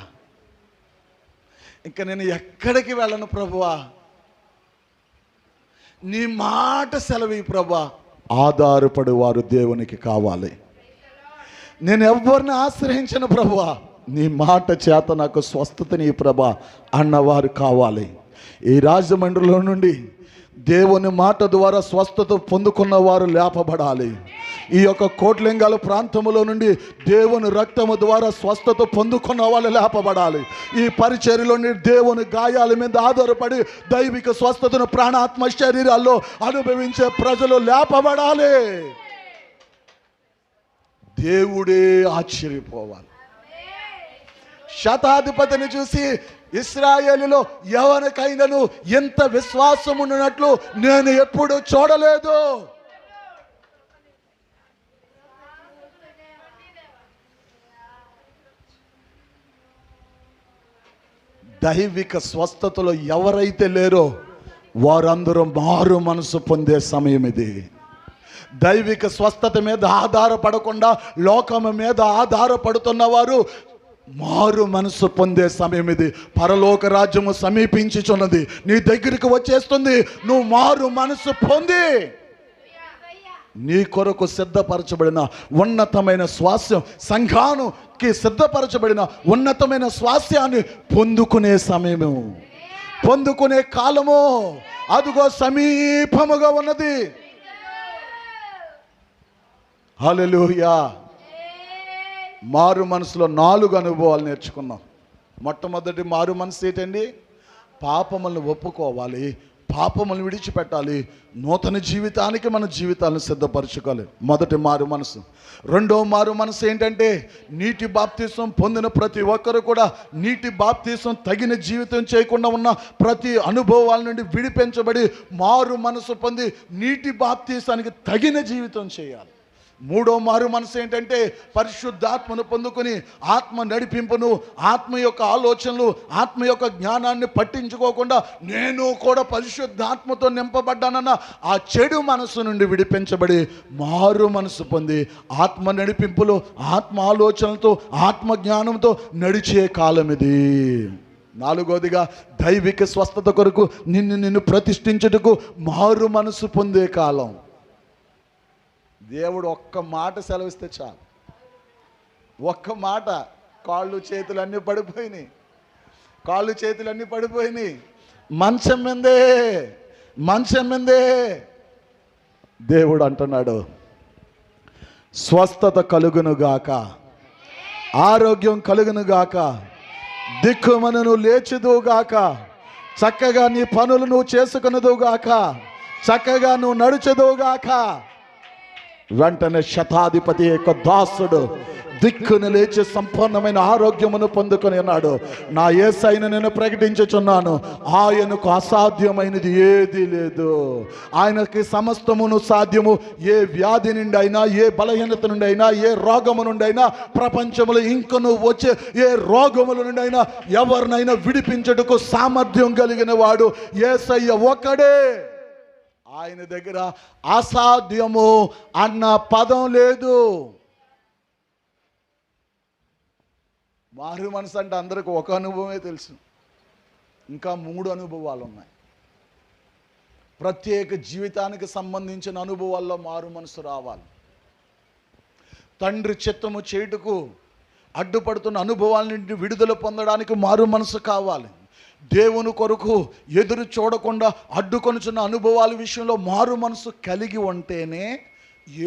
ఇంకా నేను ఎక్కడికి వెళ్ళను ప్రభువా, నీ మాట సెలవి ప్రభువా. ఆధారపడి వారు దేవునికి కావాలి. నేను ఎవరిని ఆశ్రయించను ప్రభువా, నీ మాట చేత నాకు స్వస్థతని ప్రభా అన్నవారు కావాలి. ఈ రాజమండ్రిలో నుండి దేవుని మాట ద్వారా స్వస్థత పొందుకున్న వారు లేపబడాలి. ఈ యొక్క కోట్లింగాల ప్రాంతములో నుండి దేవుని రక్తము ద్వారా స్వస్థత పొందుకున్న వాళ్ళు లేపబడాలి. ఈ పరిచర్యలో నుండి దేవుని గాయాల మీద ఆధారపడి దైవిక స్వస్థతను ప్రాణాత్మ శరీరాల్లో అనుభవించే ప్రజలు లేపబడాలి. దేవుడే ఆశ్చర్యపోవాలి. శతాధిపతిని చూసి ఇశ్రాయేలులో ఎవరికైనాను ఎంత విశ్వాసం ఉన్నట్లు నేను ఎప్పుడు చూడలేదు. దైవిక స్వస్థతలో ఎవరైతే లేరో వారందరూ మారు మనసు పొందే సమయం ఇది. దైవిక స్వస్థత మీద ఆధారపడకుండా లోకము మీద ఆధారపడుతున్న వారు మారు మనసు పొందే సమయం ఇది. పరలోక రాజ్యము సమీపించుచున్నది, నీ దగ్గరికి వచ్చేస్తుంది. నువ్వు మారు మనసు పొంది నీ కొరకు సిద్ధపరచబడిన ఉన్నతమైన స్వాస్థ్యం, సంఘానికి సిద్ధపరచబడిన ఉన్నతమైన స్వాస్థ్యాన్ని పొందుకునే సమయము, పొందుకునే కాలము అదుగో సమీపముగా ఉన్నది. హల్లెలూయా. మారు మనసులో 4 అనుభవాలు నేర్చుకున్నాం. మొట్టమొదటి మారు మనసు ఏంటండి? పాపములను ఒప్పుకోవాలి, పాపములను విడిచిపెట్టాలి, నూతన జీవితానికి మన జీవితాలను సిద్ధపరచుకోవాలి. మొదటి మారు మనసు. రెండో మారు మనసు ఏంటంటే నీటి బాప్తీసం పొందిన ప్రతి ఒక్కరు కూడా నీటి బాప్తీసం తగిన జీవితం చేయకుండా ఉన్న ప్రతి అనుభవాల నుండి విడిపించబడి మారు మనసు పొంది నీటి బాప్తీసానికి తగిన జీవితం చేయాలి. మూడో మారు మనసు ఏంటంటే పరిశుద్ధాత్మను పొందుకొని ఆత్మ నడిపింపును, ఆత్మ యొక్క ఆలోచనలు, ఆత్మ యొక్క జ్ఞానాన్ని పట్టించుకోకుండా నేను కూడా పరిశుద్ధాత్మతో నింపబడ్డానన్న ఆ చెడు మనసు నుండి విడిపించబడి మారు మనసు పొంది ఆత్మ నడిపింపులు, ఆత్మ ఆలోచనలతో, ఆత్మ జ్ఞానంతో నడిచే కాలం ఇది. నాలుగోదిగా దైవిక స్వస్థత కొరకు నిన్ను ప్రతిష్ఠించుటకు మారు మనసు పొందే కాలం. దేవుడు ఒక్క మాట సెలవిస్తే చాలు, ఒక్క మాట. కాళ్ళు చేతులన్నీ పడిపోయినాయి, కాళ్ళు చేతులన్నీ పడిపోయినాయి. మంచం మీదే దేవుడు అంటున్నాడు, స్వస్థత కలుగునుగాక, ఆరోగ్యం కలుగునుగాక, దిక్కుమను నువ్వు లేచుదువుగాక, చక్కగా నీ పనులు నువ్వు చేసుకున్నదుగాక, చక్కగా నువ్వు నడుచుదువుగాక. వెంటనే శతాధిపతి యొక్క దాసుడు దిక్కును లేచి సంపూర్ణమైన ఆరోగ్యమును పొందుకొని ఉన్నాడు. నా యేసయ్యను నేను ప్రకటించుచున్నాను, ఆయనకు అసాధ్యమైనది ఏదీ లేదు. ఆయనకి సమస్తమును సాధ్యము. ఏ వ్యాధి నుండి అయినా, ఏ బలహీనత నుండి అయినా, ఏ రోగము నుండి అయినా, ప్రపంచంలో ఇంకను వచ్చే ఏ రోగముల నుండి అయినా ఎవరినైనా విడిపించుటకు సామర్థ్యం కలిగిన వాడు యేసయ్య ఒక్కడే. ఆయన దగ్గర అసాధ్యము అన్న పదం లేదు. మారు మనసు అంటే అందరికి ఒక అనుభవమే తెలుసు, ఇంకా 3 అనుభవాలు ఉన్నాయి. ప్రత్యేక జీవితానికి సంబంధించిన అనుభవాల్లో మారు మనసు రావాలి. తండ్రి చిత్తము చేయుటకు అడ్డుపడుతున్న అనుభవాల నుండి విడుదల పొందడానికి మారు మనసు కావాలి. దేవుని కొరకు ఎదురు చూడకుండా అడ్డుకొనుచున్న అనుభవాల విషయంలో మారు మనసు కలిగి ఉంటేనే,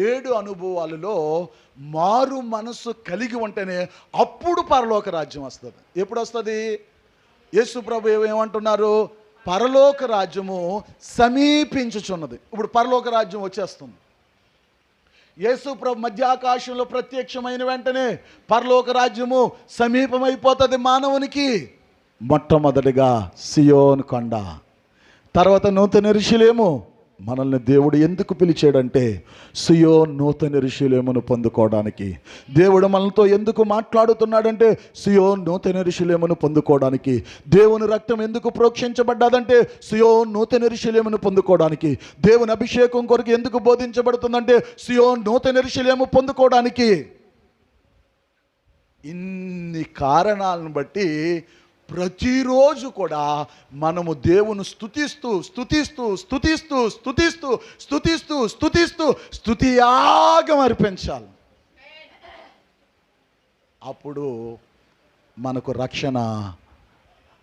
7 అనుభవాలలో మారు మనసు కలిగి ఉంటేనే అప్పుడు పరలోక రాజ్యం వస్తుంది. ఎప్పుడు వస్తుంది? యేసు ప్రభు ఏమంటున్నారు? పరలోక రాజ్యము సమీపించుచున్నది. ఇప్పుడు పరలోక రాజ్యం వచ్చేస్తుంది. యేసు ప్రభు మధ్యాకాశంలో ప్రత్యక్షమైన వెంటనే పరలోక రాజ్యము సమీపమైపోతుంది మానవునికి. మొట్టమొదటిగా సియోను కొండ, తర్వాత నూతన యెరూషలేము. మనల్ని దేవుడు ఎందుకు పిలిచాడంటే సియోను నూతన యెరూషలేమును పొందుకోవడానికి. దేవుడు మనతో ఎందుకు మాట్లాడుతున్నాడంటే సియోను నూతన యెరూషలేమును పొందుకోవడానికి. దేవుని రక్తం ఎందుకు ప్రోక్షించబడ్డదంటే సియోను నూతన యెరూషలేమును పొందుకోవడానికి. దేవుని అభిషేకం కొరకు ఎందుకు బోధించబడుతుందంటే సియోను నూతన యెరూషలేము పొందుకోవడానికి. ఇన్ని కారణాలను బట్టి ప్రతిరోజు కూడా మనము దేవుని స్తుతిస్తూ స్తుతిస్తూ స్తుతిస్తూ స్తుతిస్తూ స్తుతిస్తూ స్తుతిస్తూ స్తుతియాగం అర్పించాలి. అప్పుడు మనకు రక్షణ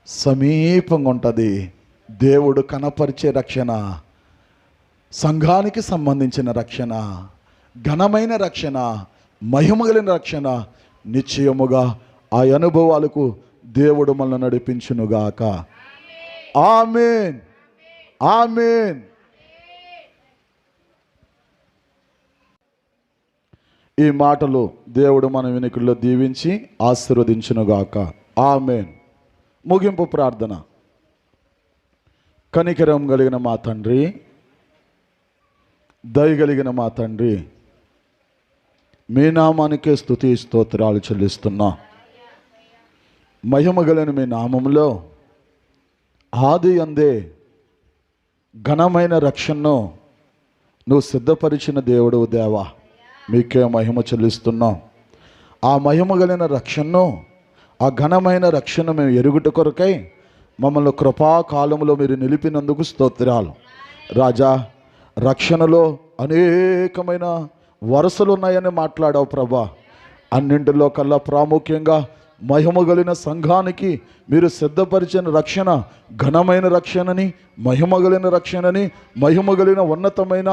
సమీపంగా ఉంటుంది. దేవుడు కనపరిచే రక్షణ, సంఘానికి సంబంధించిన రక్షణ, ఘనమైన రక్షణ, మహిమగలిగిన రక్షణ నిశ్చయముగా ఆ అనుభవాలకు దేవుడు మనల్ని నడిపించునుగాక. ఆమేన్, ఆమేన్. ఈ మాటలు దేవుడు మన వినికిడిలో దీవించి ఆశీర్వదించునుగాక. ఆమేన్. ముగింపు ప్రార్థన. కనికరం కలిగిన మా తండ్రి, దయగలిగిన మా తండ్రి, మీ నామానికే స్తుతి స్తోత్రాలు చెల్లిస్తున్నా. మహిమగలిగిన మీ నామములో ఆది అందే ఘనమైన రక్షణను నువ్వు సిద్ధపరిచిన దేవుడు దేవా, మీకే మహిమ చెల్లిస్తున్నాం. ఆ మహిమగలిగిన రక్షణను, ఆ ఘనమైన రక్షణ మేము ఎరుగుట కొరకై మమ్మల్ని కృపాకాలంలో మీరు నిలిపినందుకు స్తోత్రాలు. రాజా, రక్షణలో అనేకమైన వరుసలు ఉన్నాయని మాట్లాడావు ప్రభా. అన్నింటిలో కల్లా ప్రాముఖ్యంగా మహిమగలిగిన సంఘానికి మీరు సిద్ధపరిచిన రక్షణ ఘనమైన రక్షణని, మహిమగలిగిన రక్షణని, మహిమగలిగిన ఉన్నతమైన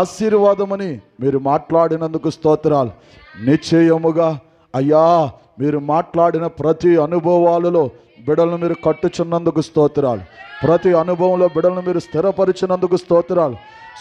ఆశీర్వాదమని మీరు మాట్లాడినందుకు స్తోత్రాలు. నిశ్చయముగా అయ్యా, మీరు మాట్లాడిన ప్రతి అనుభవాలలో బిడలను మీరు కట్టుచున్నందుకు స్తోత్రాలు. ప్రతి అనుభవంలో బిడలను మీరు స్థిరపరిచినందుకు స్తోత్రాలు.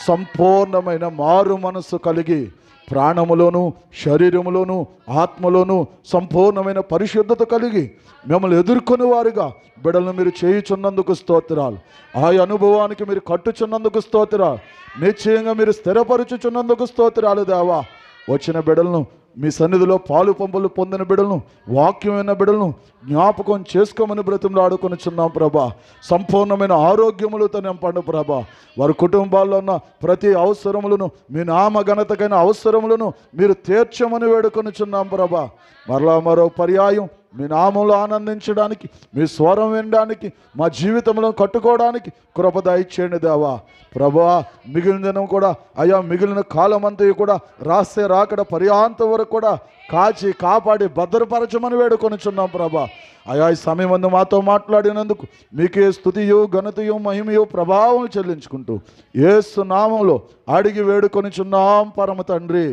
సంపూర్ణమైన మారు మనస్సు కలిగి ప్రాణములోను, శరీరములోను, ఆత్మలోను సంపూర్ణమైన పరిశుద్ధత కలిగి మిమ్మల్ని ఎదుర్కొని వారుగా బిడలను మీరు చేయుచున్నందుకు స్తోత్రాలు. ఆ అనుభవానికి మీరు కట్టుచున్నందుకు స్తోత్రాలు. నిశ్చయంగా మీరు స్థిరపరచుచున్నందుకు స్తోత్రాలు దేవా. వచ్చిన బిడలను మీ సన్నిధిలో పాలు పంపులు పొందిన బిడలను, వాక్యమైన బిడలను జ్ఞాపకం చేసుకోమని బ్రతిమలాడుకొనిచున్నాం ప్రభా. సంపూర్ణమైన ఆరోగ్యములతో నింపండి ప్రభా. వారి కుటుంబాల్లో ఉన్న ప్రతి అవసరములను, మీ నామ ఘనతకైన అవసరములను మీరు తీర్చమని వేడుకొనిచున్నాం ప్రభా. మరలా మరో పర్యాయం మీ నామంలో ఆనందించడానికి, మీ స్వరం వినడానికి, మా జీవితంలో కట్టుకోవడానికి కృప దయచేయండి దేవా. ప్రభా, మిగిలిన దినం కూడా అయ్యా, మిగిలిన కాలం అంతా కూడా రాసే రాకడ పర్యాంతం వరకు కూడా కాచి కాపాడి భద్రపరచమని వేడుకొనిచున్నాం ప్రభా. అయా, ఈ సమయం అందు మాతో మాట్లాడినందుకు మీకే స్తుతియు ఘనతయు మహిమయు ప్రభావం చెల్లించుకుంటూ యేసు నామంలో అడిగి వేడుకొనిచున్నాం పరమ తండ్రి.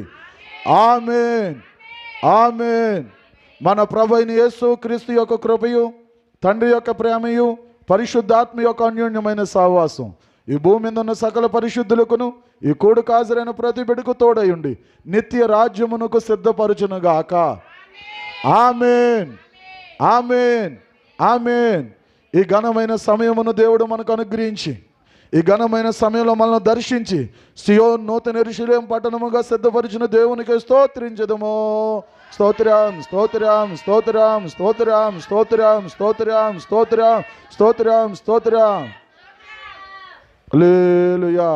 ఆమేన్, ఆమేన్. మన ప్రభు అయిన యేసు క్రీస్తు యొక్క కృపయు, తండ్రి యొక్క ప్రేమయు, పరిశుద్ధాత్మ యొక్క అన్యోన్యమైన సహవాసం ఈ భూమి మీద ఉన్న సకల పరిశుద్ధులకును ఈ కూడుకు హాజరైన ప్రతి బిడ్డకు తోడయుండి నిత్య రాజ్యమునకు సిద్ధపరచునుగాక. ఆమేన్, ఆమేన్, ఆమేన్. ఈ ఘనమైన సమయమును దేవుడు మనకు అనుగ్రహించి, ఈ ఘనమైన సమయంలో మనల్ని దర్శించి సియోను నూతన యెరూషలేము పట్టణముగా సిద్ధపరిచిన దేవునికి స్తోత్రించదము. స్తోత్రం, స్తోత్రం, స్తోత్రం, స్తోత్రం, స్తోత్రం, స్తోత్రం, స్తోత్రం, స్తోత్రం, స్తోత్రం. హల్లెలూయా.